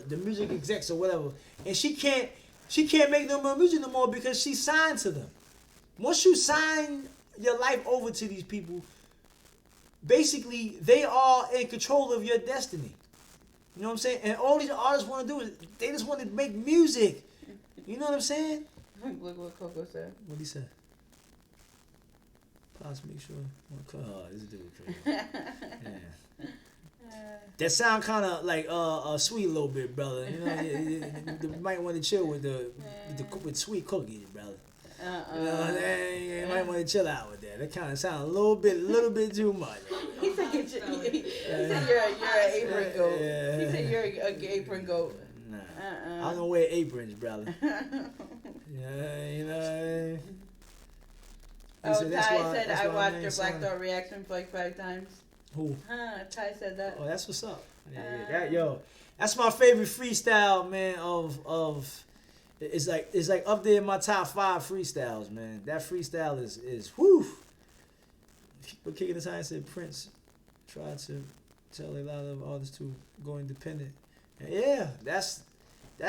the music execs or whatever. And she can't make no more music no more because she signed to them. Once you sign your life over to these people, basically they are in control of your destiny. You know what I'm saying? And all these artists want to do is they just want to make music. You know what I'm saying? Look what Coco said. What'd he say? Pause, make sure. Oh, this dude crazy. Yeah. That sound kind of like sweet a little bit, brother. You know, you might want to chill with with sweet cookies, brother. You know what I'm saying? You might want to chill out with that. That kind of sound a little bit too much. He said you're an apron goat. Yeah. He said you're an apron goat. Nah, I don't wear aprons, brother. Yeah, you know what I mean? He Oh, said, Ty why- said that's I why watched man your Black signed. Dot reaction for like 5 times. Who? Ty said that. Oh, that's what's up. Yeah, that's my favorite freestyle, man. Of it's like up there in my top 5 freestyles, man. That freestyle is whoo. People kicking his hand said Prince tried to tell a lot of artists to go independent. And yeah, that's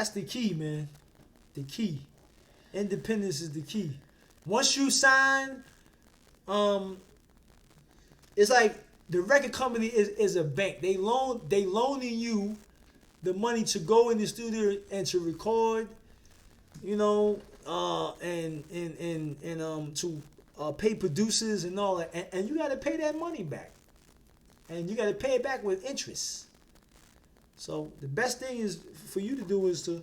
the key, man. The key. Independence is the key. Once you sign, it's like the record company is a bank. They loaning you the money to go in the studio and to record, you know, and to pay producers and all that, and you got to pay that money back, and you got to pay it back with interest. So the best thing is for you to do is to,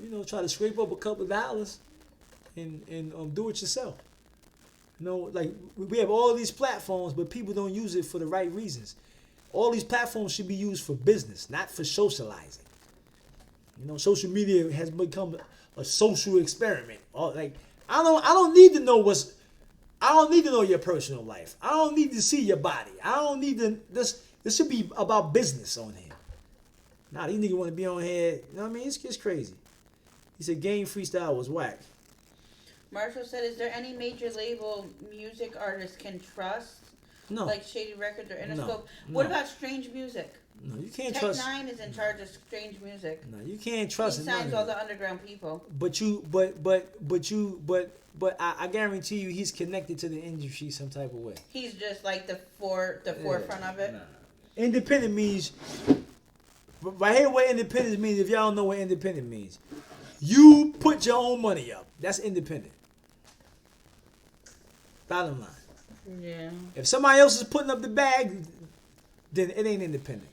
you know, try to scrape up a couple of dollars and do it yourself. You know, like we have all these platforms, but people don't use it for the right reasons. All these platforms should be used for business, not for socializing. You know, social media has become a social experiment. Like I don't need to know your personal life. I don't need to see your body. I don't need to. This should be about business on here. Nah, these niggas want to be on here. You know what I mean? It's crazy. He said Game Freestyle was whack. Marshall said, "Is there any major label music artists can trust, No. like Shady Records or Interscope? No. What about Strange Music? No, you can't Tech trust. Nine is in charge of Strange Music. No, you can't He trust. signs all the underground people. But I guarantee you, he's connected to the industry some type of way. He's just like the forefront of it. Nah. Independent means. Right here, what independence means. If y'all don't know what independent means, you put your own money up. That's independent. Bottom line. Yeah. If somebody else is putting up the bag, then it ain't independent.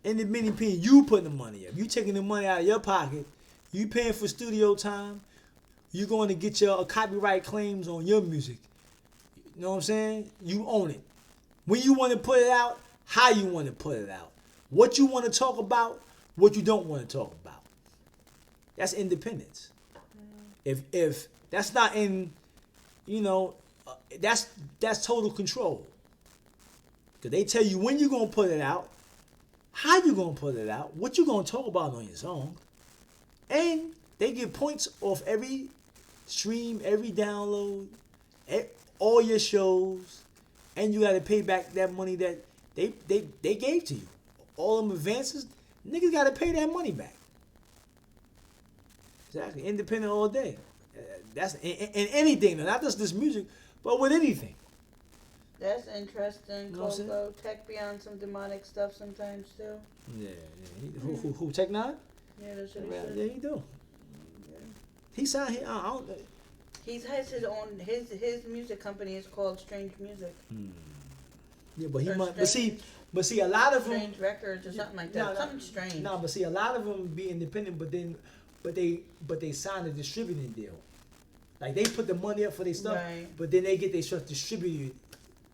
Independent means you putting the money up. You taking the money out of your pocket. You paying for studio time. You going to get your copyright claims on your music. You know what I'm saying? You own it. When you want to put it out, how you want to put it out. What you want to talk about, what you don't want to talk about. That's independence. If that's not in, that's total control. Because they tell you when you're going to put it out, how you going to put it out, what you going to talk about on your song. And they get points off every stream, every download, all your shows. And you got to pay back that money that they gave to you. All them advances, niggas got to pay that money back. Exactly. Independent all day. That's in anything, not just this music, but with anything. That's interesting. You know what I'm Coco, Tech be on some demonic stuff sometimes too. Yeah. Who Tech Nine? Yeah, that's what he Yeah, said. he do. He signed here. I don't. He has his own. His music company is called Strange Music. Yeah, but he Or might. Strange- But see, a lot of them. Strange Records or something like that. Something strange. No, but see, a lot of them be independent, but they sign a distributing deal. Like they put the money up for their stuff, Right. but then they get their stuff distributed.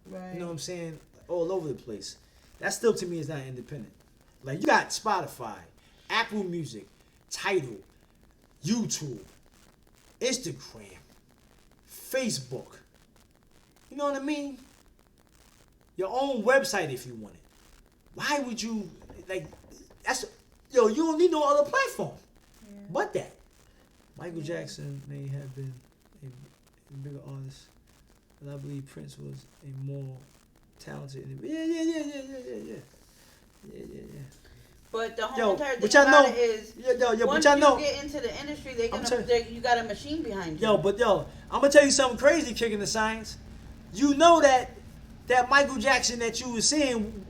Right. You know what I'm saying? All over the place. That still to me is not independent. Like you got Spotify, Apple Music, Tidal, YouTube, Instagram, Facebook. You know what I mean? Your own website if you want it. Why would you you don't need no other platform but that. Michael Jackson may have been a bigger artist, but I believe Prince was a more talented. Yeah. But the whole entire but thing y'all about know- it is, but once y'all you know- get into the industry, telling- you got a machine behind you. I'm gonna tell you something crazy, kicking the science. You know that Michael Jackson that you were seeing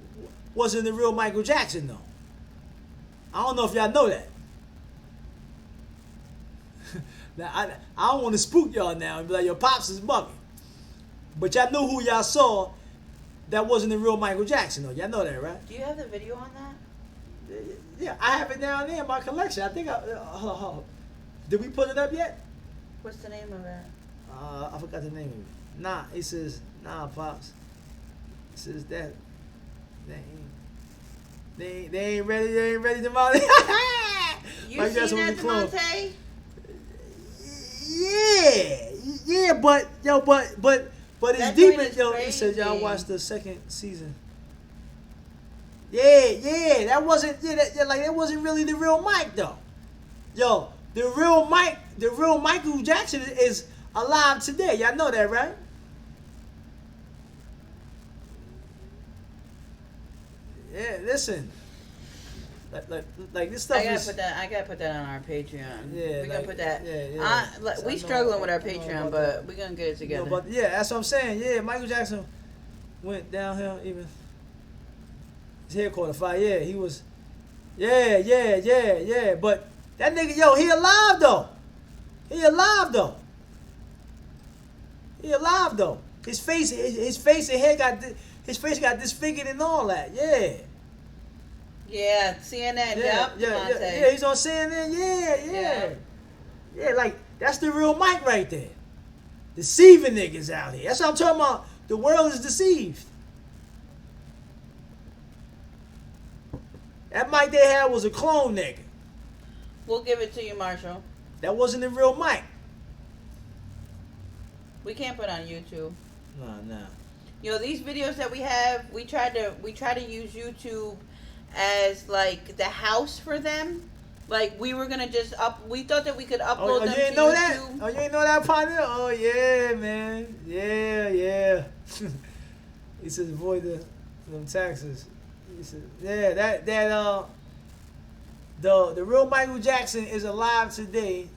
wasn't the real Michael Jackson though. I don't know if y'all know that. Now, I don't want to spook y'all now and be like, your pops is bugging. But y'all know who y'all saw that wasn't the real Michael Jackson though. Y'all know that, right? Do you have the video on that? Yeah, I have it down there in my collection. I think hold on. Did we put it up yet? What's the name of it? I forgot the name of it. Nah, it says, Pops. It says that. They ain't ready. They ain't ready to molly. You seen that, Demonte? Yeah, but it's That deep. joint is It says y'all crazy. watched the second season. Yeah, that wasn't that wasn't really the real Mike though. Yo, the real Michael Jackson is alive today. Y'all know that, right? Yeah, listen. Like this stuff I is. gotta put that on our Patreon. Yeah, We're gonna put that. yeah. We I struggling know with our about Patreon, that. but we're gonna get it No, together. but yeah, that's what I'm saying. Yeah, Michael Jackson went downhill even. His hair caught a fire. Yeah, he was. Yeah. But that nigga, he alive though. He alive though. His face and hair got disfigured and all that. Yeah. Yeah, CNN. Yeah, Demonte. he's on CNN. Yeah, like that's the real Mike right there. Deceiving niggas out here. That's what I'm talking about. The world is deceived. That Mike they had was a clone nigga. We'll give it to you, Marshall. That wasn't the real Mike. We can't put on YouTube. Nah. These videos that we have, we try to use YouTube as like the house for them. Like we were gonna just we thought that we could upload them you to ain't know YouTube. that? Oh, you ain't know that, partner? Oh yeah, man. Yeah. He says avoid them taxes. He said, yeah, the real Michael Jackson is alive today,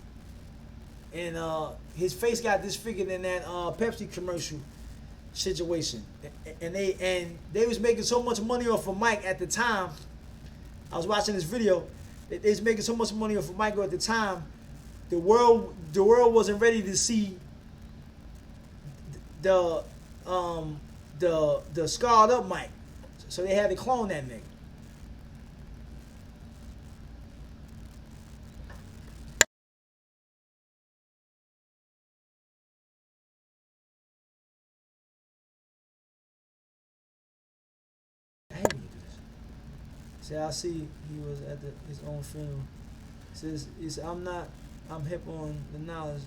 and his face got disfigured in that Pepsi commercial situation, and they was making so much money off of Mike at the time. I was watching this video. They was making so much money off of Michael at the time. The world wasn't ready to see the scarred up Mike, so they had to clone that nigga. I hate when you do this. See, I see he was at his own funeral. He said, I'm hip on the knowledge.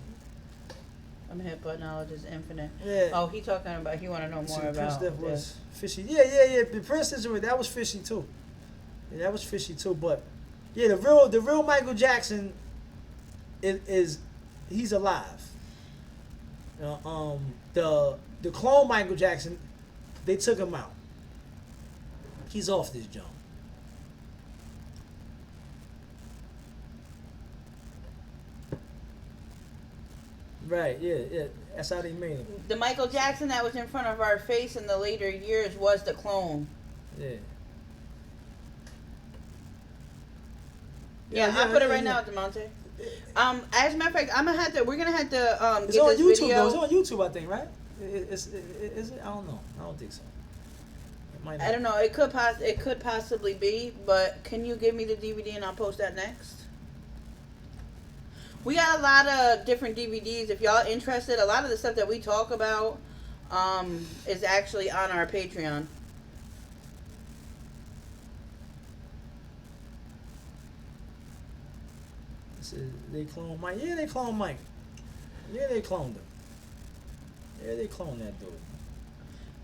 I'm hip, but knowledge is infinite. Yeah. Oh, he talking about, he want to know more The about. Prince was fishy. Yeah. The Prince situation, that was fishy too. Yeah, that was fishy too. But yeah, the real Michael Jackson is he's alive. The clone Michael Jackson, they took him out. He's off this jump. Right, yeah. That's how they made him. The Michael Jackson that was in front of our face in the later years was the clone. Yeah. Yeah, I'll put it right now, DeMonte. As a matter of fact, we're gonna have to It's get on this YouTube video. though. It's on YouTube, I think, right? Is it? I don't know. I don't think so. It might not. I don't know. It could possibly be, but can you give me the DVD and I'll post that next? We got a lot of different DVDs. If y'all interested, a lot of the stuff that we talk about is actually on our Patreon. They cloned Mike. Yeah, they cloned Mike. Yeah, they cloned him. Yeah, they cloned that dude.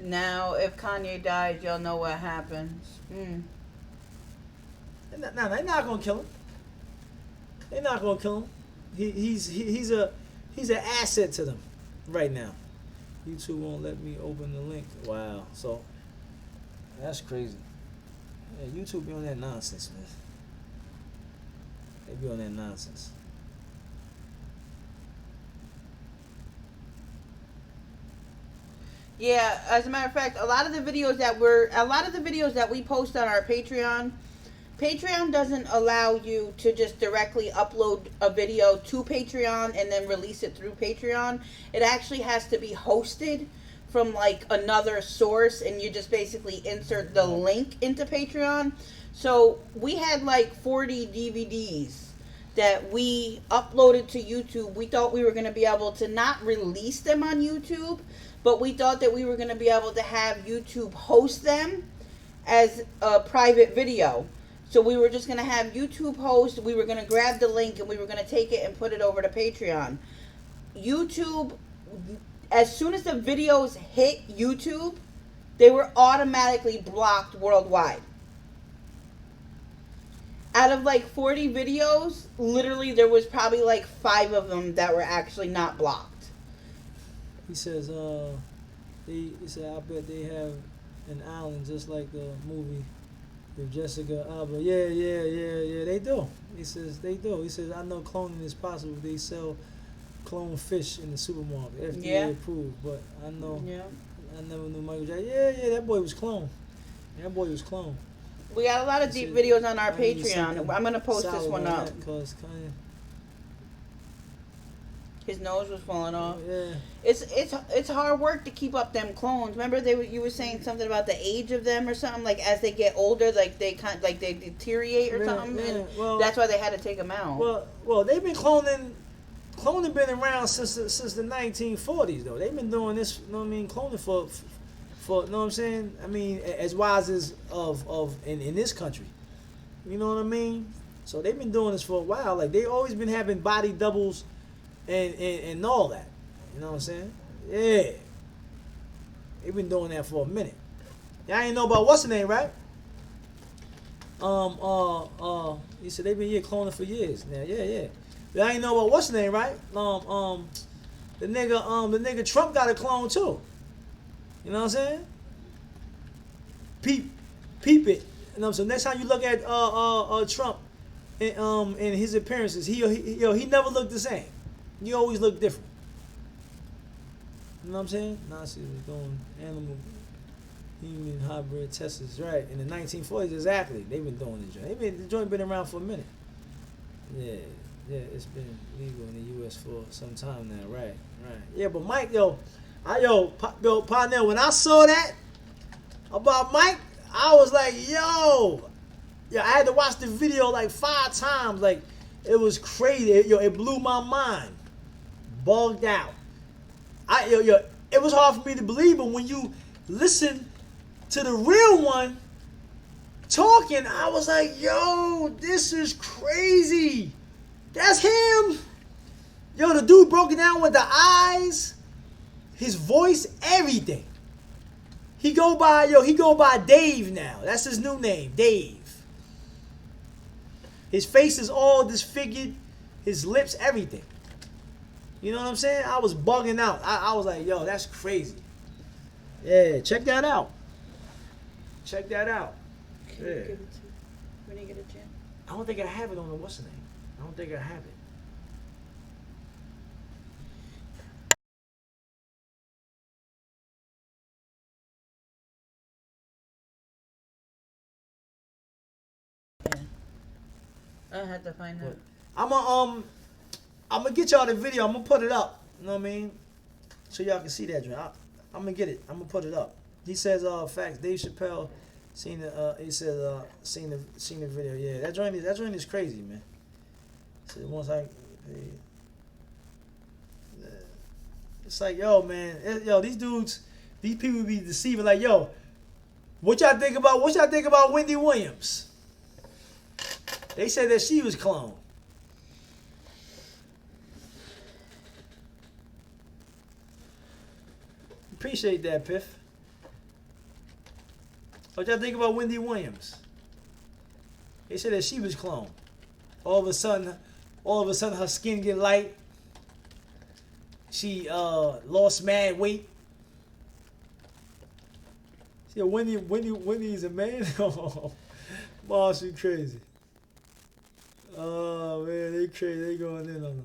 Now, if Kanye dies, y'all know what happens. They're not gonna kill him. They're not gonna kill him. He's an asset to them right now. YouTube won't let me open the link. Wow, so that's crazy. Yeah, YouTube be on that nonsense, man. They be on that nonsense. Yeah, as a matter of fact, a lot of the videos that we post on our Patreon doesn't allow you to just directly upload a video to Patreon and then release it through Patreon. It actually has to be hosted from like another source, and you just basically insert the link into Patreon. So we had like 40 DVDs that we uploaded to YouTube. We thought we were going to be able to not release them on YouTube, but we thought that we were going to be able to have YouTube host them as a private video. So we were just going to have YouTube host. We were going to grab the link and we were going to take it and put it over to Patreon. YouTube, as soon as the videos hit YouTube, they were automatically blocked worldwide. Out of like 40 videos, literally there was probably like 5 of them that were actually not blocked. He says, he said, I bet they have an island just like the movie with Jessica Alba. Yeah, they do. He says, they do. He says, I know cloning is possible. They sell cloned fish in the supermarket, FDA approved. But I know, I never knew Michael Jackson. Yeah, that boy was cloned. We got a lot of deep videos on our Patreon. I'm going to post this one up. His nose was falling off. Yeah. It's hard work to keep up them clones. Remember you were saying something about the age of them or something, like as they get older, like they they deteriorate or something, and that's why they had to take them out. Well, they've been cloning been around since the 1940s though. They've been doing this, you know what I mean, cloning for you know what I'm saying? I mean, as wise as in this country. You know what I mean? So they've been doing this for a while. Like they always been having body doubles and all that. You know what I'm saying? Yeah. They've been doing that for a minute. Y'all ain't know about what's the name, right? He said they've been cloning for years now. Yeah. Y'all ain't know about what's the name, right? The nigga Trump got a clone too. You know what I'm saying? Peep it. You know, so next time you look at Trump and his appearances, he never looked the same. He always looked different. You know what I'm saying? Nazis was going animal human hybrid tests, right? In the 1940s, exactly. They've been doing the joint. The joint been around for a minute. Yeah, it's been legal in the U.S. for some time now, right? Yeah, but Mike, Parnell, when I saw that about Mike, I was like, I had to watch the video like 5 times. Like, it was crazy. It blew my mind. Bugged out. It was hard for me to believe, but when you listen to the real one talking, I was like, this is crazy. That's him. The dude broke it down with the eyes, his voice, everything. He go by Dave now. That's his new name, Dave. His face is all disfigured, his lips, everything. You know what I'm saying? I was bugging out. I was like, that's crazy. Yeah, check that out. Can you give it to me when you get a chance? I don't think I have it on the what's the name. I don't think I have it. I had to find out. I'm gonna get y'all the video. I'm gonna put it up. You know what I mean? So y'all can see that joint. I'm gonna get it. I'm gonna put it up. He says, facts. Dave Chappelle seen the. He says, seen the video. Yeah, that joint is crazy, man. So once it's like, man, these dudes, these people be deceiving. Like, what y'all think about Wendy Williams? They said that she was cloned. Appreciate that, Piff. What y'all think about Wendy Williams? They said that she was cloned. All of a sudden her skin get light. She lost mad weight. See, Wendy is a man. Mom, she crazy. Oh man, they crazy. They going in on her.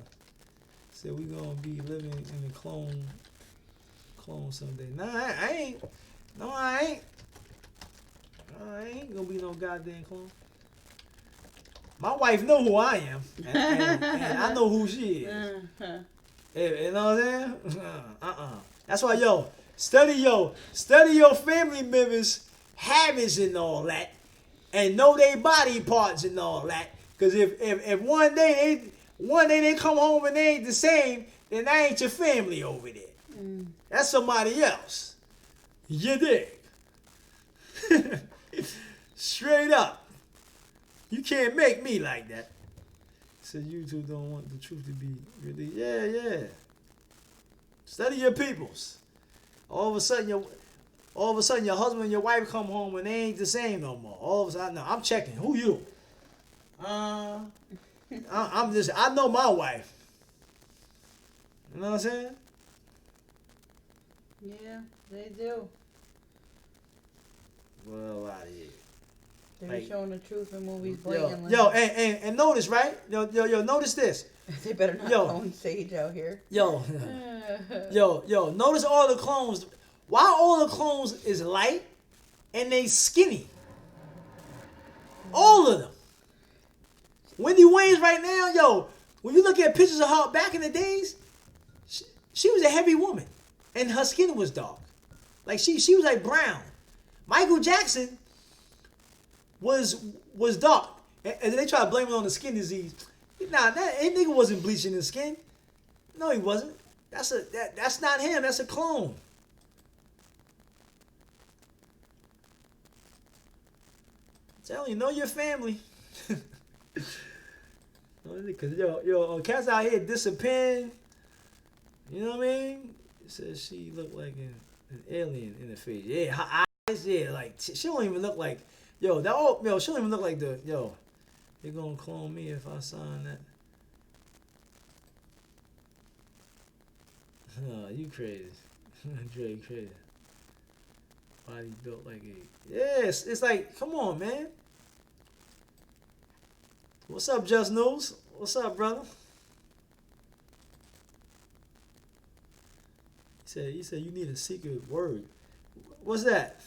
Said we gonna be living in a clone someday. Nah, I ain't. No, I ain't. I ain't gonna be no goddamn clone. My wife know who I am, and I know who she is. You know what I'm saying? That's why, study your family members' habits and all that, and know their body parts and all that. Cause if one day they come home and they ain't the same, then that ain't your family over there. That's somebody else. You dig? Straight up. You can't make me like that. So you two don't want the truth to be really. Yeah. Study your peoples. All of a sudden your husband and your wife come home and they ain't the same no more. All of a sudden, no, I'm checking. Who you? I know my wife. You know what I'm saying? Yeah, they do. Well, out of here. They're showing the truth in movies blatantly. And notice, right? Yo, notice this. They better not clone Sage out here. Notice all the clones. Why all the clones is light and they skinny? All of them. Wendy Williams right now, when you look at pictures of her back in the days, she was a heavy woman. And her skin was dark. Like she was like brown. Michael Jackson was dark. And they try to blame it on the skin disease. Nah, that nigga wasn't bleaching his skin. No, he wasn't. That's not him. That's a clone. Tell you, know your family. Because cats out here disappearing. You know what I mean? It says she looked like an alien in the face. Yeah, her eyes. Yeah, like she don't even look like. She don't even look like the. They're gonna clone me if I sign that. Oh, you crazy. Dre crazy. Body built like a. Yes, it's like, come on, man. What's up, Just News? What's up, brother? He said you need a secret word. What's that?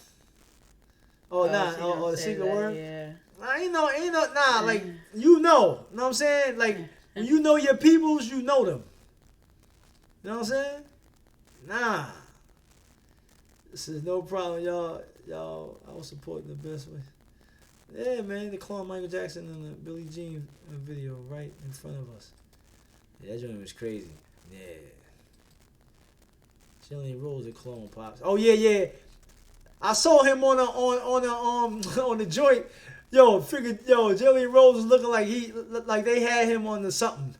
Oh, nah, she oh, don't the say secret that, word? Yeah. Ain't no, nah, like, you know what I'm saying? Like, when you know your peoples, you know them. You know what I'm saying? Nah. This is no problem, y'all, I was supporting the best way. Yeah, man, they clone Michael Jackson in the Billie Jean video right in front of us. Yeah, that joint was crazy. Yeah. Jillian Rose a clone pops. Oh yeah. I saw him on the joint. Jillian Rose was looking like they had him on the something.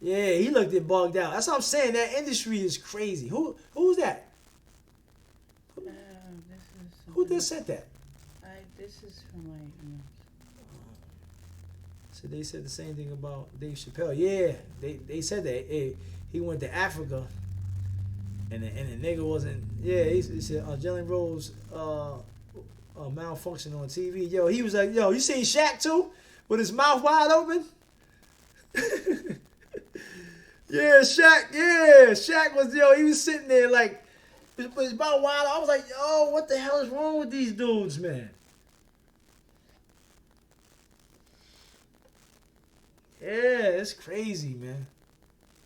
Yeah, he looked it bugged out. That's what I'm saying. That industry is crazy. Who's that? Who just said that? This is from like. So they said the same thing about Dave Chappelle. Yeah, they said that he went to Africa, and the nigga wasn't. Yeah, he said Jillian Rose malfunction on TV. Yo, he was like, yo, you seen Shaq too, with his mouth wide open? Yeah, Shaq was, he was sitting there like, with his mouth wide. I was like, yo, what the hell is wrong with these dudes, man? Yeah, it's crazy, man.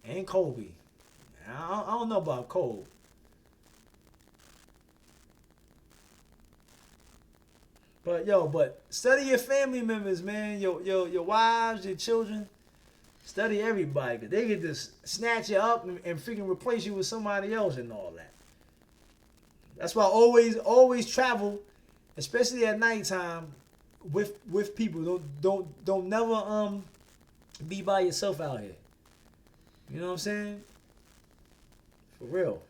And Kobe. I don't know about Kobe. But study your family members, man. Your wives, your children. Study everybody, cause they get to snatch you up and freaking replace you with somebody else and all that. That's why always travel, especially at nighttime, with people. Don't never be by yourself out here. You know what I'm saying? For real.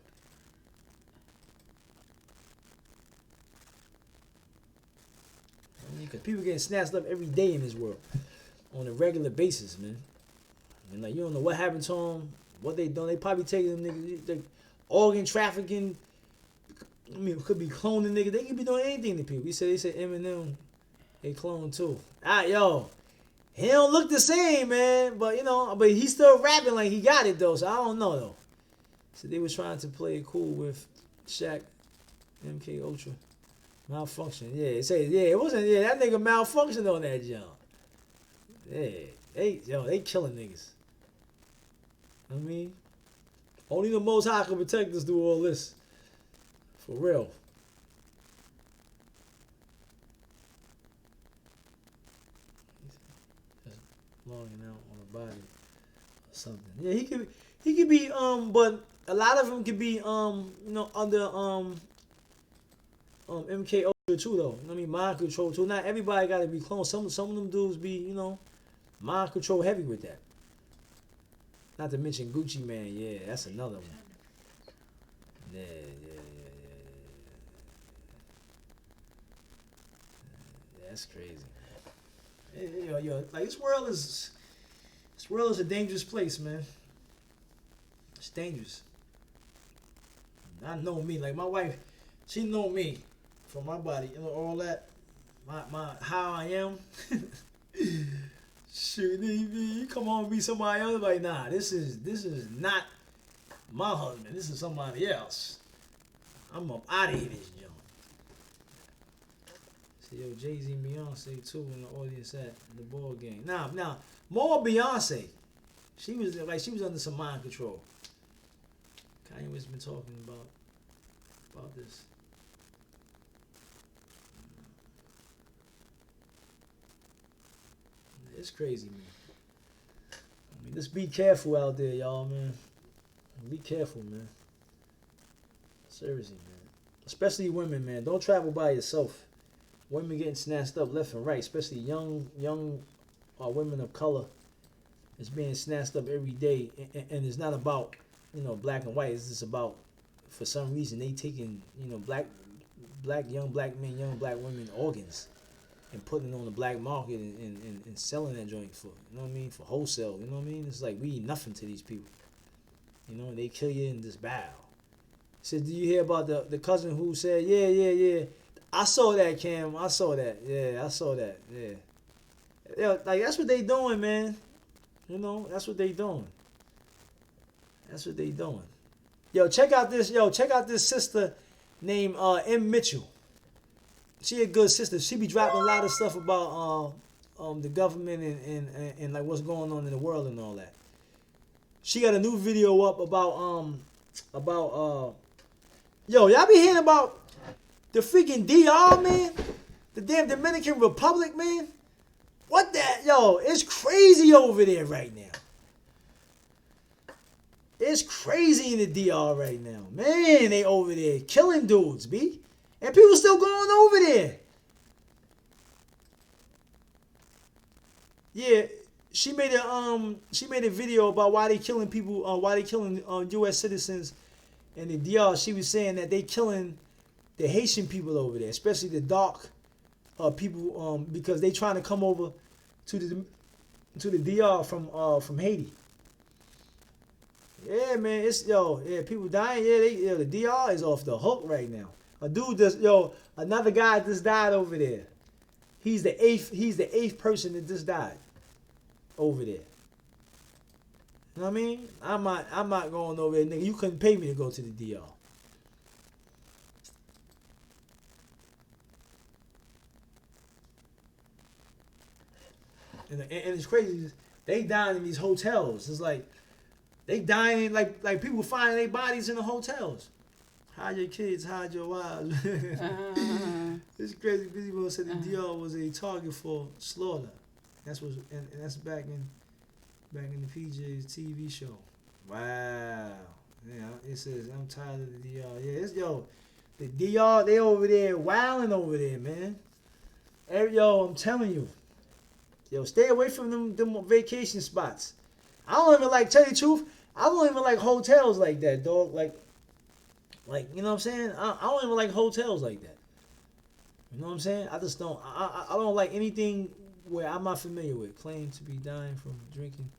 Because people getting snatched up every day in this world on a regular basis, man. And like, you don't know what happened to them, what they done. They probably taking them niggas, they organ trafficking. I mean, it could be cloning niggas. They could be doing anything to people. They said Eminem, they clone too. He don't look the same, man. But he's still rapping like he got it though. So I don't know though. So they was trying to play it cool with Shaq, MK Ultra, malfunction. Yeah, it wasn't. Yeah, that nigga malfunctioned on that jump. Yeah, they killing niggas. I mean, only the Most High can protect us through all this. For real. Just logging out on the body or something. Yeah, he could be but a lot of them could be under MK Ultra too though. I mean, mind control too. Not everybody got to be cloned. Some of them dudes be mind control heavy with that. Not to mention Gucci Man. Yeah, that's another one. Yeah. That's crazy. Like this world is a dangerous place, man. It's dangerous. I know me, like my wife, she know me from my body, all that, my how I am. Shoot, you come on and be somebody else. Like, nah, this is not my husband. This is somebody else. I'm up out of here, this joint. See, Jay-Z and Beyonce too in the audience at the ball game. Now, more Beyonce. She was under some mind control. Kanye West been talking about this. It's crazy, man. I mean, just be careful out there, y'all, man. Be careful, man. Seriously, man. Especially women, man. Don't travel by yourself. Women getting snatched up left and right, especially young women of color. It's being snatched up every day, and it's not about black and white. It's just about, for some reason, they taking young black men, young black women organs and putting it on the black market and selling that joint for, for wholesale. It's like we eat nothing to these people. They kill you and just bow. Said, do you hear about the cousin who said, yeah, I saw that, Cam. I saw that. Yeah, I saw that. Yeah. Yeah, like that's what they doing, man. You know, that's what they doing. That's what they doing. Yo, check out this. Yo, check out this sister named M Mitchell. She a good sister. She be dropping a lot of stuff about the government and like what's going on in the world and all that. She got a new video up about yo, y'all be hearing about the freaking DR, man? The damn Dominican Republic, man? What that? Yo, it's crazy over there right now. It's crazy in the DR right now. Man, they over there killing dudes, B. And people still going over there. Yeah, she made a video about why they killing people, why they killing US citizens in the DR. She was saying that they killing the Haitian people over there, especially the dark people, because they trying to come over to the DR from Haiti. Yeah, man, people dying. Yeah, the DR is off the hook right now. Another guy just died over there. He's the eighth person that just died over there. You know what I mean? I'm not going over there, nigga. You couldn't pay me to go to the DR. And it's crazy. They dying in these hotels. It's like they dying like people finding their bodies in the hotels. Hide your kids, hide your wives. It's crazy. Busy Boy said the DR was a target for slaughter. That's back in the PJ's TV show. Wow. Yeah, it says I'm tired of the DR. Yeah, the DR, they over there wilding over there, man. I'm telling you. Yo, stay away from them vacation spots. I don't even tell you the truth, I don't even like hotels like that, dog. Like, you know what I'm saying? I don't even like hotels like that. You know what I'm saying? I just don't. I don't like anything where I'm not familiar with. Claim to be dying from drinking.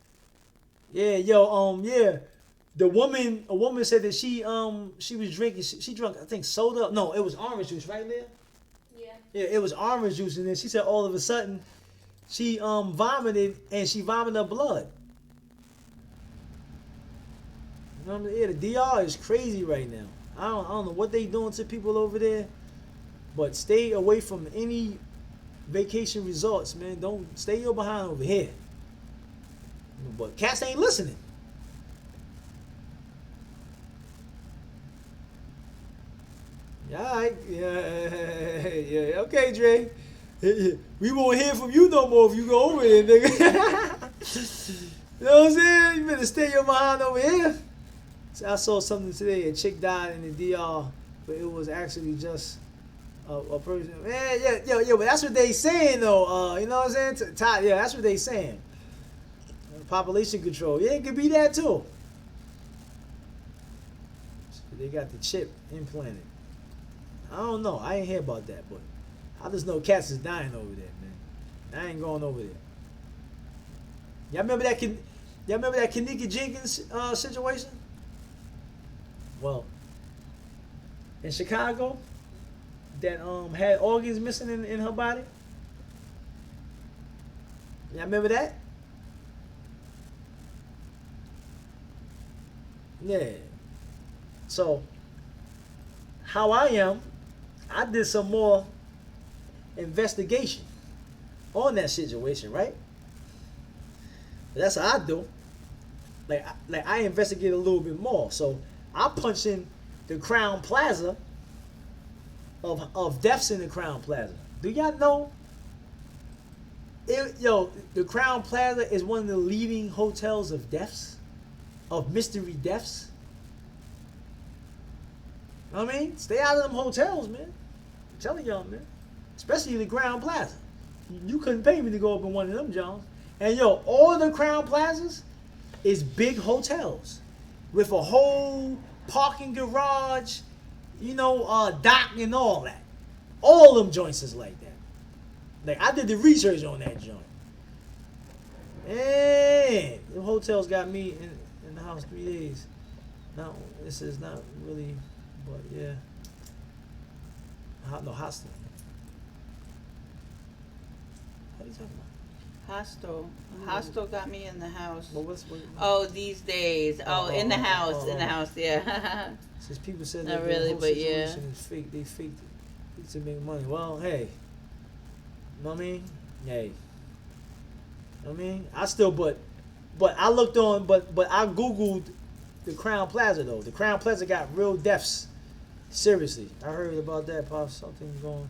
Yeah, yeah. A woman said that she was drinking. She drank, I think, soda. No, it was orange juice, right there. Yeah. Yeah, it was orange juice, and then she said all of a sudden she vomited and she vomited up blood. You know what I mean? Yeah, the DR is crazy right now. I don't know what they doing to people over there, but stay away from any vacation resorts, man. Don't stay your behind over here. But cats ain't listening. Yeah, all right. Yeah. Okay, Dre. We won't hear from you no more if you go over there, nigga. You know what I'm saying? You better stay your behind over here. So I saw something today. A chick died in the DR, but it was actually just a person. Man, yeah. But that's what they saying though. You know what I'm saying? Yeah, that's what they saying. Population control. Yeah, it could be that too. They got the chip implanted. I don't know. I ain't hear about that, but I just know cats is dying over there, man. I ain't going over there. Y'all remember that? Y'all remember that Kanika Jenkins situation? Well, in Chicago, that had organs missing in her body. Y'all remember that? Yeah. So, how I did some more investigation on that situation, right? That's how I do. Like I investigate a little bit more. So I punched in the Crown Plaza of deaths in the Crown Plaza. Do y'all know? The Crown Plaza is one of the leading hotels of deaths, of mystery deaths. You know what I mean? Stay out of them hotels, man. I'm telling y'all, man. Especially the Crown Plaza. You couldn't pay me to go up in one of them, Johns. And all the Crown Plazas is big hotels with a whole parking garage, dock and all that. All them joints is like that. Like I did the research on that joint. Man, the hotels got me in the house 3 days. Now this is not really, but yeah. Hostel. What are you talking about? Hostel got me in the house. What? Oh, these days. In the house. In the house, yeah. Since people said Not that really, the whole but situation is fake, they faked it to make money. Well, hey, you know what I mean? Hey, you know what I mean? I still, but I looked on, but I googled the Crown Plaza though. The Crown Plaza got real deaths. Seriously, I heard about that. Pop, something going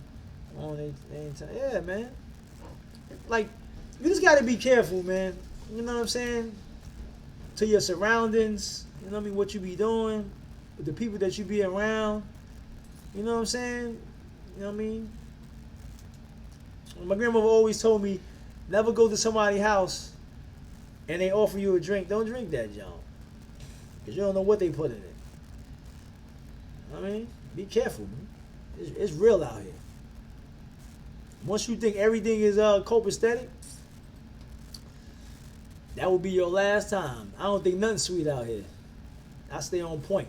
on. Yeah, man. Like, you just gotta be careful, man. You know what I'm saying? To your surroundings. You know what I mean? What you be doing, with the people that you be around. You know what I'm saying? You know what I mean? My grandmother always told me, never go to somebody's house and they offer you a drink. Don't drink that junk. Because you don't know what they put in it. You know what I mean? Be careful, man. It's real out here. Once you think everything is copacetic, that will be your last time. I don't think nothing's sweet out here. I stay on point.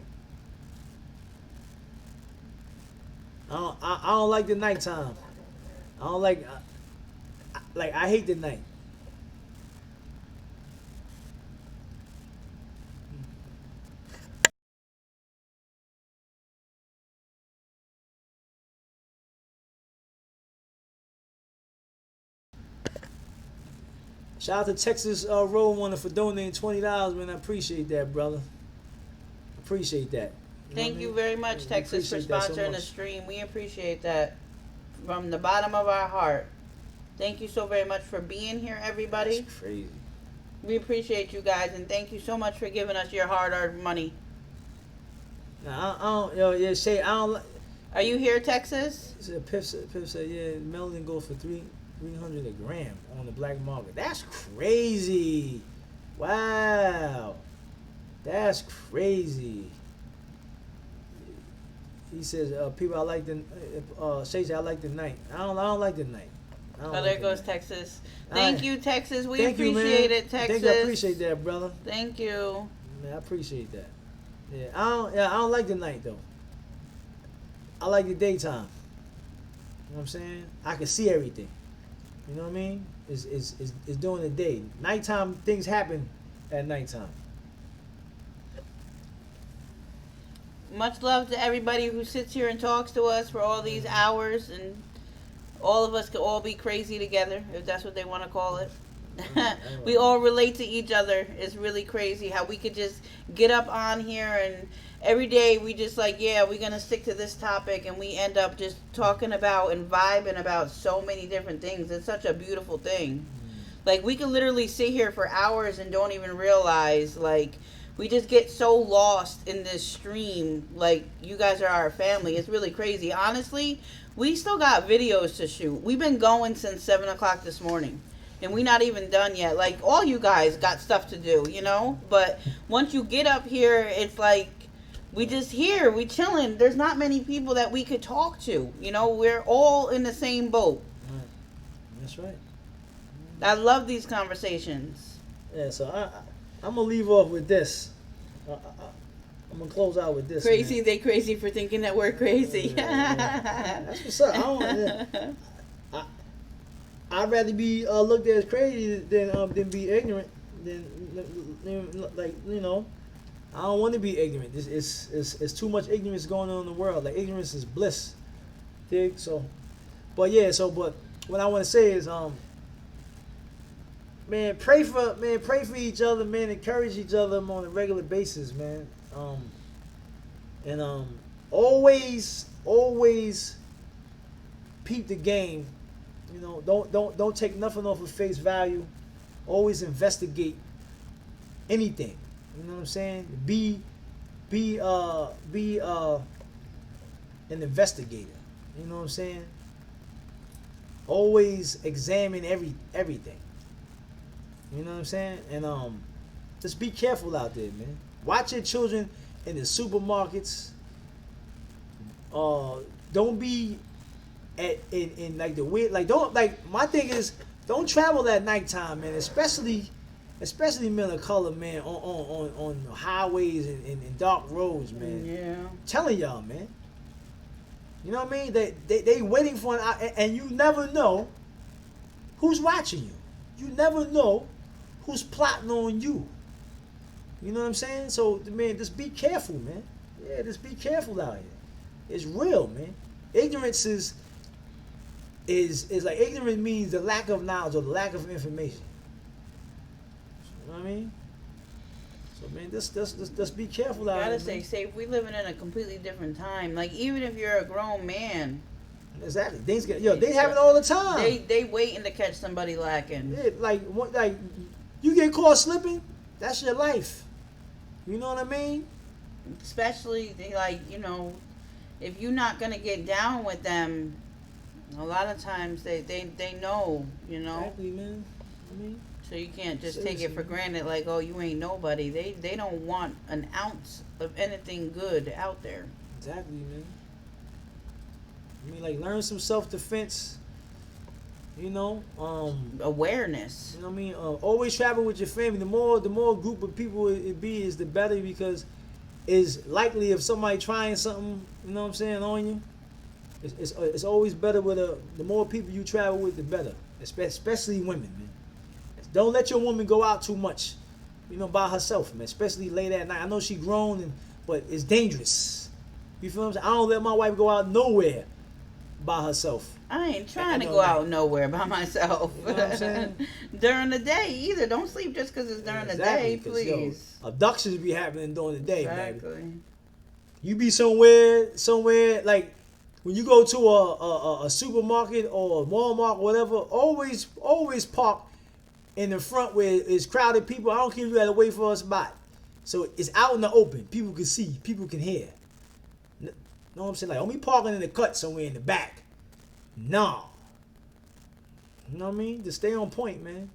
I don't like the nighttime. I don't like I hate the night. Shout out to Texas Road Runner for donating $20, man. I appreciate that, brother. Appreciate that. Thank you very much, Texas, for sponsoring the stream. We appreciate that from the bottom of our heart. Thank you so very much for being here, everybody. That's crazy. We appreciate you guys, and thank you so much for giving us your hard-earned money. Nah, I don't, yo, yeah, Shay, I don't. Are you here, Texas? Piff said, yeah, melanin go for 300 a gram on the black market. That's crazy. Wow. That's crazy. He says, people, I like the, Shay said, I like the night. I don't like the night. There goes Texas. Thank you, Texas. We appreciate it, Texas. I appreciate that, brother. Thank you. Man, I appreciate that. Yeah, I don't like the night though. I like the daytime. You know what I'm saying? I can see everything. You know what I mean? It's during the day. Nighttime, things happen at nighttime. Much love to everybody who sits here and talks to us for all these hours, and all of us could all be crazy together, if that's what they want to call it. We all relate to each other. It's really crazy how we could just get up on here and every day we just like, yeah, we're going to stick to this topic, and we end up just talking about and vibing about so many different things. It's such a beautiful thing. Like, we can literally sit here for hours and don't even realize, like, we just get so lost in this stream. Like, you guys are our family. It's really crazy. Honestly, we still got videos to shoot. We've been going since 7 o'clock this morning. And we're not even done yet. Like, all you guys got stuff to do, you know? But once you get up here, it's like, we just here. We chilling. There's not many people that we could talk to. You know, we're all in the same boat. Right. That's right. I love these conversations. Yeah, so I'm going to leave off with this. I'm going to close out with this. Crazy, man. they crazy for thinking that we're crazy. Yeah. That's what's up. I'd rather be looked at as crazy than be ignorant. Like, you know, I don't want to be ignorant. It's too much ignorance going on in the world. Like, ignorance is bliss. Dig? So, but what I want to say is, man, pray for each other, man. Encourage each other on a regular basis, man. Always peep the game. You know, don't take nothing off of face value. Always investigate anything. You know what I'm saying? Be an investigator. You know what I'm saying? Always examine everything. You know what I'm saying? And just be careful out there, man. Watch your children in the supermarkets. Don't be in like the weird, like, don't, like, my thing is, don't travel at nighttime, man. Especially men of color, man, on highways and dark roads, man. Yeah. I'm telling y'all, man. You know what I mean? They waiting for an, and you never know who's watching you. you never know who's plotting on you. You know what I'm saying? So, man, just be careful, man. Yeah, just be careful out here. It's real, man. Ignorance is like, ignorance means the lack of knowledge or the lack of information. You know what I mean? So, man, just be careful out here. Gotta stay safe. We living in a completely different time. Like, even if you're a grown man, exactly. They have it all the time. They waiting to catch somebody lacking. Yeah, like you get caught slipping, that's your life. You know what I mean? Especially, like, if you're not gonna get down with them, a lot of times they know, Exactly, man. I mean, so you can't just seriously, take it for granted, like, oh, you ain't nobody. They don't want an ounce of anything good out there. exactly, man. I mean, like, learn some self-defense. Awareness. You know what I mean? Always travel with your family. The more group of people it be is, the better, because it's likely if somebody trying something, you know what I'm saying, on you. It's always better with the more people you travel with, the better. Especially women, man. Don't let your woman go out too much, by herself, man. Especially late at night. I know she grown, but it's dangerous. You feel what I'm saying? I don't let my wife go out nowhere by herself. I ain't trying to go out nowhere by myself. You know what I'm saying? During the day either. Don't sleep just because it's during the day, please. Abductions be happening during the day, Exactly. baby. You be somewhere like when you go to a supermarket or a Walmart, whatever. Always park in the front where it's crowded people. I don't care if you gotta wait for a spot. So it's out in the open. People can see. People can hear. Know what I'm saying? Like, don't be parking in the cut somewhere in the back. No. You know what I mean? Just stay on point, man.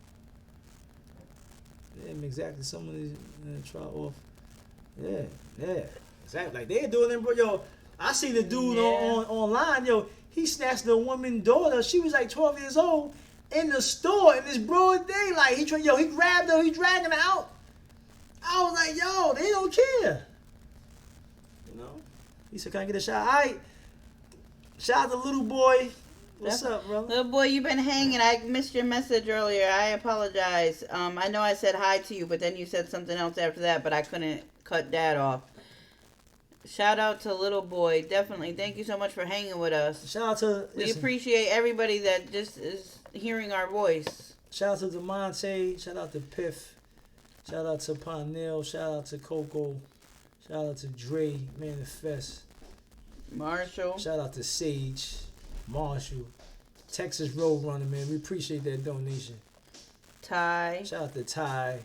Yeah, exactly. Some of these try off. Yeah. Exactly. Like, they're doing them, bro. Yo, I see the dude online. Yo, he snatched the woman's daughter. She was like 12 years old in the store in this broad daylight. He grabbed her. He dragging her out. I was like, yo, they don't care. He said, can I get a shot? All right. Shout out to little boy. What's up, brother? Little boy, you've been hanging. I missed your message earlier. I apologize. I know I said hi to you, but then you said something else after that, but I couldn't cut that off. Shout out to little boy. Definitely. Thank you so much for hanging with us. Shout out to... We appreciate everybody that just is hearing our voice. Shout out to DeMonte. Shout out to Piff. Shout out to Parnell. Shout out to Coco. Shout out to Dre, Manifest. Marshall. Shout out to Sage, Marshall, Texas Roadrunner, man. We appreciate that donation. Ty. Shout out to Ty.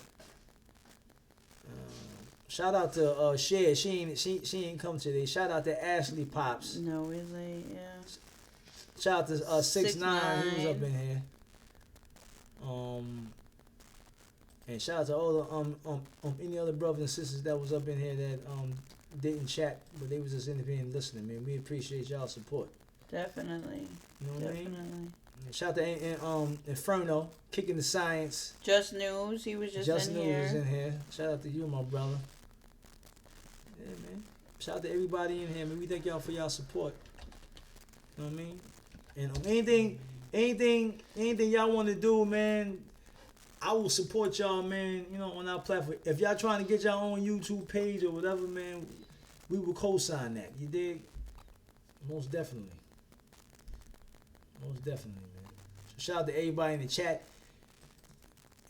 Shout out to Cher. She ain't come today. Shout out to Ashley Pops. No, really, yeah. Shout out to 6ix9ine. He was up in here. And shout out to all the any other brothers and sisters that was up in here that didn't chat, but they was just in here and listening, man. We appreciate y'all's support. Definitely. You know what I mean? And shout out to Inferno, kicking the science. Just News, he was just in here. Was in here. Shout out to you, my brother. Yeah, man. Shout out to everybody in here, man. We thank y'all for y'all support. You know what I mean? And anything y'all want to do, man, I will support y'all, man, on our platform. If y'all trying to get your own YouTube page or whatever, man, we will co-sign that. You dig? Most definitely. Most definitely, man. So shout out to everybody in the chat.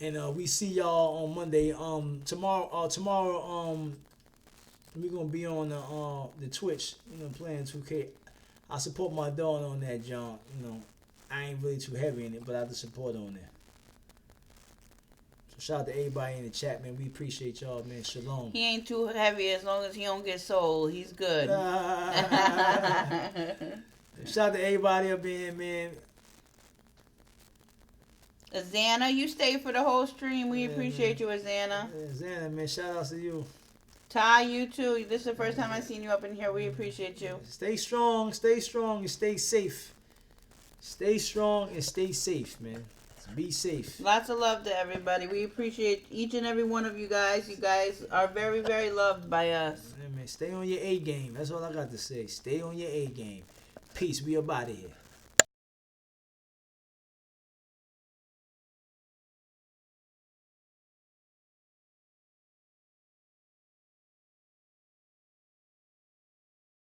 And we see y'all on Monday. Tomorrow, we're gonna be on the Twitch, playing 2K. I support my daughter on that, John. I ain't really too heavy in it, but I have to support on there. Shout out to everybody in the chat, man. We appreciate y'all, man. Shalom. He ain't too heavy as long as he don't get sold. He's good. Shout out to everybody up in here, man. Azana, you stayed for the whole stream. We appreciate you, Azana. Azana, man. Shout out to you. Ty, you too. This is the first time I've seen you up in here. We appreciate you. Stay strong, and stay safe. Stay strong and stay safe, man. Be safe. Lots of love to everybody. We appreciate each and every one of you guys. You guys are very, very loved by us. Yeah, man, stay on your A game. That's all I got to say. Stay on your A game. Peace. We up out of here.